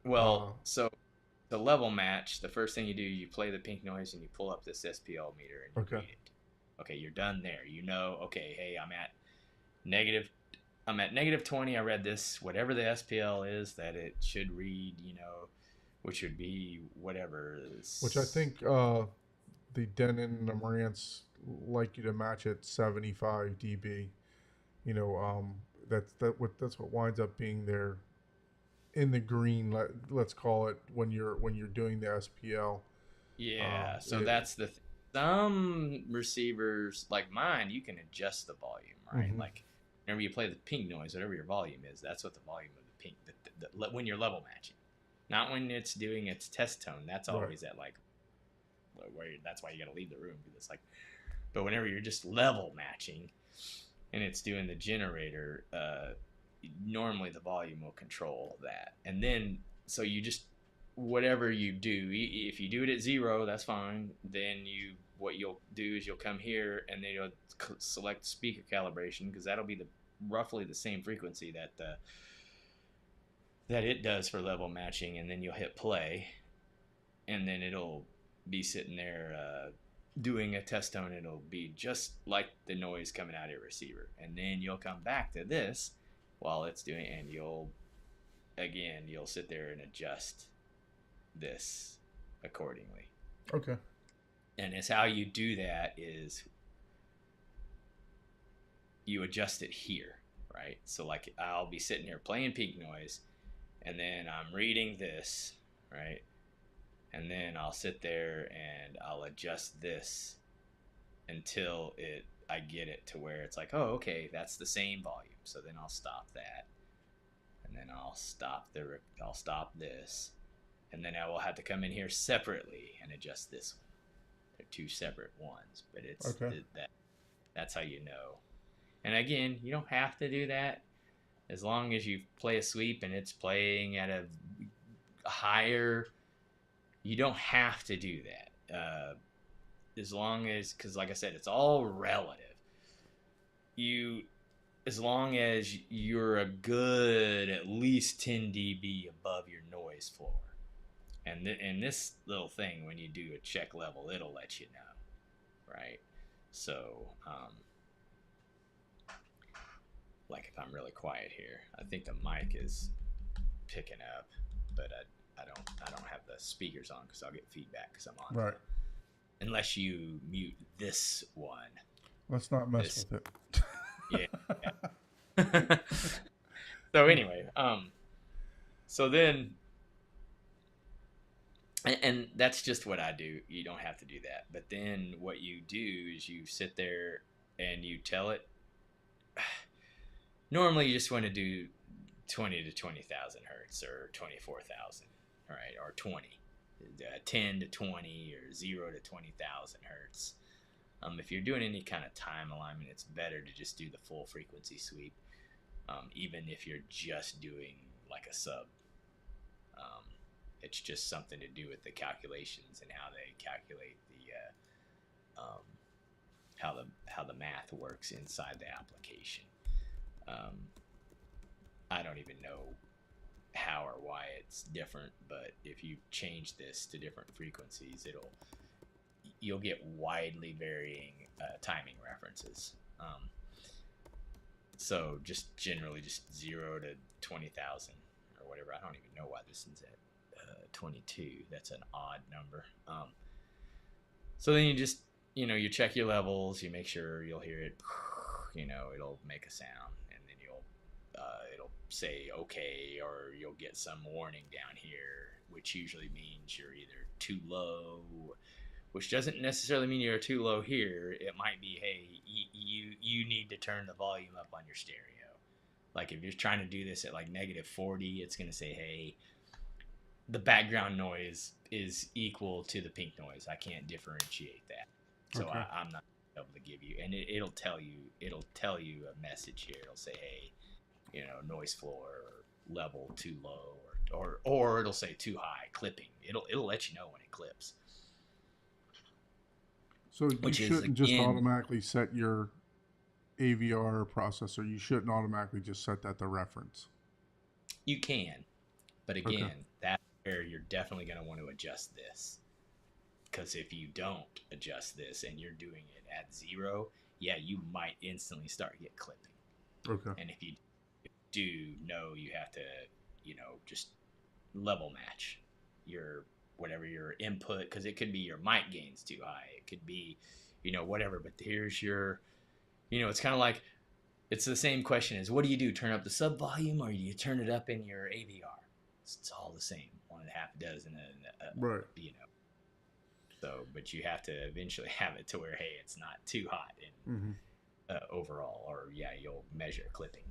Uh, Well, so the level match, the first thing you do, you play the pink noise and you pull up this SPL meter and you okay. read it. Okay, you're done there. Okay, hey, negative I'm at -20. I read this, whatever the SPL is that it should read, which would be whatever Which I is. think the Denon and the Marantz like you to match at 75 dB. You know, that's what winds up being there in the green. Let's call it when you're doing the SPL. Yeah, so It, that's some receivers like mine, you can adjust the volume, right? mm-hmm. Like whenever you play the pink noise, whatever your volume is, that's what the volume of the pink. When you're level matching, not when it's doing its test tone. That's Right. always at like that's why you got to leave the room, because it's like. But whenever you're just level matching, and it's doing the generator, normally the volume will control that. And then, so you just, whatever you do, if you do it at 0, that's fine. Then what you'll do is you'll come here, and then you'll select speaker calibration, because that'll be roughly the same frequency that it does for level matching. And then you'll hit play, and then it'll be sitting there doing a test tone. It'll be just like the noise coming out of your receiver, and then you'll come back to this while it's doing, and you'll sit there and adjust this accordingly. Okay. And it's how you do that is you adjust it here, right? So like I'll be sitting here playing peak noise, and then I'm reading this, right? And then I'll sit there and I'll adjust this until it I get it to where it's like, oh, okay, that's the same volume. So then I'll stop that, and then I'll stop this, and then I will have to come in here separately and adjust this one. They're two separate ones, but it's Okay. that's how you know. And again, you don't have to do that as long as you play a sweep and it's playing at a higher. You don't have to do that. As long as, because like I said, it's all relative. As long as you're a good at least 10 dB above your noise floor. And this little thing, when you do a check level, it'll let you know, right? So, like if I'm really quiet here, I think the mic is picking up, but I don't have the speakers on because I'll get feedback because I'm on. Right. Unless you mute this one. Let's not mess with it. Yeah. So anyway, so then, and that's just what I do. You don't have to do that. But then what you do is you sit there and you tell it. Normally, you just want to do 20 to 20,000 hertz or 24,000, right? Or 20, 10 to 20 or 0 to 20,000 hertz. If you're doing any kind of time alignment, it's better to just do the full frequency sweep, even if you're just doing like a sub. It's just something to do with the calculations and how they calculate how the math works inside the application. I don't even know how or why it's different, but if you change this to different frequencies, you'll get widely varying timing references. So just generally just 0 to 20,000 or whatever. I don't even know why this is at 22. That's an odd number. So then you just, you check your levels, you make sure you'll hear it, it'll make a sound, and then it'll say okay, or you'll get some warning down here, which usually means you're either too low, which doesn't necessarily mean you're too low here. It might be, hey, you need to turn the volume up on your stereo. Like if you're trying to do this at like -40, it's going to say, hey, the background noise is equal to the pink noise. I can't differentiate that. So Okay. I'm not able to give you, and it'll tell you a message here. It'll say, hey, noise floor level too low, or it'll say too high, clipping. It'll let you know when it clips. So you shouldn't just automatically set your AVR processor. You shouldn't automatically just set that to reference. You can, but again, that's where you're definitely going to want to adjust this. Because if you don't adjust this and you're doing it at 0, yeah, you might instantly start get clipping. Okay. And if you do know, you have to, just level match your whatever your input, because it could be your mic gain's too high. It could be, whatever. But here's your, it's kind of like, it's the same question as, what do you do? Turn up the sub volume, or do you turn it up in your AVR? It's all the same. 1.5 dozen, right. So, but you have to eventually have it to where, hey, it's not too hot in overall, or you'll measure clipping.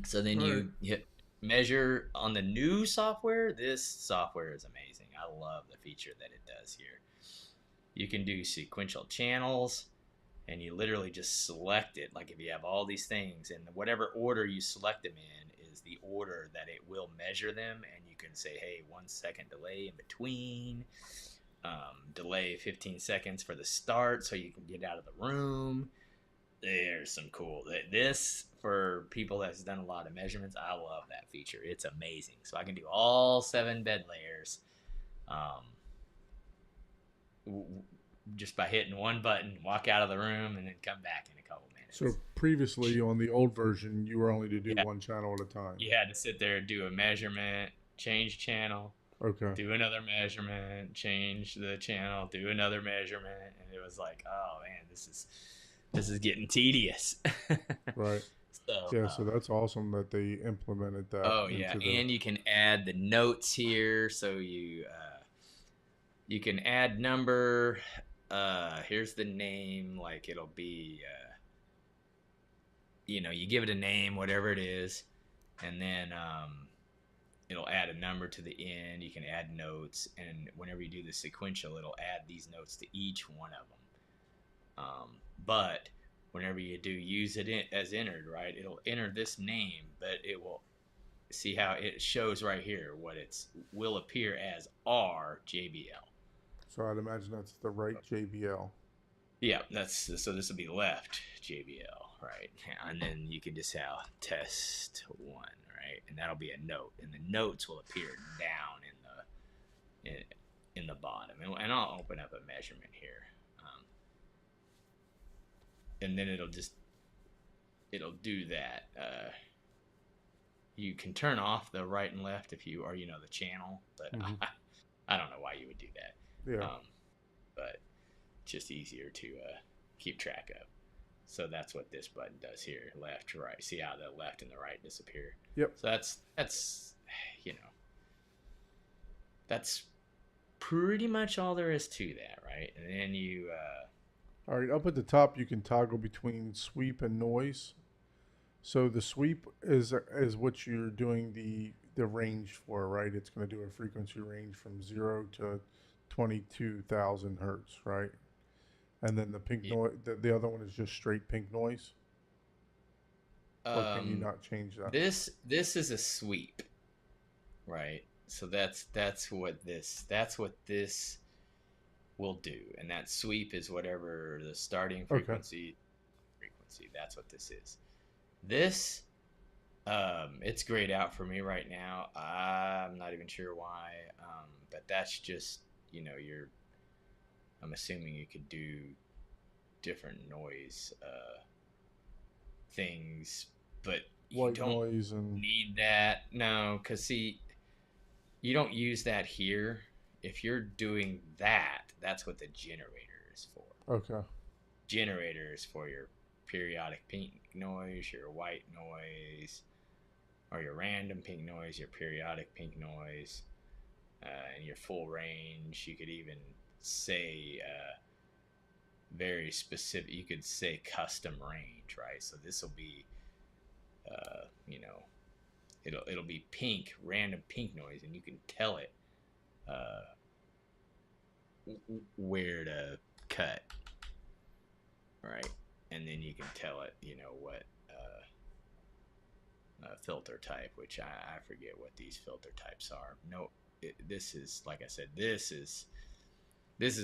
So then you hit measure on the new software. This software is amazing. I love the feature that it does here. You can do sequential channels, and you literally just select it. Like if you have all these things, and whatever order you select them in is the order that it will measure them, and you can say, hey, 1 second delay in between, delay 15 seconds for the start so you can get out of the room. There's some cool, this for people that's done a lot of measurements, I love that feature. It's amazing. So I can do all 7 bed layers just by hitting one button, walk out of the room, and then come back in a couple minutes. So previously on the old version, you were only to do one channel at a time. You had to sit there and do a measurement, change channel, do another measurement, change the channel, do another measurement, and it was like, oh man, this is getting tedious. Right. So that's awesome that they implemented that. Oh yeah, and you can add the notes here, so you can add number, here's the name. Like it'll be, you give it a name, whatever it is, and then it'll add a number to the end. You can add notes, and whenever you do the sequential, it'll add these notes to each one of them. But whenever you do use it as entered, right, it'll enter this name, but it will see how it shows right here what it's will appear as RJBL. So I'd imagine that's the right JBL. Yeah, so this will be left JBL, right? And then you can just have test one, right? And that'll be a note, and the notes will appear down in the bottom. And I'll open up a measurement here, and then it'll do that. You can turn off the right and left if you, or the channel, but I don't know why you would do that. Yeah. But just easier to keep track of. So that's what this button does here, left, right. See how the left and the right disappear? Yep. So that's pretty much all there is to that, right? And then you all right, up at the top you can toggle between sweep and noise. So the sweep is what you're doing the range for, right? It's going to do a frequency range from 0 to 22,000 hertz, right? And then the pink noise, the other one is just straight pink noise. Or can you not change that? This is a sweep, right? So that's what this will do, and that sweep is whatever the starting frequency. That's what this is. This, it's grayed out for me right now. I'm not even sure why, but that's just I'm assuming you could do different noise things, but you don't need that. No, because see, you don't use that here. If you're doing that, that's what the generator is for. Okay. Generator is for your periodic pink noise, your white noise, or your random pink noise, your periodic pink noise, and your full range. You could even say very specific. You could say custom range, right? So this will be, it'll be pink, random pink noise, and you can tell it where to cut, right? And then you can tell it, what filter type, which I forget what these filter types are. No, this is, like I said, this is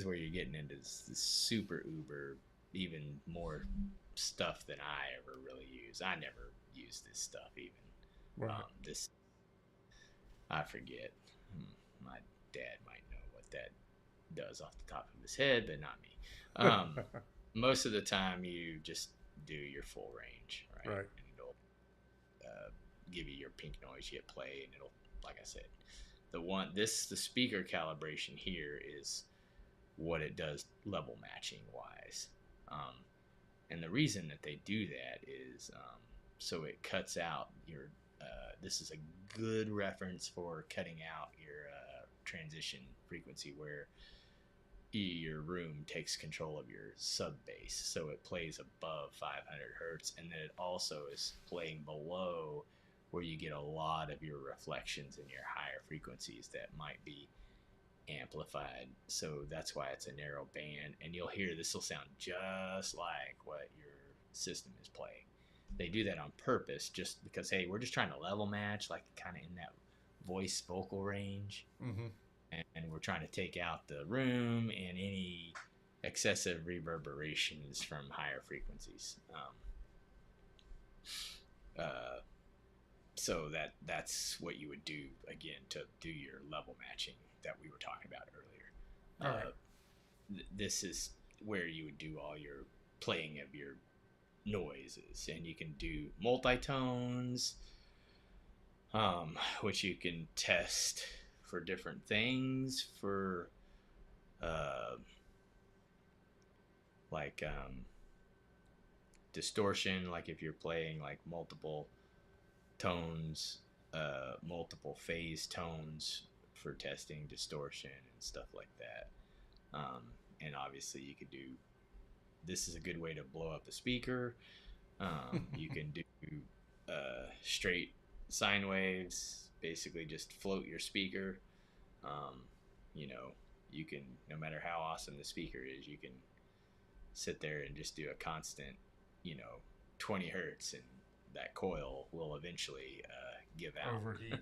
where you're getting into this super uber, even more stuff than I ever really use. I never use this stuff even. Right. This, I forget. My dad might know what that does off the top of his head, but not me. Most of the time you just do your full range, right? Right. And it'll give you your pink noise, you hit play, and it'll, like I said, the speaker calibration here is what it does level matching wise. And the reason that they do that is so it cuts out your, this is a good reference for cutting out your transition frequency where your room takes control of your sub bass, so it plays above 500 hertz, and then it also is playing below where you get a lot of your reflections in your higher frequencies that might be amplified. So that's why it's a narrow band, and you'll hear this will sound just like what your system is playing. They do that on purpose just because, hey, we're just trying to level match, like kind of in that voice vocal range. Mm-hmm. And we're trying to take out the room and any excessive reverberations from higher frequencies. So that's what you would do, again, to do your level matching that we were talking about earlier. All right. This is where you would do all your playing of your noises, and you can do multi-tones, which you can test for different things, for distortion, like if you're playing like multiple tones, multiple phase tones for testing distortion and stuff like that. and obviously you could do, this is a good way to blow up the speaker. You can do straight sine waves, basically just float your speaker. You know, you can, no matter how awesome the speaker is, you can sit there and just do a constant, 20 hertz, and that coil will eventually give out. Overheat.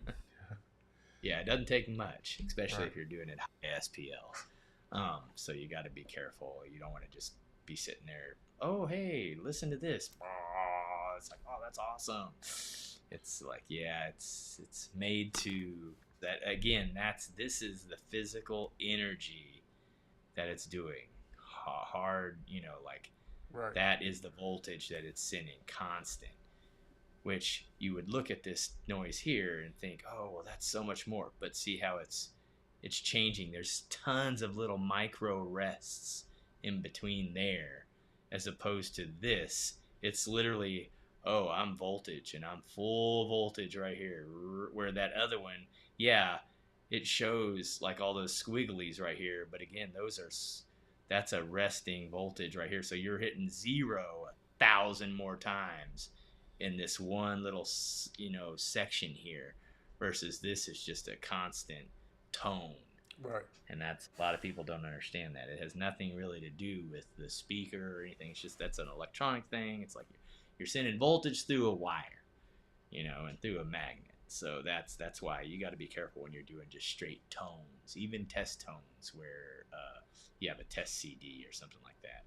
Yeah, it doesn't take much, especially Right. if you're doing it high SPL. So you got to be careful. You don't want to just be sitting there, oh, hey, listen to this. It's like, oh, that's awesome. It's like, yeah, it's made to that. Again, this is the physical energy that it's doing. Hard, like Right. that is the voltage that it's sending, constant. Which you would look at this noise here and think, oh, well, that's so much more. But see how it's changing. There's tons of little micro rests in between there, as opposed to this. It's literally, oh, I'm voltage and I'm full voltage right here. Where that other one, yeah, it shows like all those squigglies right here. But again, that's a resting voltage right here. So you're hitting 1,000 more times in this one little, section here, versus this is just a constant tone. Right. And that's, a lot of people don't understand that. It has nothing really to do with the speaker or anything. It's just, that's an electronic thing. It's like you're sending voltage through a wire, and through a magnet. So that's why you got to be careful when you're doing just straight tones, even test tones where you have a test CD or something like that.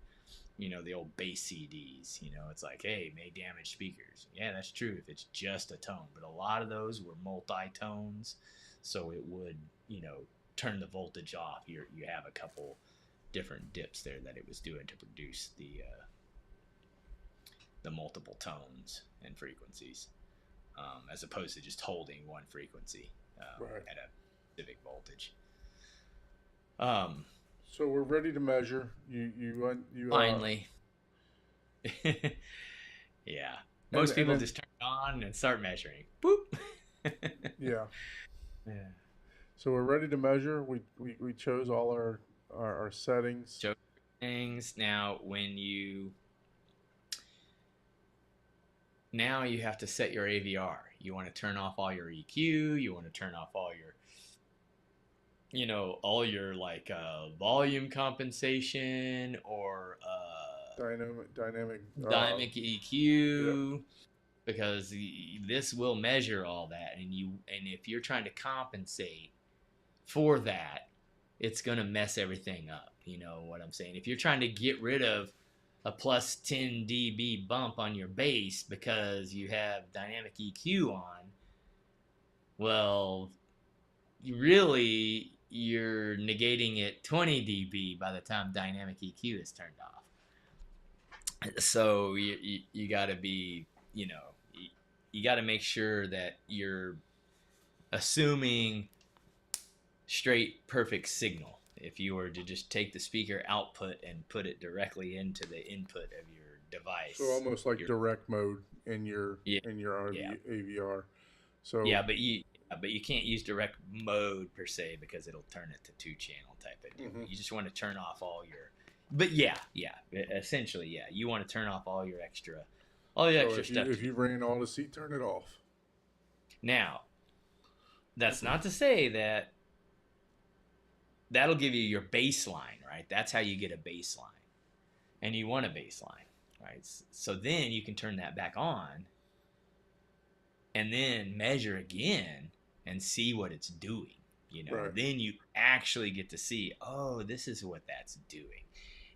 The old bass CDs, it's like, hey, may damage speakers. Yeah, that's true if it's just a tone. But a lot of those were multi-tones, so it would, turn the voltage off. You have a couple different dips there that it was doing to produce the multiple tones and frequencies, as opposed to just holding one frequency Right. at a specific voltage. So we're ready to measure. You Finally. Yeah. Most people just turn it on and start measuring. Boop. Yeah. Yeah. So we're ready to measure. We chose all our settings. Show things. Now you have to set your AVR. You want to turn off all your EQ. You want to turn off all your, all your like volume compensation or dynamic EQ, because this will measure all that, and if you're trying to compensate for that, it's gonna mess everything up. You know what I'm saying? If you're trying to get rid of a plus 10 dB bump on your bass because you have dynamic EQ on, well, you're negating it 20 dB by the time dynamic EQ is turned off. So you got to be, you got to make sure that you're assuming straight perfect signal. If you were to just take the speaker output and put it directly into the input of your device, So almost like direct mode in your AVR. So yeah, but you can't use direct mode per se, because it'll turn it to 2-channel type of deal. You just want to turn off all your, but essentially, you want to turn off all your extra stuff. If you ran all the seat, turn it off. Now, that's not to say that that'll give you your baseline, right? That's how you get a baseline. And you want a baseline, right? So then you can turn that back on and then measure again and see what it's doing. Right. Then you actually get to see, oh, this is what that's doing.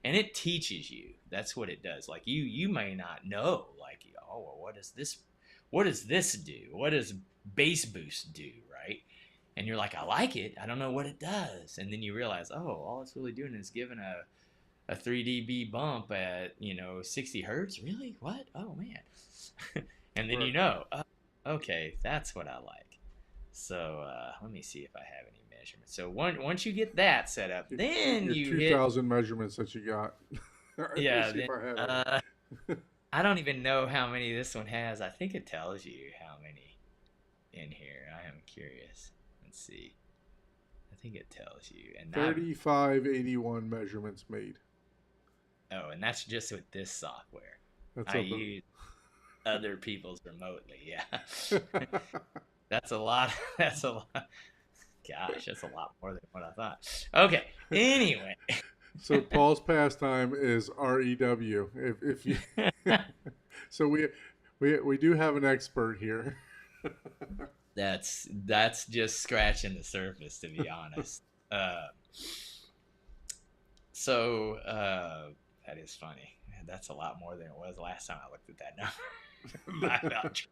And it teaches you. That's what it does. Like you may not know, like, oh, well, what does this do? What does bass boost do, right? And you're like, I like it. I don't know what it does. And then you realize, oh, all it's really doing is giving a 3 dB bump at, 60 hertz. Really? What? Oh, man. And then okay, that's what I like. So let me see if I have any measurements. So once you get that set up, then your you 2,000 measurements that you got. Yeah. I don't even know how many this one has. I think it tells you how many in here. I am curious. Let's see. I think it tells you. And 3581 measurements made. and that's just with this software. That's I up. use other people's remotely. Yeah. That's a lot. That's a lot. Gosh, that's a lot more than what I thought. Okay. Anyway. So Paul's pastime is REW. If you, so we do have an expert here. That's just scratching the surface, to be honest. Uh, that is funny. That's a lot more than it was last time I looked at that number. By about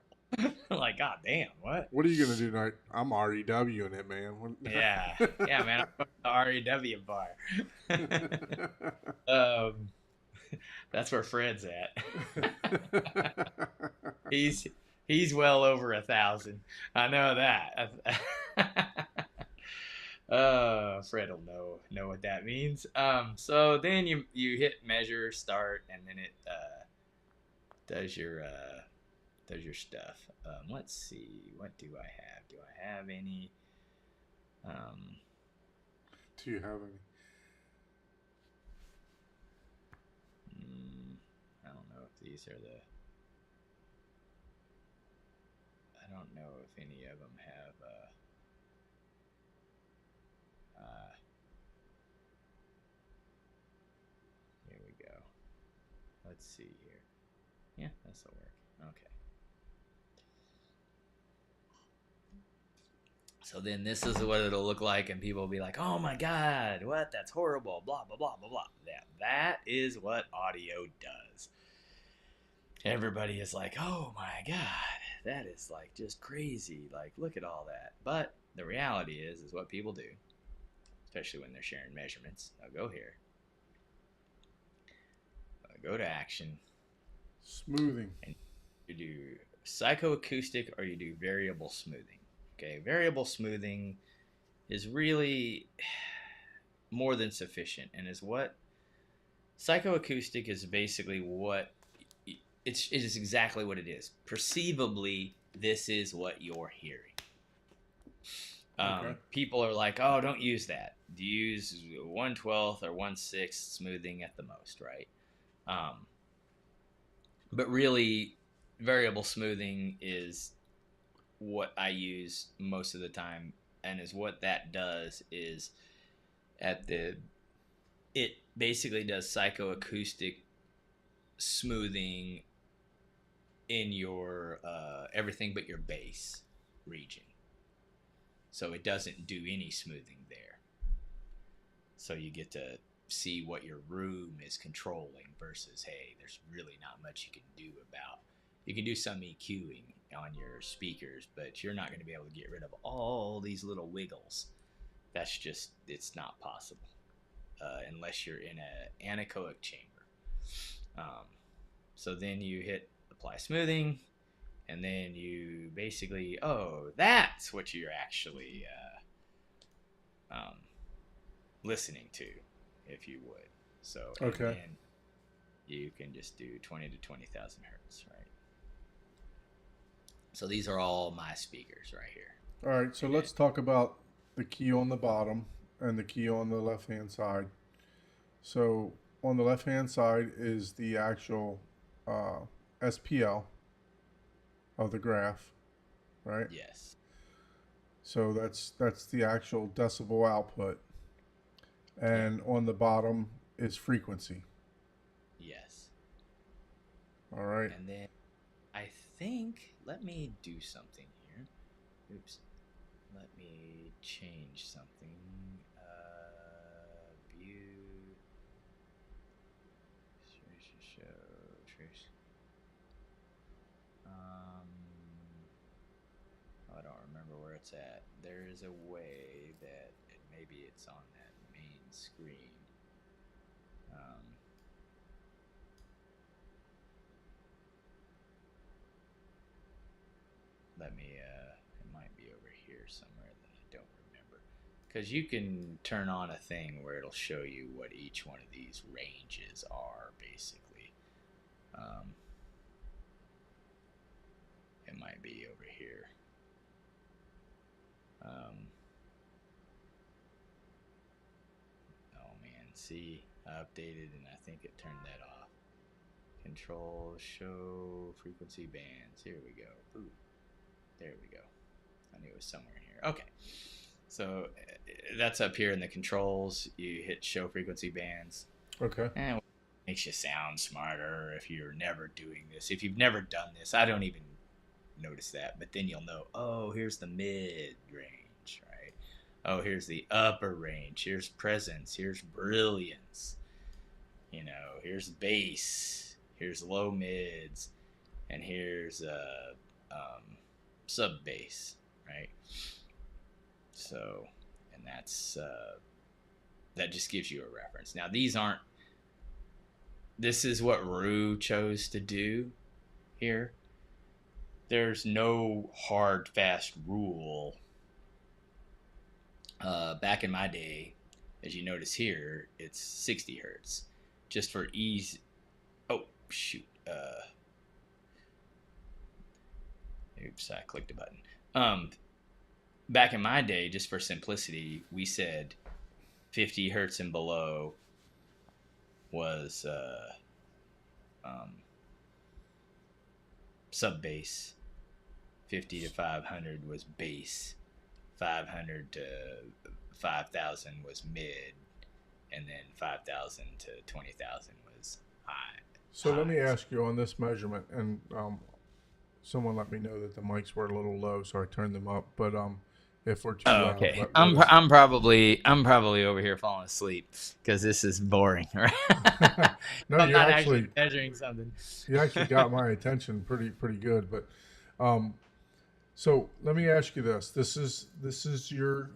like, god damn, what? What are you gonna do tonight? I'm REW in it, man. Yeah, yeah, man. I'm going to the REW bar. um, that's where Fred's at. he's well over 1,000. I know that. Fred will know what that means. So then you hit measure start, and then it does your stuff. Let's see, what do I have? Do I have any? Do you have any? I don't know if these are the. I don't know if any of them have. Here we go. Let's see here. Yeah, this'll work. Okay. So then this is what it'll look like, and people will be like, "Oh my God, what? That's horrible!" Blah blah blah blah blah. That is what audio does. Everybody is like, "Oh my God, that is like just crazy! Like, look at all that." But the reality is what people do, especially when they're sharing measurements. I'll go here. Go to action. Smoothing. And you do psychoacoustic or you do variable smoothing. Okay, variable smoothing is really more than sufficient, and is what psychoacoustic is basically what it is exactly what it is. Perceivably, this is what you're hearing. Okay. People are like, "Oh, don't use that. Use 1/12 or 1/6 smoothing at the most, right?" But really, variable smoothing is what I use most of the time, and is what that does is it basically does psychoacoustic smoothing in your everything but your bass region. So it doesn't do any smoothing there. So you get to see what your room is controlling versus, hey, there's really not much you can do about. You can do some EQing on your speakers, but you're not going to be able to get rid of all these little wiggles. That's just, it's not possible unless you're in an anechoic chamber. So then you hit apply smoothing, and then you basically, that's what you're actually listening to, if you would. So, okay. And then you can just do 20 to 20,000 hertz, right? So these are all my speakers right here. All right, so let's talk about the key on the bottom and the key on the left-hand side. So on the left-hand side is the actual SPL of the graph, right? Yes. So that's the actual decibel output. And on the bottom is frequency. Yes. All right. And then I think, let me do something here. Oops. Let me change something. View. Show. Trace. I don't remember where it's at. There is a way that maybe it's on that main screen. It might be over here somewhere that I don't remember. Because you can turn on a thing where it'll show you what each one of these ranges are, basically. It might be over here. See, I updated and I think it turned that off. Control, show frequency bands. Here we go. Ooh, there we go. I knew it was somewhere in here. Okay. So that's up here in the controls. You hit show frequency bands. Okay. And it makes you sound smarter if you're never doing this. If you've never done this, I don't even notice that. But then you'll know, oh, here's the mid range, right? Oh, here's the upper range. Here's presence. Here's brilliance. You know, here's bass. Here's low mids. And here's sub bass, right? So, and that's that just gives you a reference. Now, this is what REW chose to do here. There's no hard, fast rule. Back in my day, as you notice here, it's 60 hertz. Just for ease. Oh, shoot. Oops, I clicked a button. Back in my day, just for simplicity, we said 50 hertz and below was sub bass. 50 to 500 was bass. 500 to 5,000 was mid, and then 5,000 to 20,000 was high. So let me ask you on this measurement, and someone let me know that the mics were a little low, so I turned them up. But if we're too loud, okay. I'm probably over here falling asleep because this is boring, right? No, I'm you're not actually measuring something. You actually got my attention pretty good. But so let me ask you this: this is your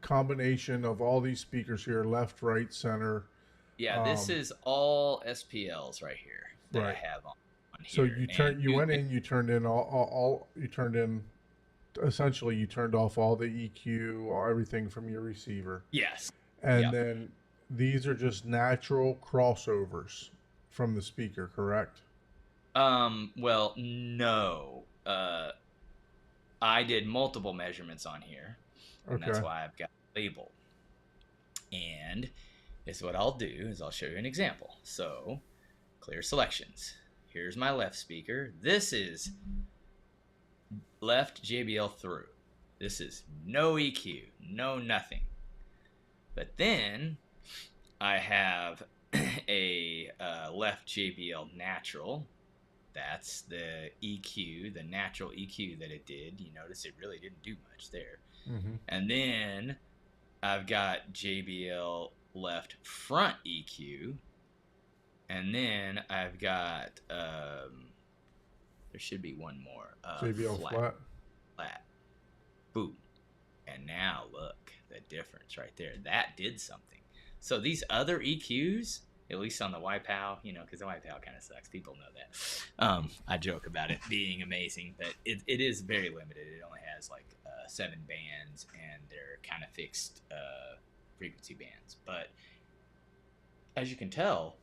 combination of all these speakers here, left, right, center. Yeah, this is all SPLs right here that I have on So here. you turned in essentially you turned off all the EQ, everything from your receiver. Yes. And then these are just natural crossovers from the speaker, correct? Well, no. I did multiple measurements on here. And that's why I've got a label. And what I'll do is I'll show you an example. So, clear selections. Here's my left speaker. This is left JBL through. This is no EQ, no nothing. But then I have a left JBL natural. That's the EQ, the natural EQ that it did. You notice it really didn't do much there. Mm-hmm. And then I've got JBL left front EQ. And then I've got, there should be one more. JBL flat. Flat. Boom. And now look, the difference right there. That did something. So these other EQs, at least on the YPOW, because the YPOW kind of sucks. People know that. I joke about it being amazing, but it is very limited. It only has like 7 bands, and they're kind of fixed frequency bands. But as you can tell,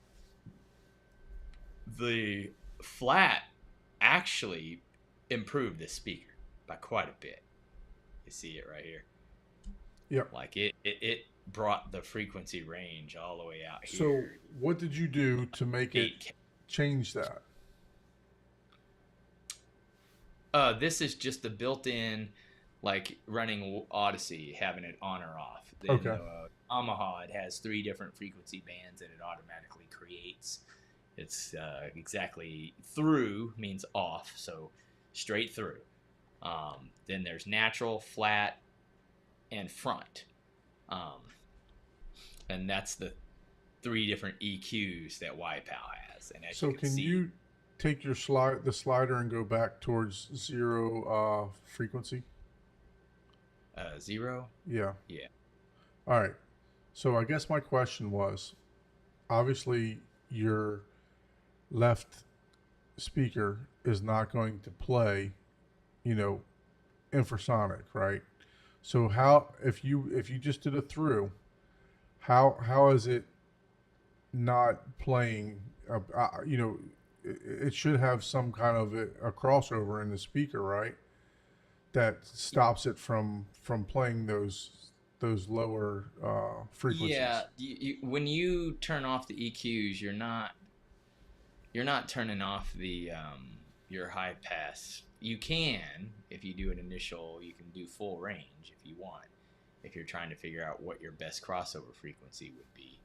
the flat actually improved this speaker by quite a bit. You see it right here. Yep. Like it brought the frequency range all the way out here. So what did you do to make it change that? This is just the built-in, like running Odyssey, having it on or off. Then, Yamaha, it has 3 different frequency bands that it automatically creates. It's exactly through means off, so straight through. Then there's natural, flat, and front. And that's the 3 different EQs that YPOW has. And as you can see, you take your the slider and go back towards 0 frequency? 0? Yeah. Yeah. All right. So I guess my question was, obviously your left speaker is not going to play, infrasonic, right? So how, if you just did a through, how is it not playing? It should have some kind of a crossover in the speaker, right? That stops it from playing those those lower Yeah, frequencies. when you turn off the EQs, you're not turning off the your high pass. You can, if you do an initial, you can do full range if you want. If you're trying to figure out what your best crossover frequency would be.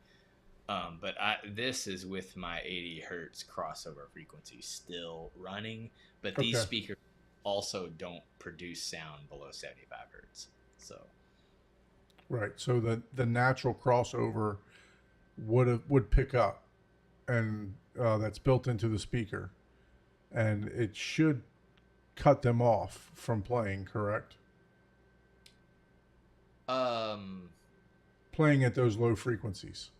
This is with my 80 hertz crossover frequency still running, but these Okay. speakers also don't produce sound below 75 hertz. So Right. So the natural crossover would pick up, and that's built into the speaker, and it should cut them off from playing. Correct. um, Playing at those low frequencies.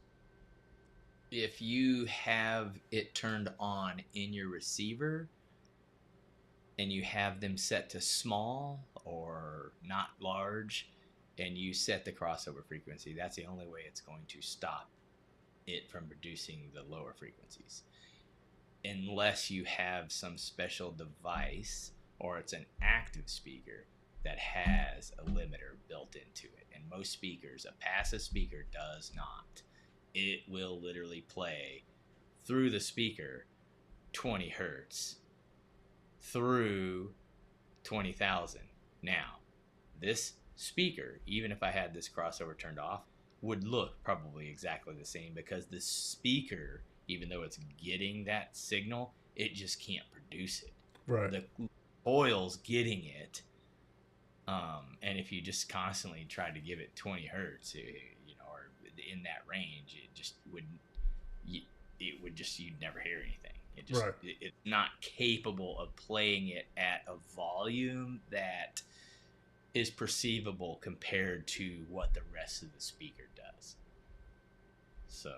if you have it turned on in your receiver and you have them set to small or not large, and you set the crossover frequency, that's the only way it's going to stop it from producing the lower frequencies. Unless you have some special device or it's an active speaker that has a limiter built into it. And most speakers, a passive speaker does not. It will literally play through the speaker 20 hertz through 20,000. Now, this speaker, even if I had this crossover turned off, would look probably exactly the same, because the speaker, even though it's getting that signal, it just can't produce it. Right. The coil's getting it, and if you just constantly try to give it 20 hertz, or in that range, it just wouldn't. It would just, you'd never hear anything. Right. It's not capable of playing it at a volume that is perceivable compared to what the rest of the speaker does. So,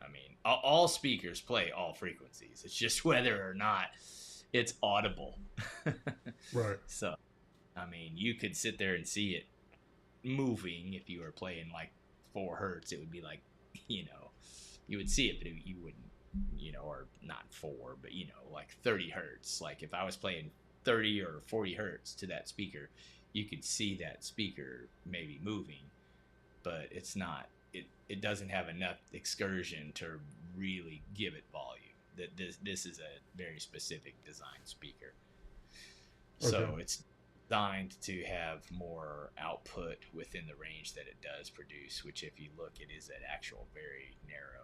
I mean, all speakers play all frequencies. It's just whether or not it's audible. Right. So, I mean, you could sit there and see it moving. If you were playing like 4 hertz, it would be like, you would see it, but you wouldn't, or not 4, but, like 30 hertz. Like if I was playing 30 or 40 hertz to that speaker, you could see that speaker maybe moving, but it's not, it doesn't have enough excursion to really give it volume. That this is a very specific design speaker. So Okay. it's designed to have more output within the range that it does produce, which if you look, it is an actual very narrow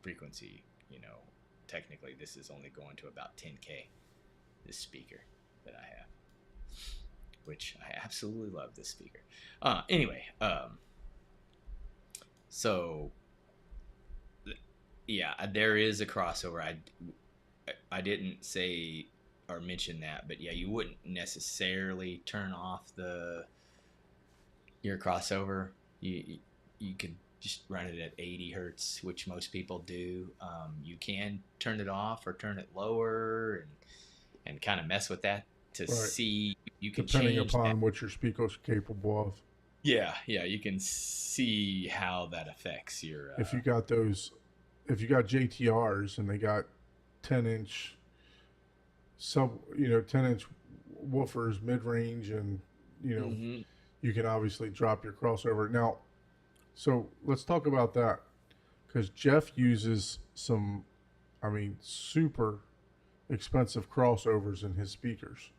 frequency. Technically this is only going to about 10K, this speaker that I have, which I absolutely love this speaker. Anyway, so yeah, there is a crossover. I didn't say or mention that, but yeah, you wouldn't necessarily turn off your crossover. You could just run it at 80 hertz, which most people do. You can turn it off or turn it lower and kind of mess with that to Right. see. You can Depending change that. upon what your speaker's capable of. Yeah, you can see how that affects your. If you got JTRs and they got 10-inch 10-inch woofers mid-range, and Mhm. you can obviously drop your crossover. Now, so let's talk about that, because Jeff uses some, super expensive crossovers in his speakers,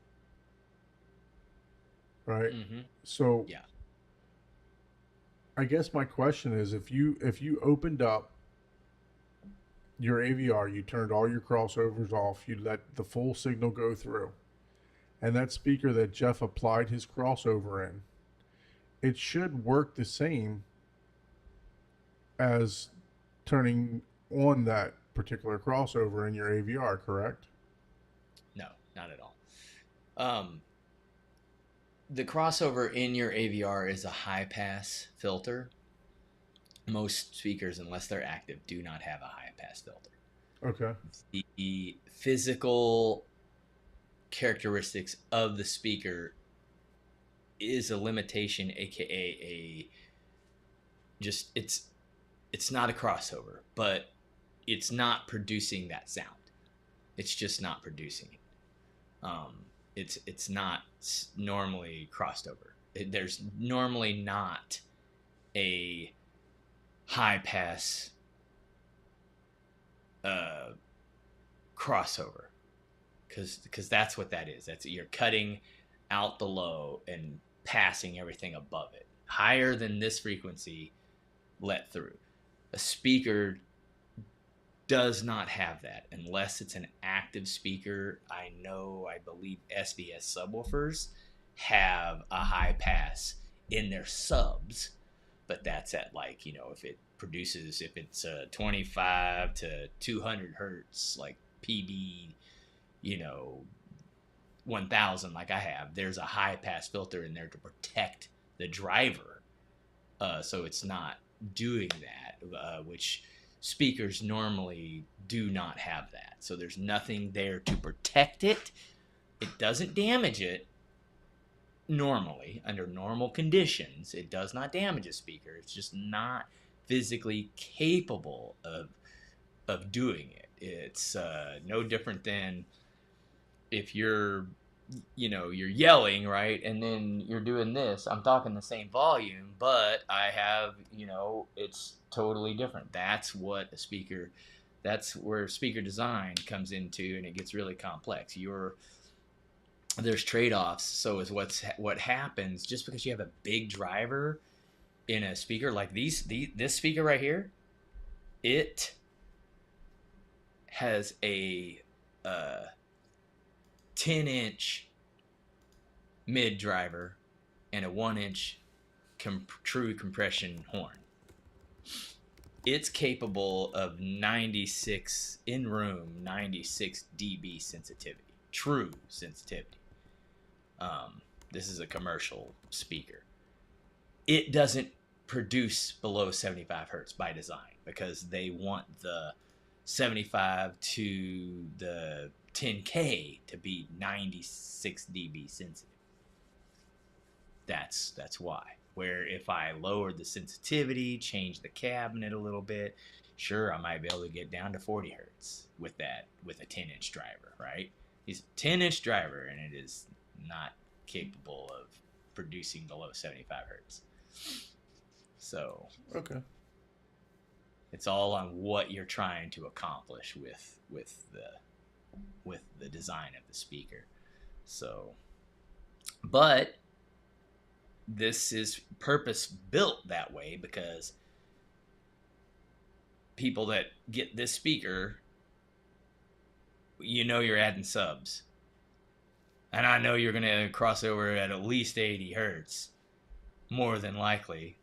right? Mhm. So Yeah. I guess my question is, if you opened up your AVR, you turned all your crossovers off, you let the full signal go through, and that speaker that Jeff applied his crossover in, it should work the same as turning on that particular crossover in your AVR, correct? No, not at all. The crossover in your AVR is a high pass filter. Most speakers, unless they're active, do not have a high pass filter. Okay. The physical characteristics of the speaker is a limitation, aka it's not a crossover, but it's not producing that sound. It's just not producing it. It's not normally crossed over. There's normally not a high pass crossover, because that's what that is. That's, you're cutting out the low and passing everything above it. Higher than this frequency, let through. A speaker does not have that unless it's an active speaker. I believe SVS subwoofers have a high pass in their subs, but that's at, like, if it's 25 to 200 hertz, like PB, 1000, like I have, there's a high pass filter in there to protect the driver. So it's not doing that, which speakers normally do not have that. So there's nothing there to protect it. It doesn't damage it normally. Under normal conditions, it does not damage a speaker. It's just not physically capable of doing it. It's no different than if you're yelling, right? And then you're doing this. I'm talking the same volume, but I have, it's totally different. That's where speaker design comes into, and it gets really complex. There's trade-offs. So is what happens just because you have a big driver in a speaker like this speaker right here. It has a 10-inch mid driver and a 1-inch true compression horn. It's capable of 96 dB sensitivity, true sensitivity. This is a commercial speaker. It doesn't produce below 75 hertz by design, because they want the 75 to the 10K to be 96 dB sensitive. That's why. Where if I lowered the sensitivity, change the cabinet a little bit, sure, I might be able to get down to 40 hertz with a 10-inch driver, right? It's a 10-inch driver, and it is not capable of producing below 75 hertz. So Okay. it's all on what you're trying to accomplish with the design of the speaker. So, but this is purpose built that way because people that get this speaker, you're adding subs. And I know you're going to cross over at least 80 hertz, more than likely.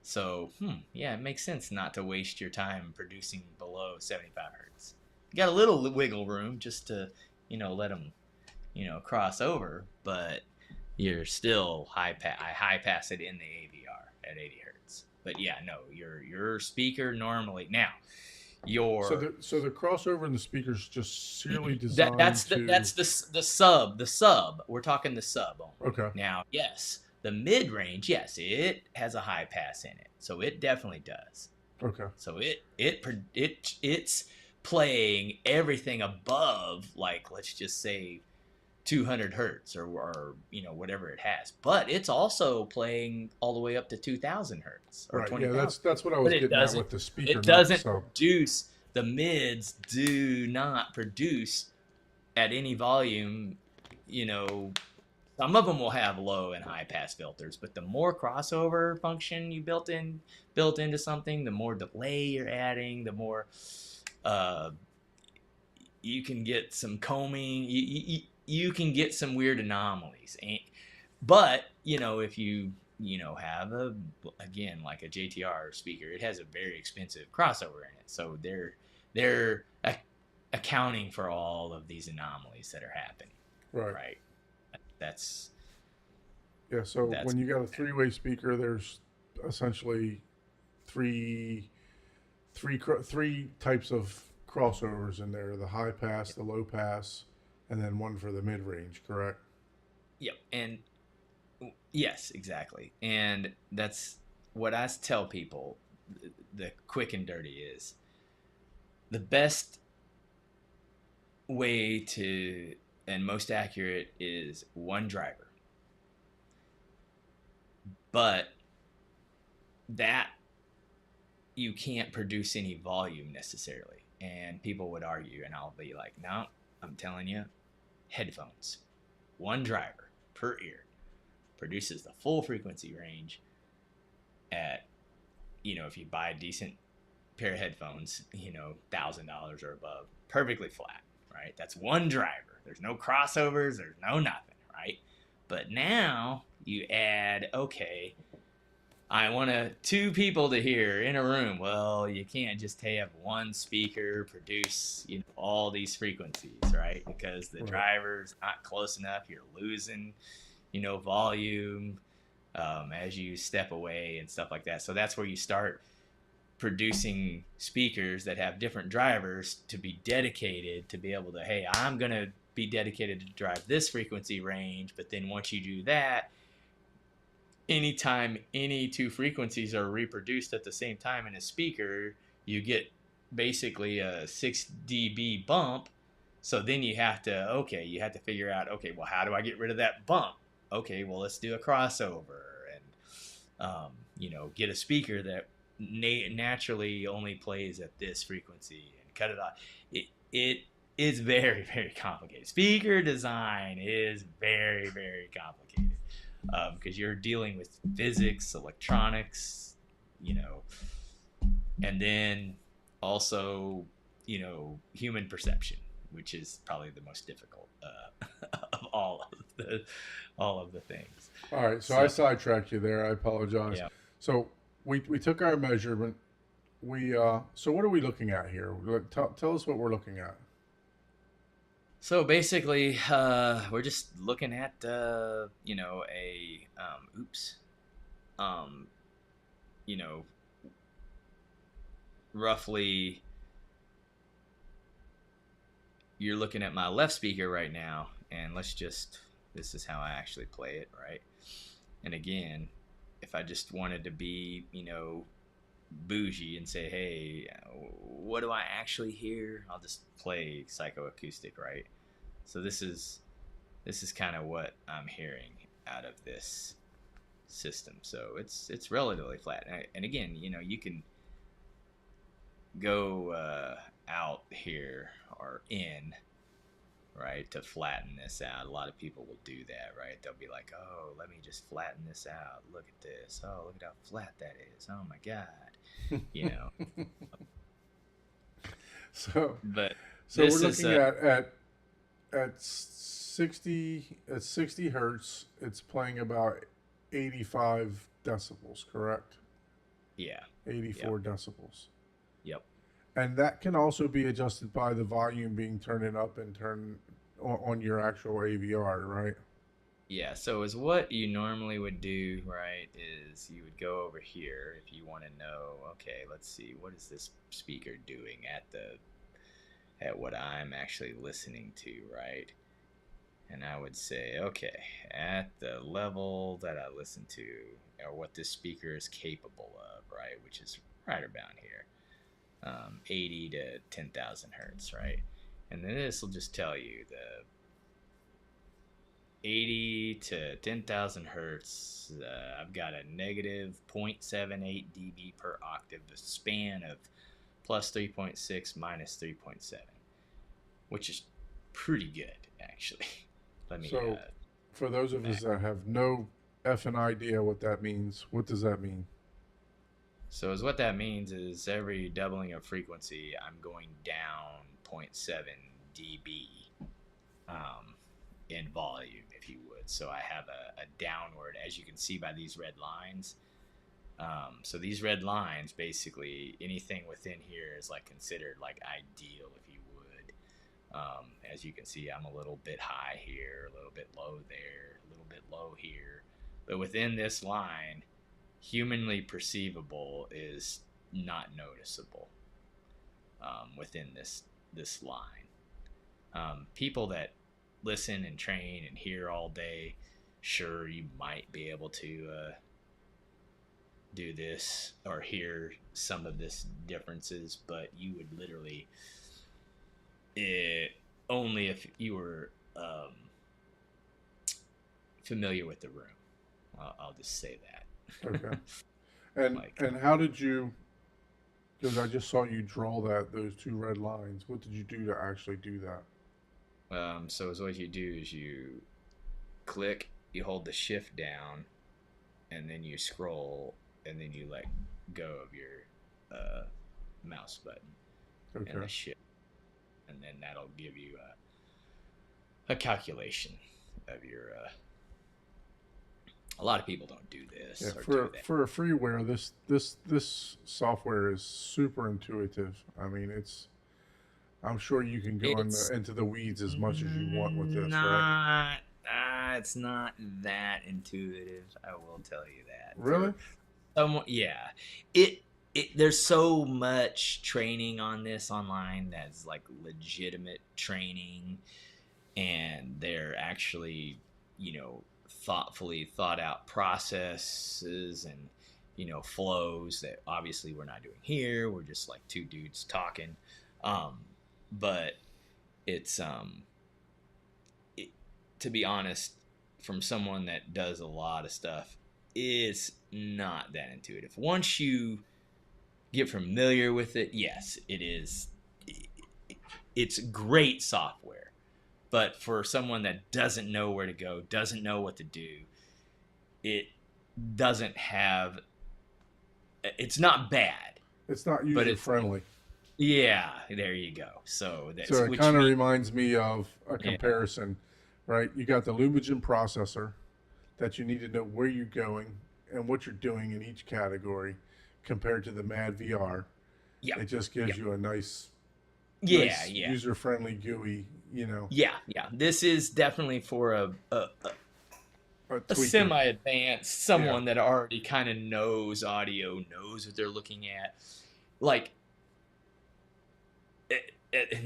So, yeah, it makes sense not to waste your time producing below 75 hertz. You got a little wiggle room just to, let them, cross over, but you're still high pass it in the AVR at 80 hertz. But yeah, no, your speaker normally now. So the crossover in the speaker's just serially designed that's the sub. We're talking the sub only. Okay. Now, yes, the mid range, yes, it has a high pass in it, so it definitely does. Okay. So it's playing everything above, like, let's just say 200 hertz or whatever it has, but it's also playing all the way up to 2000 hertz or right. 20,000. Yeah, that's what I was getting at with the speaker. It doesn't produce. The mids do not produce at any volume. Some of them will have low and high pass filters, but the more crossover function you built into something, the more delay you're adding, the more you can get some combing. You can get some weird anomalies. But, if you, have again, like a JTR speaker, it has a very expensive crossover in it. So they're accounting for all of these anomalies that are happening. Right. That's. Yeah. So when you got a three-way speaker, there's essentially three types of crossovers in there: the high pass, the low pass, and then one for the mid-range, correct? Yep. And yes, exactly. And that's what I tell people, the quick and dirty is the best way to and most accurate is one driver. but that you can't produce any volume necessarily. And people would argue, and I'll be like, no, I'm telling you, headphones, one driver per ear produces the full frequency range at, if you buy a decent pair of headphones, $1,000 or above, perfectly flat, right? That's one driver. There's no crossovers, there's no nothing, right? But now you add, okay, I want two people to hear in a room. Well, you can't just have one speaker produce, all these frequencies, right? Because the driver's not close enough. You're losing, volume as you step away and stuff like that. So that's where you start producing speakers that have different drivers to be dedicated to be able to, hey, I'm going to be dedicated to drive this frequency range. But then once you do that, anytime any two frequencies are reproduced at the same time in a speaker, you get basically a 6 dB bump. So then you have to figure out, okay, well, how do I get rid of that bump? Okay, well, let's do a crossover and, get a speaker that naturally only plays at this frequency and cut it off. It is very, very complicated. Speaker design is very, very complicated. Because you're dealing with physics, electronics, and then also, human perception, which is probably the most difficult of all of the things. All right, so I sidetracked you there. I apologize. Yeah. So we took our measurement. So what are we looking at here? Tell us what we're looking at. So basically, we're just looking at, roughly, you're looking at my left speaker right now, and this is how I actually play it, right? And again, if I just wanted to be, bougie and say, hey, what do I actually hear? I'll just play psychoacoustic, right? So this is kind of what I'm hearing out of this system. So it's relatively flat. And again, you can go out here or in, right, to flatten this out. A lot of people will do that, right? They'll be like, oh, let me just flatten this out. Look at this. Oh, look at how flat that is. Oh my God. So but we're looking at 60 hertz. It's playing about 85 decibels, correct? Yeah. 84 decibels. Yep. And that can also be adjusted by the volume being turned up and turned on your actual AVR, right? Yeah, so is what you normally would do, right, is you would go over here if you want to know, okay, let's see, what is this speaker doing at what I'm actually listening to, right? And I would say, okay, at the level that I listen to, or what this speaker is capable of, right, which is right around here, 80 to 10,000 hertz, right? And then this will just tell you the 80 to 10,000 hertz, I've got a negative 0.78 dB per octave, a span of plus 3.6, minus 3.7, which is pretty good, actually. So, for those of us that have no effing idea what that means, what does that mean? So what that means is every doubling of frequency, I'm going down 0.7 dB in volume, if you would. So I have a downward, as you can see by these red lines. So these red lines, basically, anything within here is like considered like ideal, if you would. As you can see, I'm a little bit high here, a little bit low there, a little bit low here. But within this line, humanly perceivable is not noticeable within this line. People that listen and train and hear all day, sure, you might be able to do this or hear some of this differences, but you would literally only if you were familiar with the room. I'll just say that. Okay. And Like, and how did you? Because I just saw you draw those two red lines. What did you do to actually do that? so is what you do is you click, you hold the shift down, and then you scroll, and then you let go of your mouse button and Okay. the shift, and then that'll give you a calculation of your. A lot of people don't do Yeah, this or do that. for a freeware, this software is super intuitive. I mean, it's. I'm sure you can go It's into the weeds as much as you want with this, right? not. It's not that intuitive. I will tell you that. Really? Someone, yeah, it. There's so much training on this online that's like legitimate training, and they're actually, thoughtfully thought out processes and flows that obviously we're not doing here. We're just like two dudes talking. um but it's to be honest, from someone that does a lot of stuff, it's not that intuitive. Once you get familiar with it, yes, it is. It's great software, but for someone that doesn't know where to go, doesn't know what to do, it doesn't have. It's not bad, It's not but user it's friendly. yeah. There you go. So that's So it which kind of means reminds me of a yeah, comparison, right? You got the Lumagen processor that you need to know where you're going and what you're doing in each category compared to the Mad VR. yeah, It just yeah, gives you a yeah, nice yeah. user friendly GUI, Yeah, yeah. This is definitely for a a tweaker. semi-advanced, Yeah. someone that already kind of knows audio, knows what they're looking at. Like,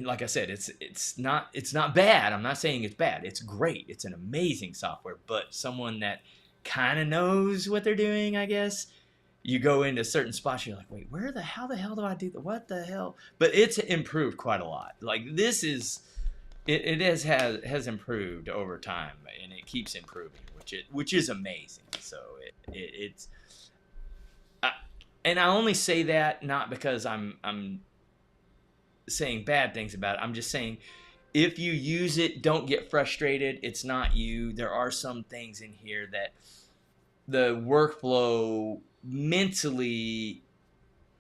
like I said, it's not bad. I'm not saying it's bad. It's great. It's an amazing software. But someone that kind of knows what they're doing, I guess. You go into certain spots, you're like, wait, how the hell do I do that? What the hell? But it's improved quite a lot. Like this is it has improved over time, and it keeps improving, which is amazing. So it's I, and I only say that not because I'm saying bad things about it. I'm just saying if you use it, don't get frustrated. It's not you. There are some things in here that the workflow mentally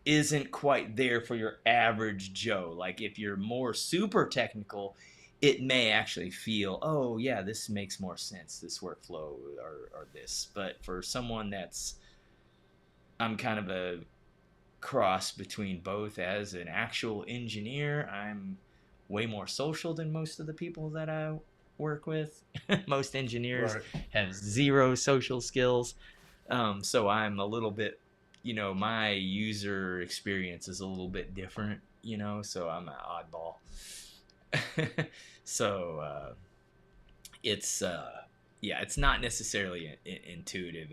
isn't quite there for your average Joe. Like if you're more super technical, it may actually feel, oh yeah, this makes more sense, this workflow or this. But for someone I'm kind of a cross between both. As an actual engineer, I'm way more social than most of the people that I work with. Most engineers Right. have zero social skills. So I'm a little bit, my user experience is a little bit different, so I'm an oddball. So it's yeah, it's not necessarily intuitive,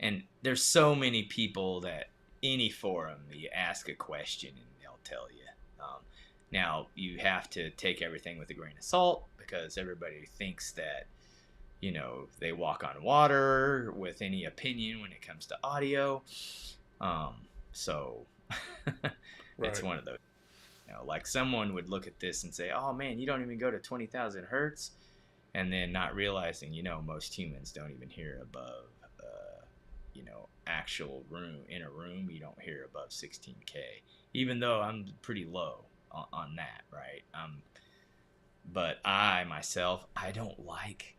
and there's so many people that any forum you ask a question and they'll tell you. Now you have to take everything with a grain of salt because everybody thinks that they walk on water with any opinion when it comes to audio. So it's Right. one of those. Like someone would look at this and say, "Oh man, you don't even go to 20,000 hertz," and then not realizing, most humans don't even hear above, actual room in a room. You don't hear above 16K, even though I'm pretty low on that, right? But I myself, I don't like,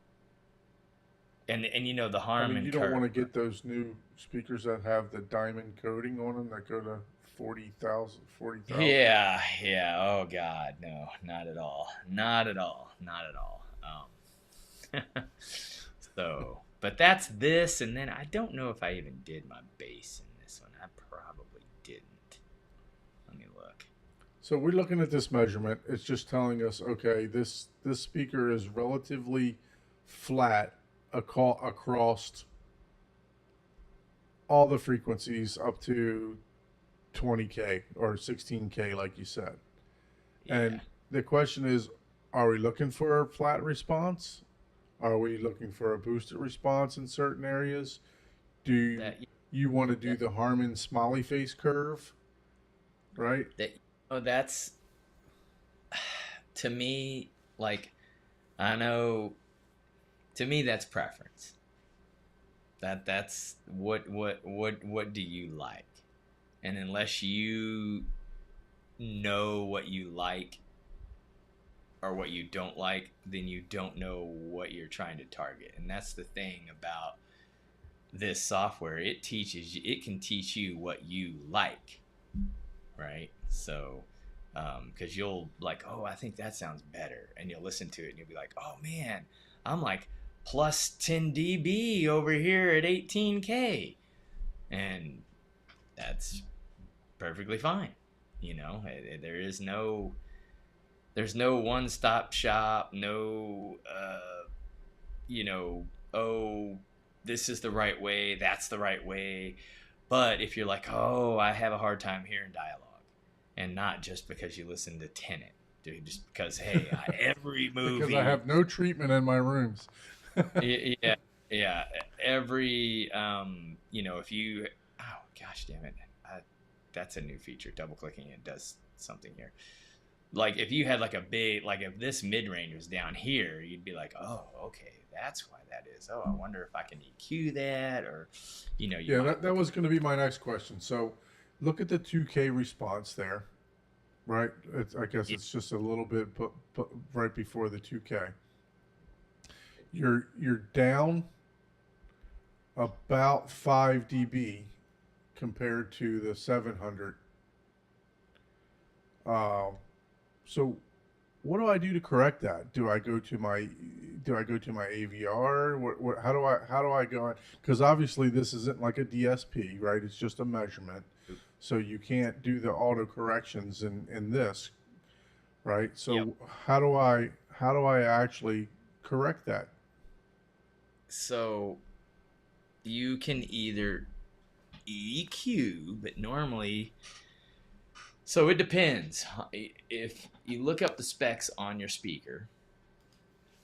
and the I harm mean, and you don't want curve. to get those new speakers that have the diamond coating on them that go to 40,000, 40,000. Yeah, yeah. Oh God, no, not at all, not at all, not at all. So, but that's this, and then I don't know if I even did my bass in this one. I probably didn't. Let me look. So we're looking at this measurement. It's just telling us, okay, this speaker is relatively flat across all the frequencies up to 20K or 16K, like you said. Yeah, And the question is, are we looking for a flat response? Are we looking for a boosted response in certain areas? Do you, that. you want to do the Harman smiley face curve, right? That oh, that's to me like I know to me that's preference. That's what do you like? And unless you know what you like or what you don't like, then you don't know what you're trying to target. And that's the thing about this software. It can teach you what you like, right? So, because you'll like, oh, I think that sounds better, and you'll listen to it, and you'll be like, oh man, I'm like plus 10 dB over here at 18K, and that's perfectly fine. There is there's no one-stop shop, no, oh, this is the right way, that's the right way. But if you're like, oh, I have a hard time hearing dialogue, and not just because you listen to Tenet, dude, just because, hey, every Because I movie, have no treatment in my rooms. yeah, yeah, every, if you, oh, gosh damn it, that's a new feature. Double clicking it does something here. Like if you had like a big, like if this mid range was down here, you'd be like, oh, okay, that's why that is. Oh, I wonder if I can EQ that, or you Yeah, might that look was going to be my next question. So, look at the 2K response there, right? I guess at it's just a little bit right before the 2K. You're down about 5 dB compared to the 700. Uh, so what do I do to correct that? Do I go to my AVR? How do I go? Because obviously this isn't like a DSP, right? It's just a measurement, so you can't do the auto corrections in this, right? Yep. So how do I actually correct that? So you can either EQ, but normally, so it depends. If you look up the specs on your speaker,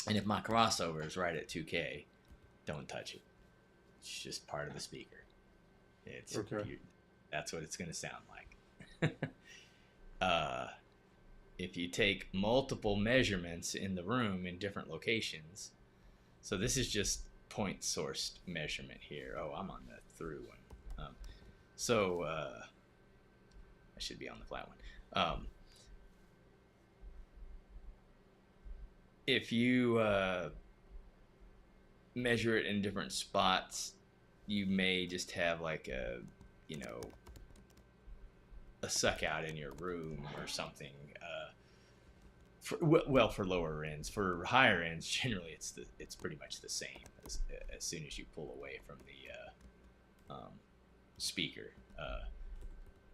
and if my crossover is right at 2K, don't touch it. It's just part of the speaker. It's Okay. that's what it's going to sound like. uh, if you take multiple measurements in the room in different locations, so this is just point sourced measurement here. Oh, I'm on the through one. So I should be on the flat one. If you measure it in different spots, you may just have like a suck out in your room or something. For lower ends, for higher ends, generally it's pretty much the same as soon as you pull away from the speaker.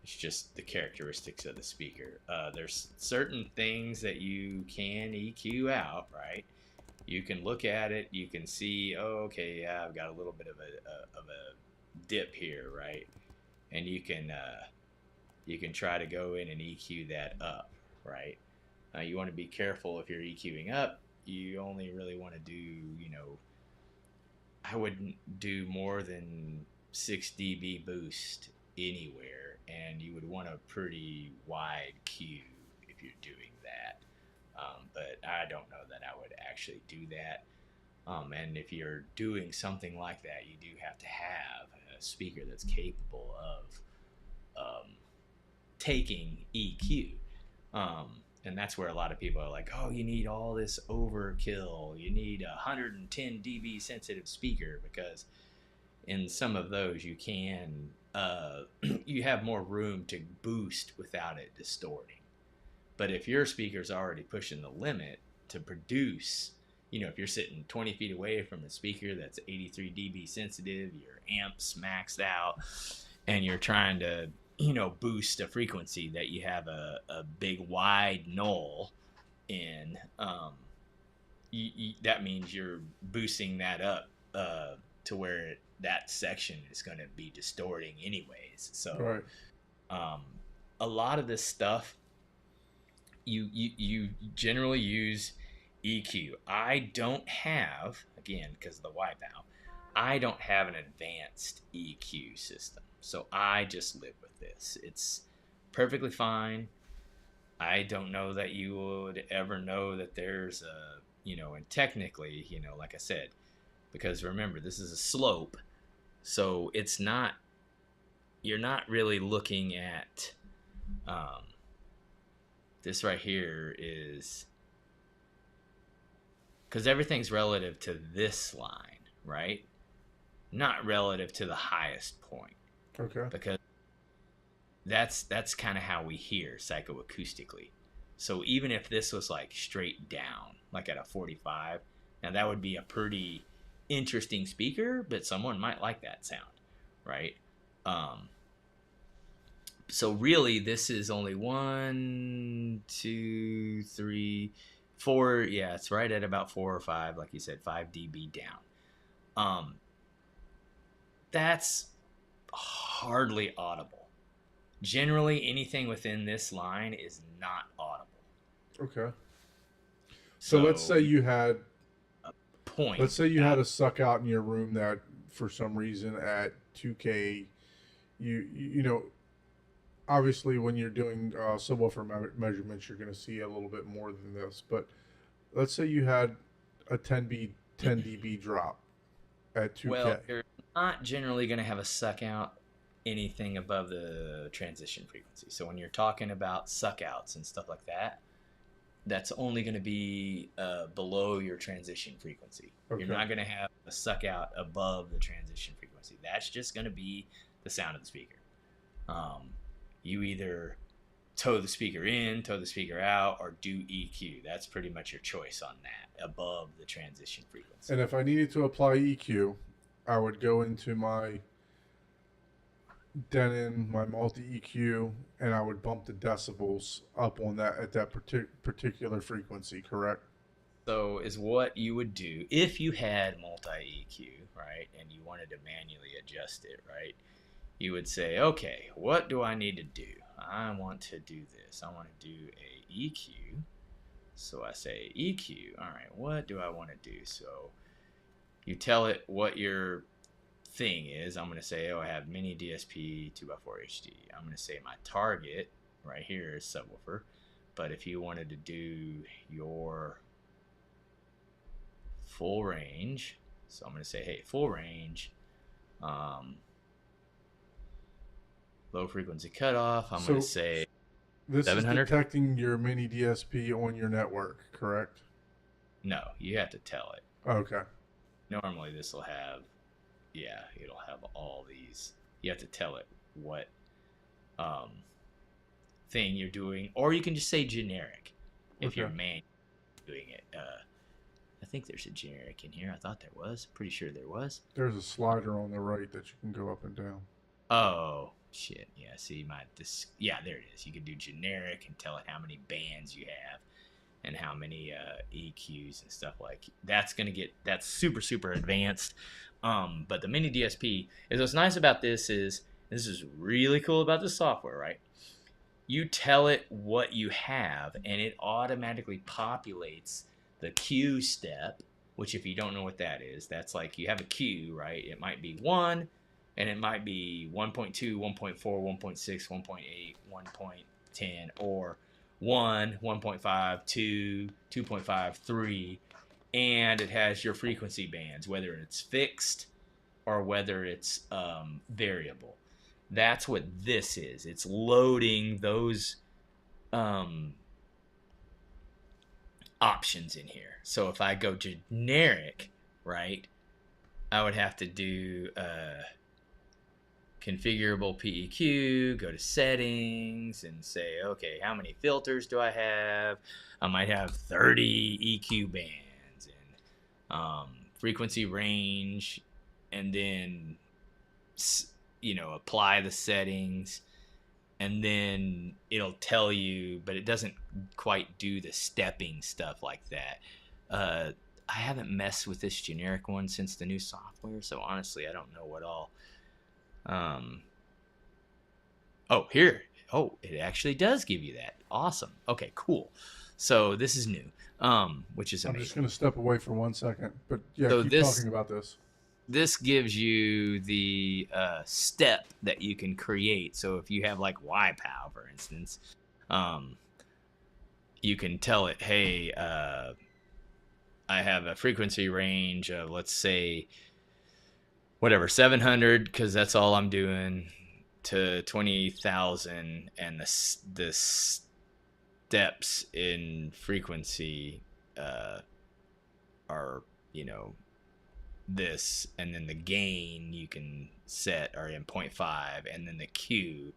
It's just the characteristics of the speaker. There's certain things that you can EQ out, right? You can look at it, you can see, oh, okay, yeah, I've got a little bit of a dip here, right? And you can try to go in and EQ that up, right? You want to be careful if you're EQing up. You only really want to do, I wouldn't do more than 6 dB boost anywhere, and you would want a pretty wide Q if you're doing that. But I don't know that I would actually do that. And if you're doing something like that, you do have to have a speaker that's capable of taking EQ. And that's where a lot of people are like, oh, you need all this overkill. You need a 110 dB sensitive speaker, because in some of those you can, you have more room to boost without it distorting. But if your speaker's already pushing the limit to produce, if you're sitting 20 feet away from a speaker that's 83 dB sensitive, your amp's maxed out, and you're trying to boost a frequency that you have a big wide null in, that means you're boosting that up to where that section is going to be distorting anyways. So Right. A lot of this stuff you generally use EQ. I don't have, again, because of the wipeout, I don't have an advanced EQ system, so I just live with this. It's perfectly fine. I don't know that you would ever know that there's a, and technically, like I said, because remember, this is a slope, so it's not, you're not really looking at, this right here is, because everything's relative to this line, right? Not relative to the highest point. Okay. Because that's kind of how we hear psychoacoustically. So even if this was like straight down, like at a 45, now that would be a pretty interesting speaker, but someone might like that sound, right? So really, this is only 1, 2, 3, 4. Yeah, it's right at about 4 or 5, like you said, 5 dB down. That's hardly audible. Generally, anything within this line is not audible. Okay. So let's say you had a point. Let's say you had a suck out in your room that, for some reason, at 2K, you know, obviously when you're doing subwoofer measurements, you're going to see a little bit more than this. But let's say you had a 10 dB drop at 2K. Well, you're not generally going to have a suck out anything above the transition frequency. So when you're talking about suck outs and stuff like that, that's only going to be below your transition frequency. Okay. You're not going to have a suck out above the transition frequency. That's just going to be the sound of the speaker. You either toe the speaker in, toe the speaker out, or do EQ. That's pretty much your choice on that, above the transition frequency. And if I needed to apply EQ, I would go into my Denon, my multi-EQ, and I would bump the decibels up on that at that particular frequency, correct? So is what you would do if you had multi-EQ, right, and you wanted to manually adjust it, right? You would say, okay, what do I need to do? I want to do this. I want to do a EQ. So I say EQ. All right, what do I want to do? So you tell it what your thing is. I'm going to say, I have mini DSP 2x4 HD. I'm going to say my target right here is subwoofer. But if you wanted to do your full range, so I'm going to say, hey, full range, low frequency cutoff. I'm going to say this 700. Is detecting your mini DSP on your network, correct? No, you have to tell it. Okay. Normally this will have, it'll have all these. You have to tell it what thing you're doing, or you can just say generic if you're manually doing it. I think there's a generic in here. I thought there was. Pretty sure there was. There's a slider on the right that you can go up and down. Oh, shit. Yeah, see yeah, there it is. You can do generic and tell it how many bands you have and how many EQs and stuff like that. That's super, super advanced. But the mini DSP is what's nice about this is really cool about the software, right? You tell it what you have and it automatically populates the Q step, which if you don't know what that is, that's like you have a Q, right? It might be 1, and it might be 1.2, 1.4, 1.6, 1.8, 1.10, or 1, 1.5, 2, 2.5, 3, and it has your frequency bands, whether it's fixed or whether it's variable. That's what this is. It's loading those options in here. So if I go generic, right, I would have to do configurable PEQ, go to settings, and say, okay, how many filters do I have? I might have 30 EQ bands and frequency range, and then apply the settings, and then it'll tell you, but it doesn't quite do the stepping stuff like that. I haven't messed with this generic one since the new software, so honestly, I don't know what all. Here. Oh, it actually does give you that. Awesome. Okay, cool. So this is new, which is amazing. I'm just going to step away for 1 second, but yeah, so keep talking about this. this gives you the step that you can create. So if you have like YPOW, for instance, um, you can tell it, hey, I have a frequency range of, let's say, whatever, 700, because that's all I'm doing, to 20,000, and the steps in frequency are, this, and then the gain you can set are in 0.5, and then the Q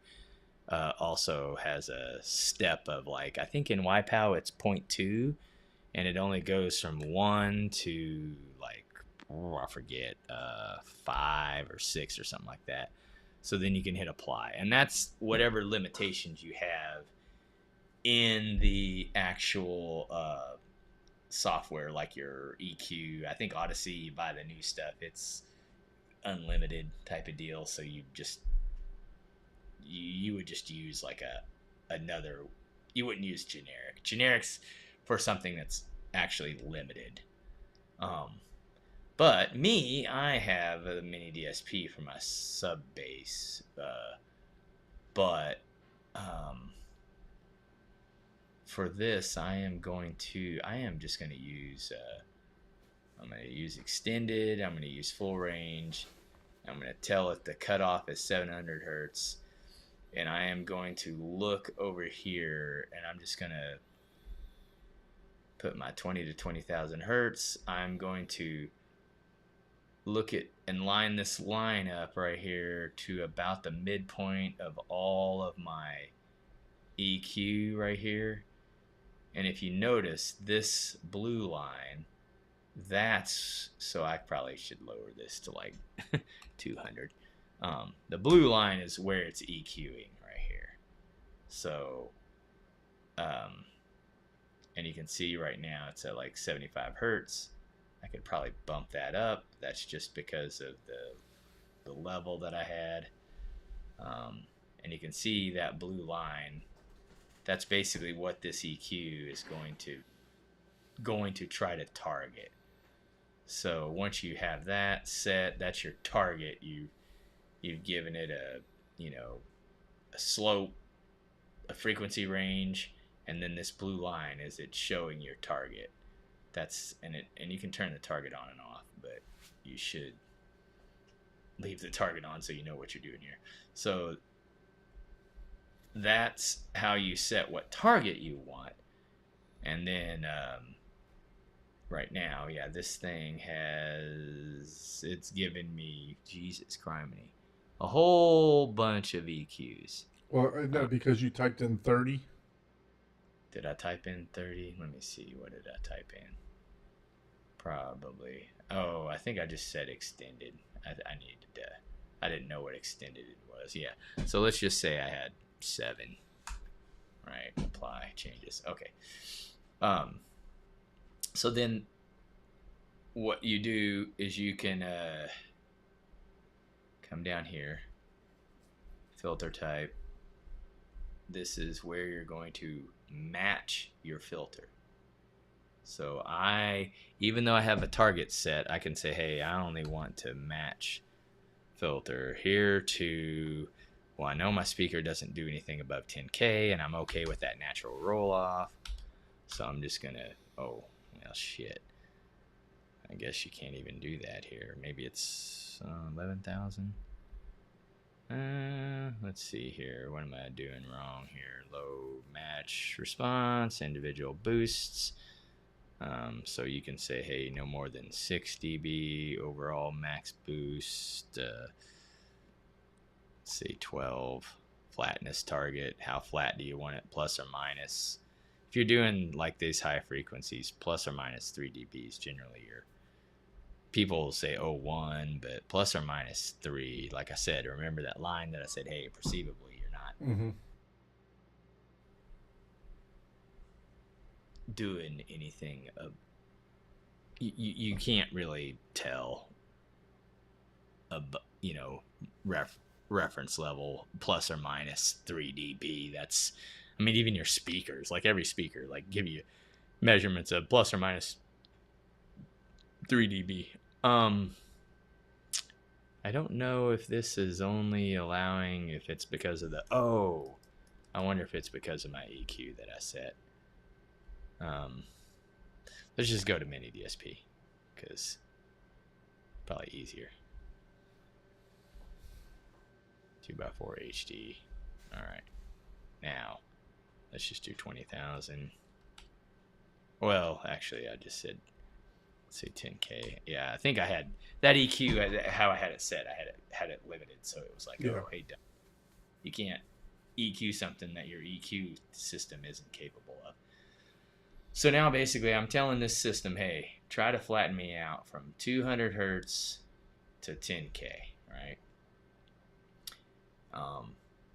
also has a step of, like, I think in YPOW it's 0.2, and it only goes from 1 to, like, I forget, 5 or 6 or something like that. So then you can hit apply, and that's whatever limitations you have in the actual software, like your EQ. I think Odyssey, you buy the new stuff, it's unlimited type of deal, so you would just use like another, you wouldn't use generics for something that's actually limited. But me, I have a mini DSP for my sub bass, but for this, I am just going to use, I'm going to use extended, I'm going to use full range, I'm going to tell it the cutoff is 700 hertz, and I am going to look over here, and I'm just going to put my 20 to 20,000 hertz. I'm going to look at and line this line up right here to about the midpoint of all of my EQ right here. And if you notice this blue line, so I probably should lower this to like 200. The blue line is where it's EQing right here. So, and you can see right now it's at like 75 hertz. I could probably bump that up. That's just because of the level that I had. And you can see that blue line. That's basically what this EQ is going to try to target. So once you have that set, that's your target. You've given it a slope, a frequency range, and then this blue line is it showing your target. And you can turn the target on and off, but you should leave the target on so you know what you're doing here. So that's how you set what target you want. And then right now, yeah, this thing it's given me, Jesus criminy, a whole bunch of EQs. Well, no, because you typed in 30. Did I type in 30? Let me see. What did I type in? Probably. Oh, I think I just said extended. I didn't know what extended it was. Yeah. So let's just say I had 7. Right. Apply changes. Okay. So then what you do is you can come down here, filter type. This is where you're going to match your filter. So even though I have a target set, I can say, hey, I only want to match filter here to, well, I know my speaker doesn't do anything above 10K, and I'm okay with that natural roll off. So I'm just going to, oh, well, shit. I guess you can't even do that here. Maybe it's 11,000. Let's see here. What am I doing wrong here? Low match response, individual boosts. So you can say, hey, no more than 6 dB overall max boost. Let's say 12. Flatness target. How flat do you want it? Plus or minus. If you're doing like these high frequencies, plus or minus 3 dBs generally people will say 1, but plus or minus 3. Like I said, remember that line that I said, hey, perceivably you're not doing anything you can't really tell reference level plus or minus 3 dB. That's, I mean, even your speakers, like every speaker, like give you measurements of plus or minus 3 dB. I don't know if this is only allowing if it's because of the, oh, I wonder if it's because of my EQ that I set. Um, let's just go to mini DSP because probably easier. 2x4 HD. All right. Now, let's just do 20,000. Well, actually, I just said, let's say 10K. Yeah, I think I had that EQ, how I had it set, I had it limited. So it was like, Yeah. oh, hey, you can't EQ something that your EQ system isn't capable of. So now basically I'm telling this system, hey, try to flatten me out from 200 hertz to 10K, right?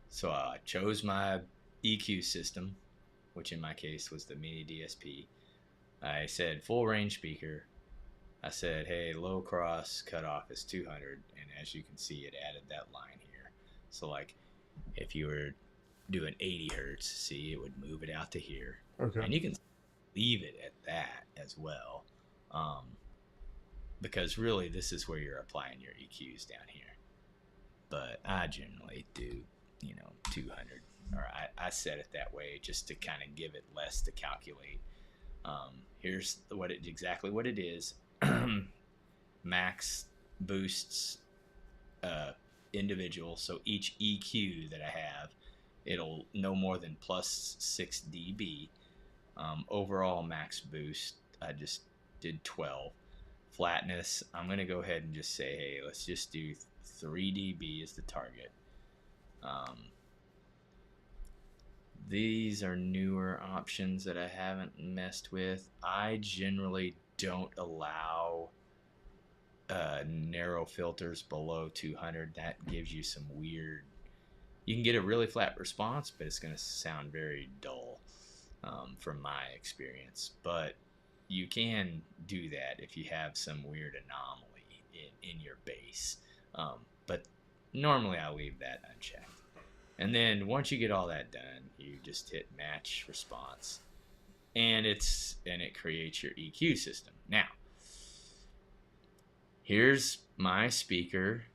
So I chose my EQ system, which in my case was the mini DSP. I said full range speaker. I said, hey, low cross cutoff is 200. And as you can see, it added that line here. So like if you were doing 80 hertz, see, it would move it out to here. Okay. And you can leave it at that as well. Because really this is where you're applying your EQs down here. But I generally do, 200, or I set it that way just to kind of give it less to calculate. Here's exactly what it is. Max boosts individual, so each EQ that I have, it'll no more than plus 6 dB. Overall max boost, I just did 12. Flatness, I'm going to go ahead and just say, hey, let's just do 3 dB as the target. These are newer options that I haven't messed with. I generally don't allow narrow filters below 200. That gives you some weird, you can get a really flat response, but it's going to sound very dull from my experience. But you can do that if you have some weird anomaly in your bass. But normally I leave that unchecked. And then once you get all that done, you just hit match response, and it creates your EQ system. Now, here's my speaker,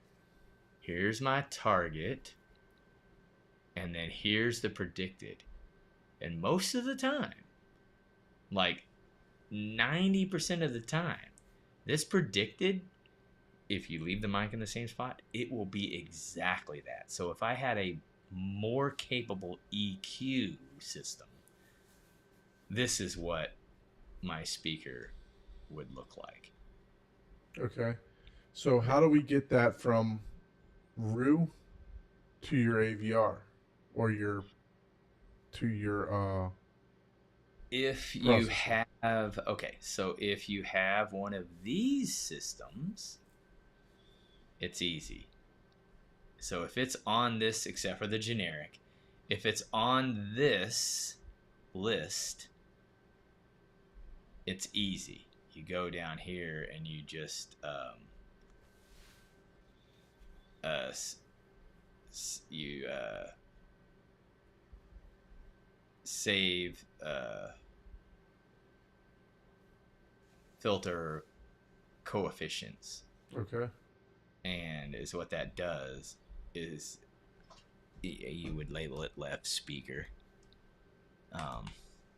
here's my target, and then here's the predicted. And most of the time, like 90% of the time, this predicted, if you leave the mic in the same spot, it will be exactly that. So if I had a more capable EQ system, this is what my speaker would look like. Okay. So how do we get that from REW to your AVR or to your if you processor? have, okay, so if you have one of these systems, it's easy. So if it's on this, except for the generic, if it's on this list, it's easy. You go down here and you just save filter coefficients. Okay. And is what that does is you would label it left speaker.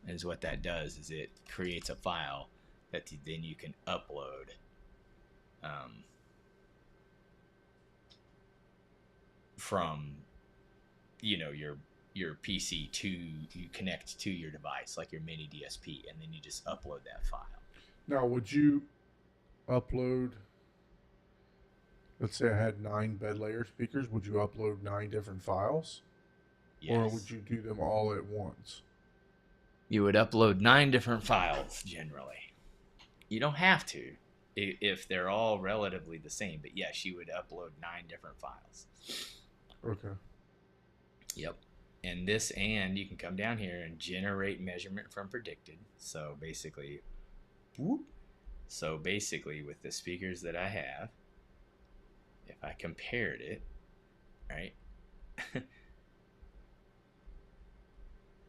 Is what that does is it creates a file that then you can upload from your PC to, you connect to your device like your mini DSP, and then you just upload that file. Now, would you upload, let's say I had 9 bed layer speakers, would you upload 9 different files? Yes. Or would you do them all at once? You would upload 9 different files generally. You don't have to if they're all relatively the same, but yes, you would upload 9 different files. Okay. Yep. And you can come down here and generate measurement from predicted. So basically, with the speakers that I have, if I compared it, right?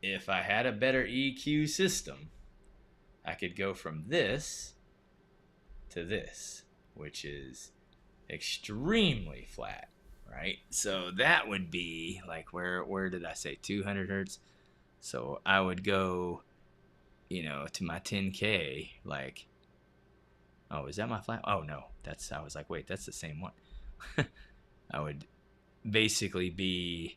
If I had a better EQ system, I could go from this to this, which is extremely flat, right? So that would be like, where did I say 200 hertz? So I would go, to my 10K, like, oh, is that my flat? Oh no, I was like, wait, that's the same one. I would basically be,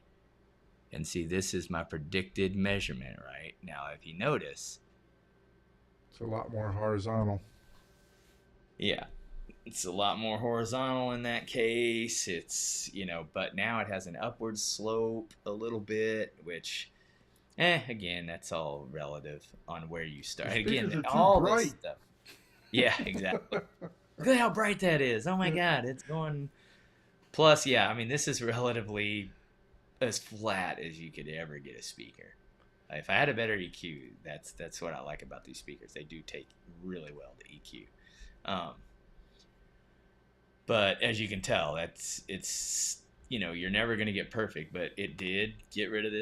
and see, this is my predicted measurement, right? Now, if you notice, It's a lot more horizontal. yeah, it's a lot more horizontal in that case. It's, but now it has an upward slope a little bit, which, again, that's all relative on where you start. The Again, speakers are too all this bright. stuff. Yeah, exactly. Look at how bright that is. Oh my God, it's going. Plus, yeah, I mean, this is relatively as flat as you could ever get a speaker. If I had a better EQ, that's what I like about these speakers. They do take really well to EQ. But as you can tell, it's you're never going to get perfect, but it did get rid of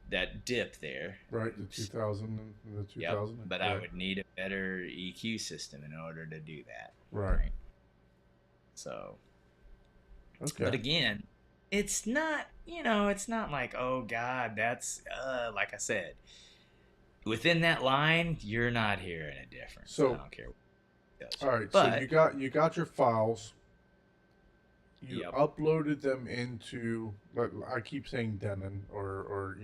that dip there. Right, the 2000 and the 2000. Yep, but I would need a better EQ system in order to do that. Right. So, Okay. but again, it's not, it's not like, oh God, that's, like I said, within that line, you're not hearing a difference. So, I don't care what it tells you. All right, But, so you got your files. You Yep. uploaded them into. I keep saying Denon or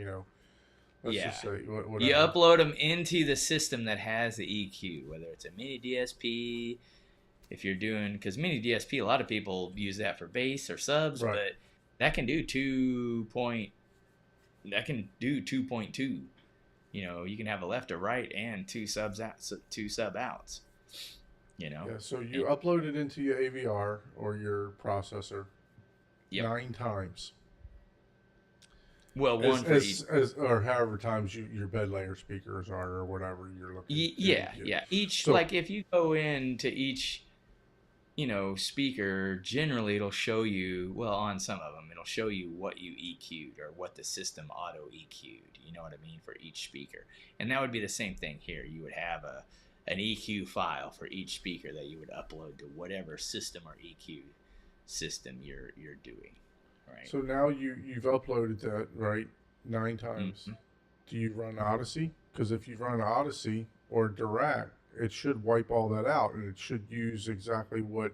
let's Yeah. just say whatever. You upload them into the system that has the EQ, whether it's a mini DSP, if you're doing, because mini DSP, a lot of people use that for bass or subs, Right. but that can do 2.2. You can have a left or right and two sub outs. Yeah, so you upload it into your AVR or your processor 9 times. Well, one for each. Or however times your bed layer speakers are, or whatever you're looking. Yeah. Each, like if you go into each, speaker, generally it'll show you. Well, on some of them, it'll show you what you EQ'd or what the system auto EQ'd. You know what I mean, for each speaker, and that would be the same thing here. You would have an EQ file for each speaker that you would upload to whatever system or EQ system you're doing. Right. So now you've uploaded that, right, 9 times. Mm-hmm. Do you run Odyssey? Because if you run Odyssey or Dirac, it should wipe all that out, and it should use exactly what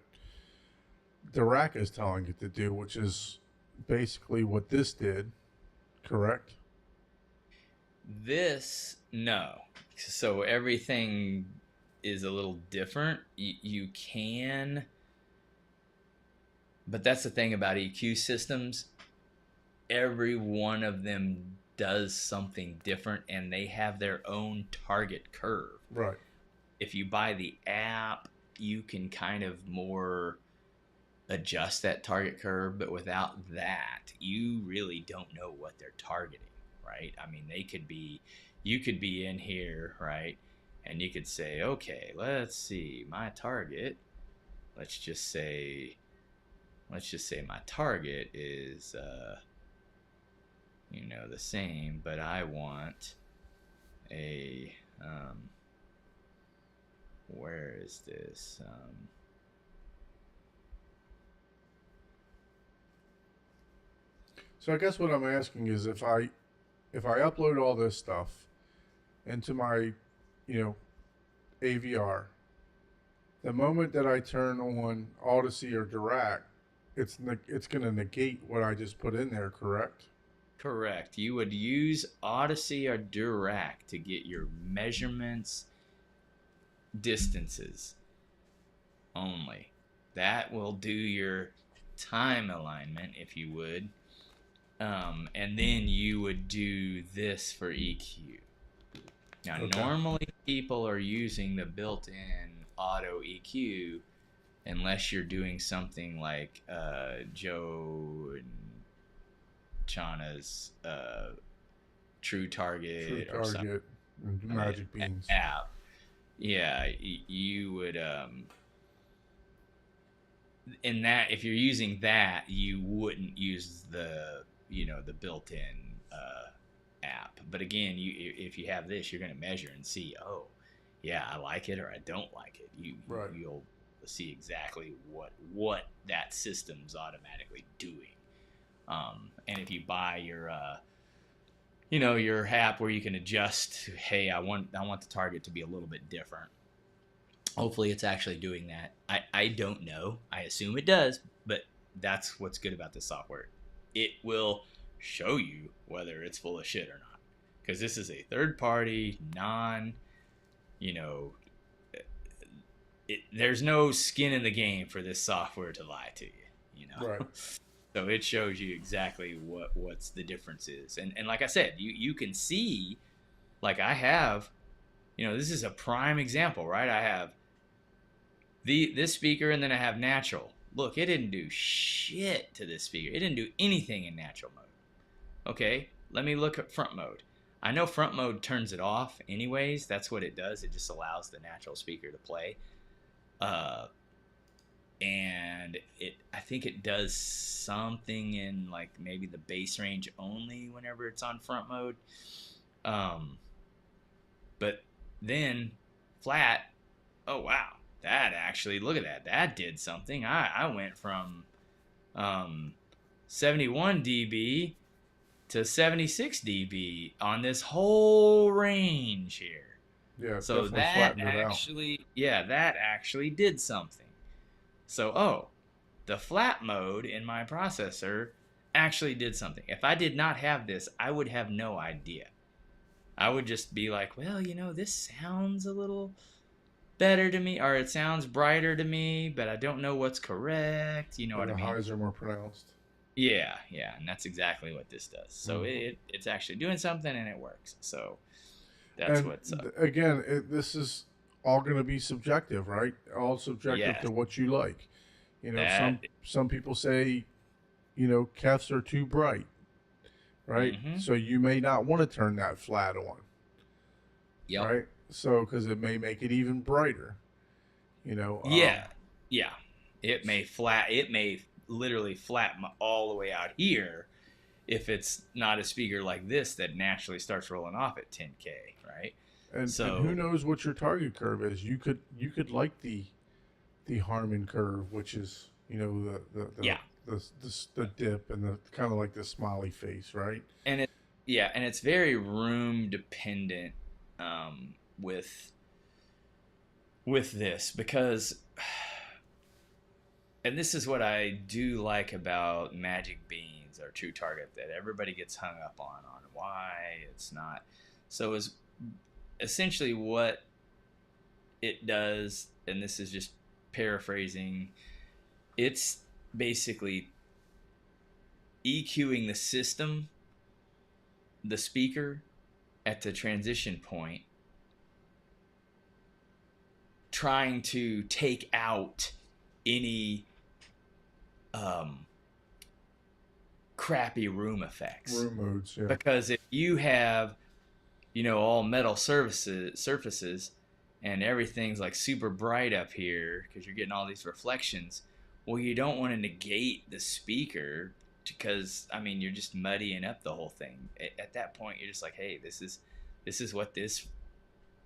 Dirac is telling it to do, which is basically what this did, correct? No. So everything is a little different. You can... But that's the thing about EQ systems. Every one of them does something different, and they have their own target curve. Right. If you buy the app, you can kind of more adjust that target curve, but without that, you really don't know what they're targeting, right? I mean, you could be in here, right? And you could say, okay, let's see, my target, let's just say my target is, the same, but I want a, where is this? So I guess what I'm asking is if I upload all this stuff into my, AVR, the moment that I turn on Odyssey or Dirac, it's going to negate what I just put in there, correct? Correct. You would use Odyssey or Dirac to get your measurements, distances only. That will do your time alignment, if you would. And then you would do this for EQ. Now, Normally people are using the built-in auto EQ unless you're doing something like Joe and Chana's True Target or something. Magic Beans app. Yeah, you would in that, if you're using that, you wouldn't use the built-in app. But again, if you have this, you're going to measure and see, oh yeah, I like it or I don't like it. You'll see exactly what that system's automatically doing. And if you buy your your app where you can adjust, hey, I want the target to be a little bit different. Hopefully it's actually doing that. I don't know. I assume it does, but that's what's good about this software. It will show you whether it's full of shit or not. Because this is a third party, there's no skin in the game for this software to lie to you, Right. So it shows you exactly what's the difference is. And like I said, you can see, like I have, this is a prime example, right? I have this speaker, and then I have natural. Look, it didn't do shit to this speaker. It didn't do anything in natural mode. Okay, let me look at front mode. I know front mode turns it off anyways. That's what it does. It just allows the natural speaker to play. And I think it does something in like maybe the bass range only whenever it's on front mode. But then flat, oh wow, that actually, look at that. That did something. I went from 71 dB to 76 dB on this whole range here. Yeah. So that actually did something. So, the flat mode in my processor actually did something. If I did not have this, I would have no idea. I would just be like, well, this sounds a little better to me, or it sounds brighter to me, but I don't know what's correct. You know what I mean? The highs are more pronounced. Yeah, and that's exactly what this does. So it's actually doing something, and it works. So that's what's up. Again, this is all going to be subjective, right? All subjective to what you like. Some people say, Kefs are too bright, right? Mm-hmm. So you may not want to turn that flat on. Yep. Right? So, because it may make it even brighter. Yeah. It may literally flatten all the way out here if it's not a speaker like this that naturally starts rolling off at 10K, right? And who knows what your target curve is? You could like the Harman curve, which is the dip and the kind of like the smiley face, right? And it's very room dependent with this, because, and this is what I do like about Magic Beans or True Target, that everybody gets hung up on why it's not. So is essentially what it does, and this is just paraphrasing, it's basically EQing the system, the speaker, at the transition point, trying to take out any crappy room effects. Room modes, yeah. Because if you have, all metal surfaces and everything's like super bright up here because you're getting all these reflections, well, you don't want to negate the speaker, because you're just muddying up the whole thing. At that point, you're just like, hey, this is what this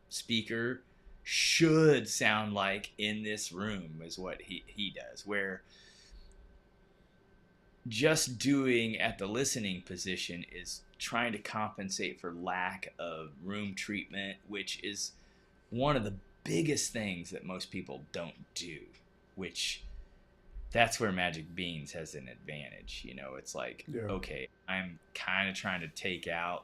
speaker should sound like in this room, is what he does. Where just doing at the listening position is trying to compensate for lack of room treatment, which is one of the biggest things that most people don't do, which that's where Magic Beans has an advantage. It's like, okay, I'm kind of trying to take out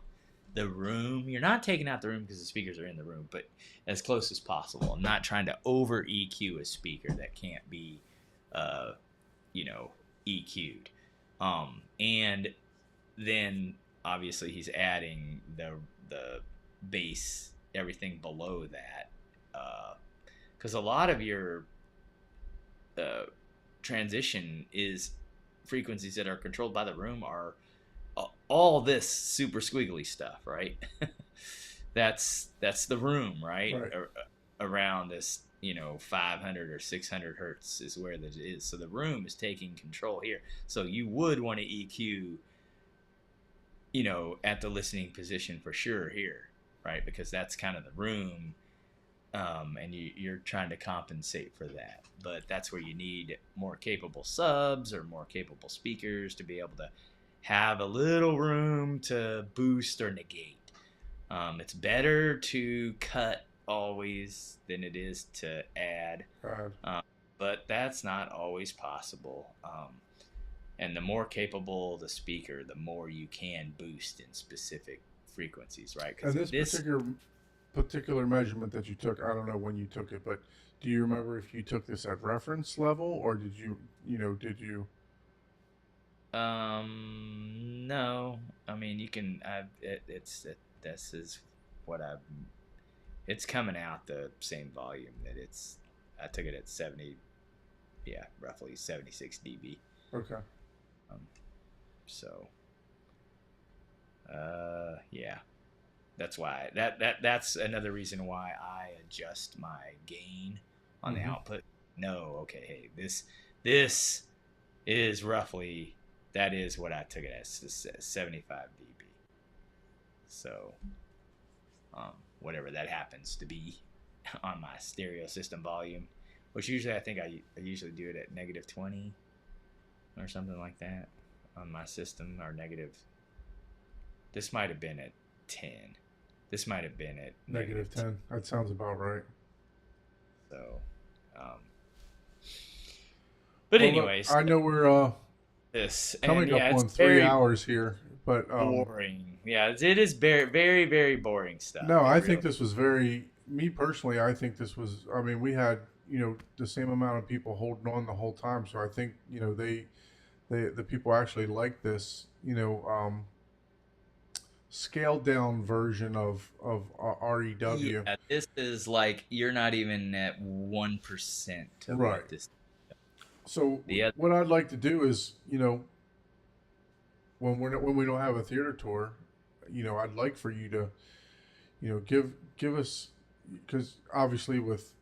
the room. You're not taking out the room because the speakers are in the room, but as close as possible. I'm not trying to over EQ a speaker that can't be, EQ'd. And then obviously he's adding the bass, everything below that, because a lot of your transition is frequencies that are controlled by the room are all this super squiggly stuff, right? that's the room, right? Around this, 500 or 600 hertz is where that is. So the room is taking control here. So you would want to EQ, at the listening position for sure here, right? Because that's kind of the room and you're trying to compensate for that. But that's where you need more capable subs or more capable speakers to be able to have a little room to boost or negate. It's better to cut always than it is to add, God. but that's not always possible. And the more capable the speaker, the more you can boost in specific frequencies, right? And Because this this particular measurement that you took, I don't know when you took it, but do you remember if you took this at reference level or did you, did you? No, I mean you can. This is what I've. It's coming out the same volume that it's. I took it at 70, yeah, roughly 76 dB. Okay. Um, so, yeah, that's why that's another reason why I adjust my gain on the Mm-hmm. output. No, okay, hey, this is roughly that is what I took it as 75 dB. So, whatever that happens to be on my stereo system volume, which usually I think I usually do it at -20 or something like that on my system, or negative. This might have been at 10. This might have been at Negative -10. 10. That sounds about right. So, um, but Well, look, anyways, I know we're this and coming up yeah, it's on three very hours here, but boring. Yeah, it is very, very, very boring stuff. no, It I really. think this was me personally, I think this was, I mean, we had, the same amount of people holding on the whole time. So I think, the people actually like this, scaled down version of REW. Yeah, this is like you're not even at 1% to Right. what this. So The other. what I'd like to do is, when we don't have a theater tour, I'd like for you to, give us, because obviously with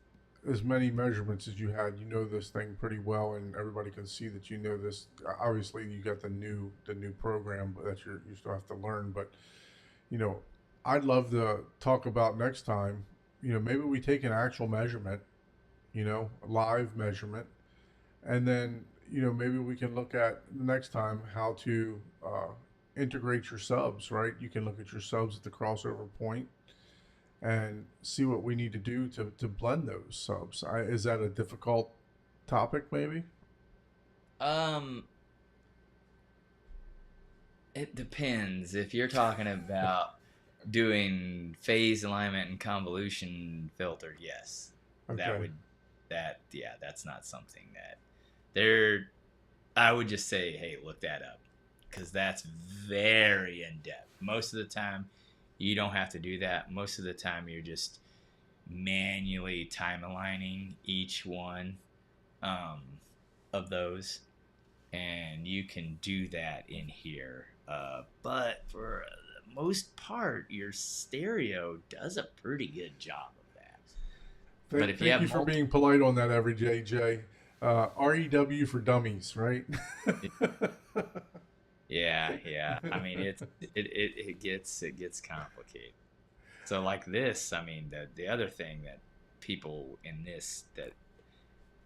as many measurements as you had, you know this thing pretty well, and everybody can see that you know this. Obviously, you got the new program that you still have to learn, but you know, I'd love to talk about next time. Maybe we take an actual measurement, a live measurement, and then maybe we can look at next time how to integrate your subs. Right, you can look at your subs at the crossover point and see what we need to do to blend those subs. Is that a difficult topic? Maybe. Um, it depends. If you're talking about doing phase alignment and convolution filter, yes, that Okay. would yeah, that's not something that there. I would just say, hey, look that up because that's very in depth. Most of the time, you don't have to do that. Most of the time, you're just manually time aligning each one um, of those, and you can do that in here. But for the most part, your stereo does a pretty good job of that. But if you Thank have you for multiple, being polite on that, every JJ. REW for dummies, right? yeah, I mean it gets complicated. So like this, I mean the other thing that people in this that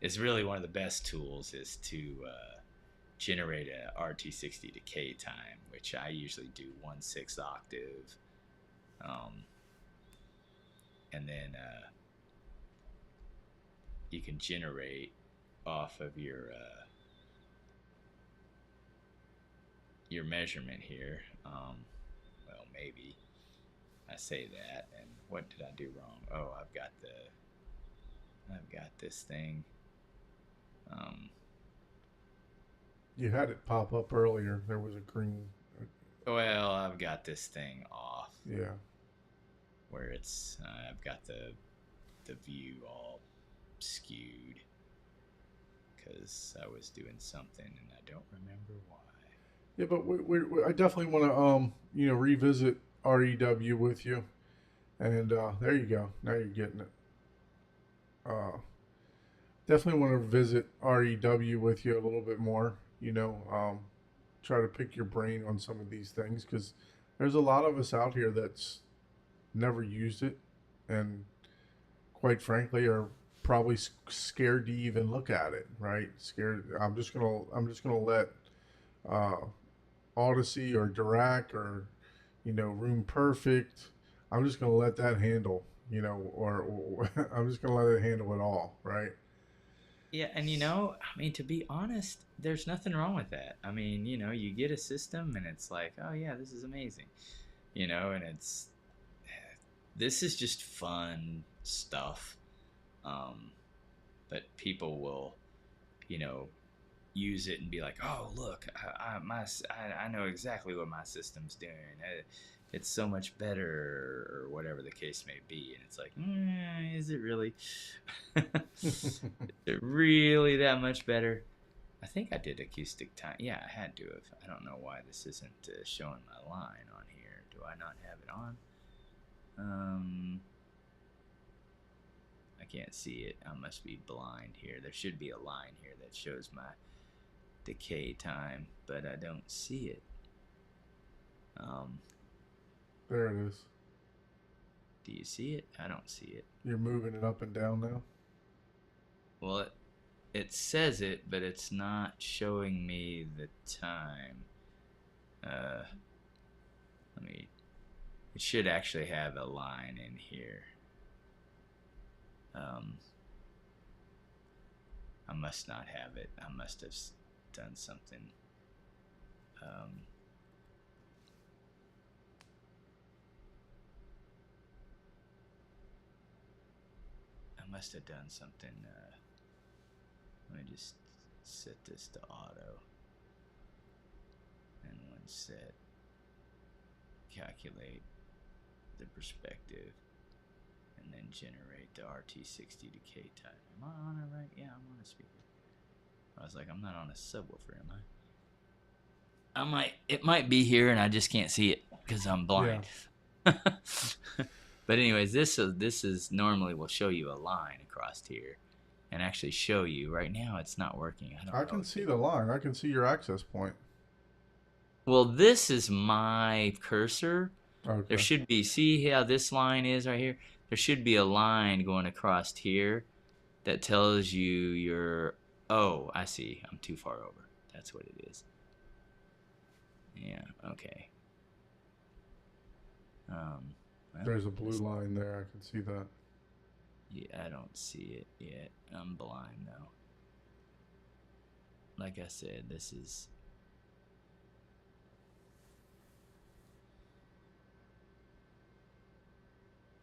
is really one of the best tools is to generate a RT60 decay time, which I usually do 1/6 octave, um, and then you can generate off of your measurement here. Well, maybe I say that, and what did I do wrong? Oh, I've got this thing. Um, You had it pop up earlier. There was a green. well, I've got this thing off Yeah. where it's I've got the view all skewed because I was doing something and I don't remember why. Yeah, but I definitely want to revisit REW with you, and there you go. Now you're getting it. Uh, Definitely want to visit REW with you a little bit more. Try to pick your brain on some of these things because there's a lot of us out here that's never used it, and quite frankly, are probably scared to even look at it. Right? Scared. I'm just gonna let uh, Odyssey or Dirac or Room Perfect. I'm just gonna let that handle. Or I'm just gonna let it handle it all. Right? Yeah, and I mean, to be honest, there's nothing wrong with that. I mean, you get a system and it's like, oh yeah, this is amazing. And this is just fun stuff. Um, but people will, you know, use it and be like, "Oh, look, I know exactly what my system's doing. It's so much better," or whatever the case may be. And it's like, is it really? Is it really that much better? I think I did acoustic time. Yeah, I had to have. I don't know why this isn't showing my line on here. Do I not have it on? I can't see it. I must be blind here. There should be a line here that shows my decay time, but I don't see it. Um, There it is. do you see it? I don't see it. You're moving it up and down now. Well, it says it, but it's not showing me the time. Let me. It should actually have a line in here. I must not have it. I must have done something. I must have done something. Let me just set this to auto. And when set, calculate the perspective, and then generate the RT60 decay time. Am I on it right? Yeah, I'm on a speaker. I was like, I'm not on a subwoofer, am I? It might be here, and I just can't see it because I'm blind. Yeah. But anyways, this is normally will show you a line across here, and actually show you. Right now, it's not working. I can see the line. I can see your access point. Well, this is my cursor. Okay. There should be. See how this line is right here? There should be a line going across here that tells you your. Oh, I see. I'm too far over. That's what it is. Yeah. Okay. Well, there's a blue line there. I can see that. Yeah, I don't see it yet. I'm blind though. Like I said, this is.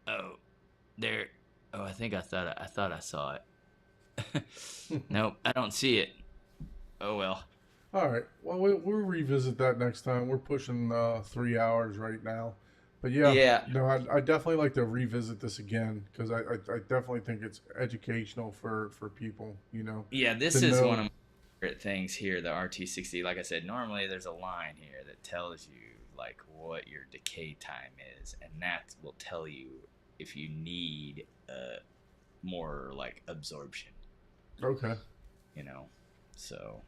Oh, there. Oh, I think I thought I saw it. Nope, I don't see it. Oh well. All right. Well, we'll revisit that next time. We're pushing 3 hours right now, but yeah. No, I definitely like to revisit this again because I definitely think it's educational for people. Yeah, this is one of my favorite things here. The RT60. Like I said, normally there's a line here that tells you like what your decay time is, and that will tell you if you need more like absorption. Okay. So.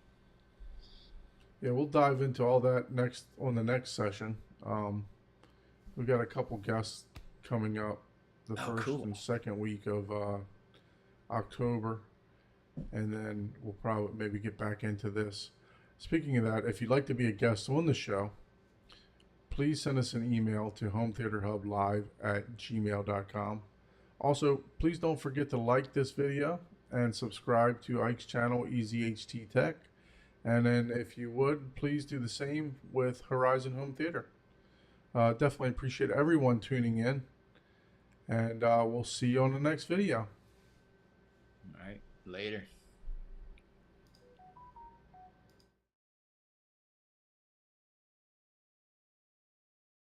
Yeah, we'll dive into all that on the next session. We've got a couple guests coming up the first and second week of October, and then we'll probably maybe get back into this. Speaking of that, if you'd like to be a guest on the show, please send us an email to hometheaterhublive@gmail.com. Also, please don't forget to like this video and subscribe to Ike's channel, EasyHT Tech. And then if you would, please do the same with Horizon Home Theater. Definitely appreciate everyone tuning in. And we'll see you on the next video. All right. Later.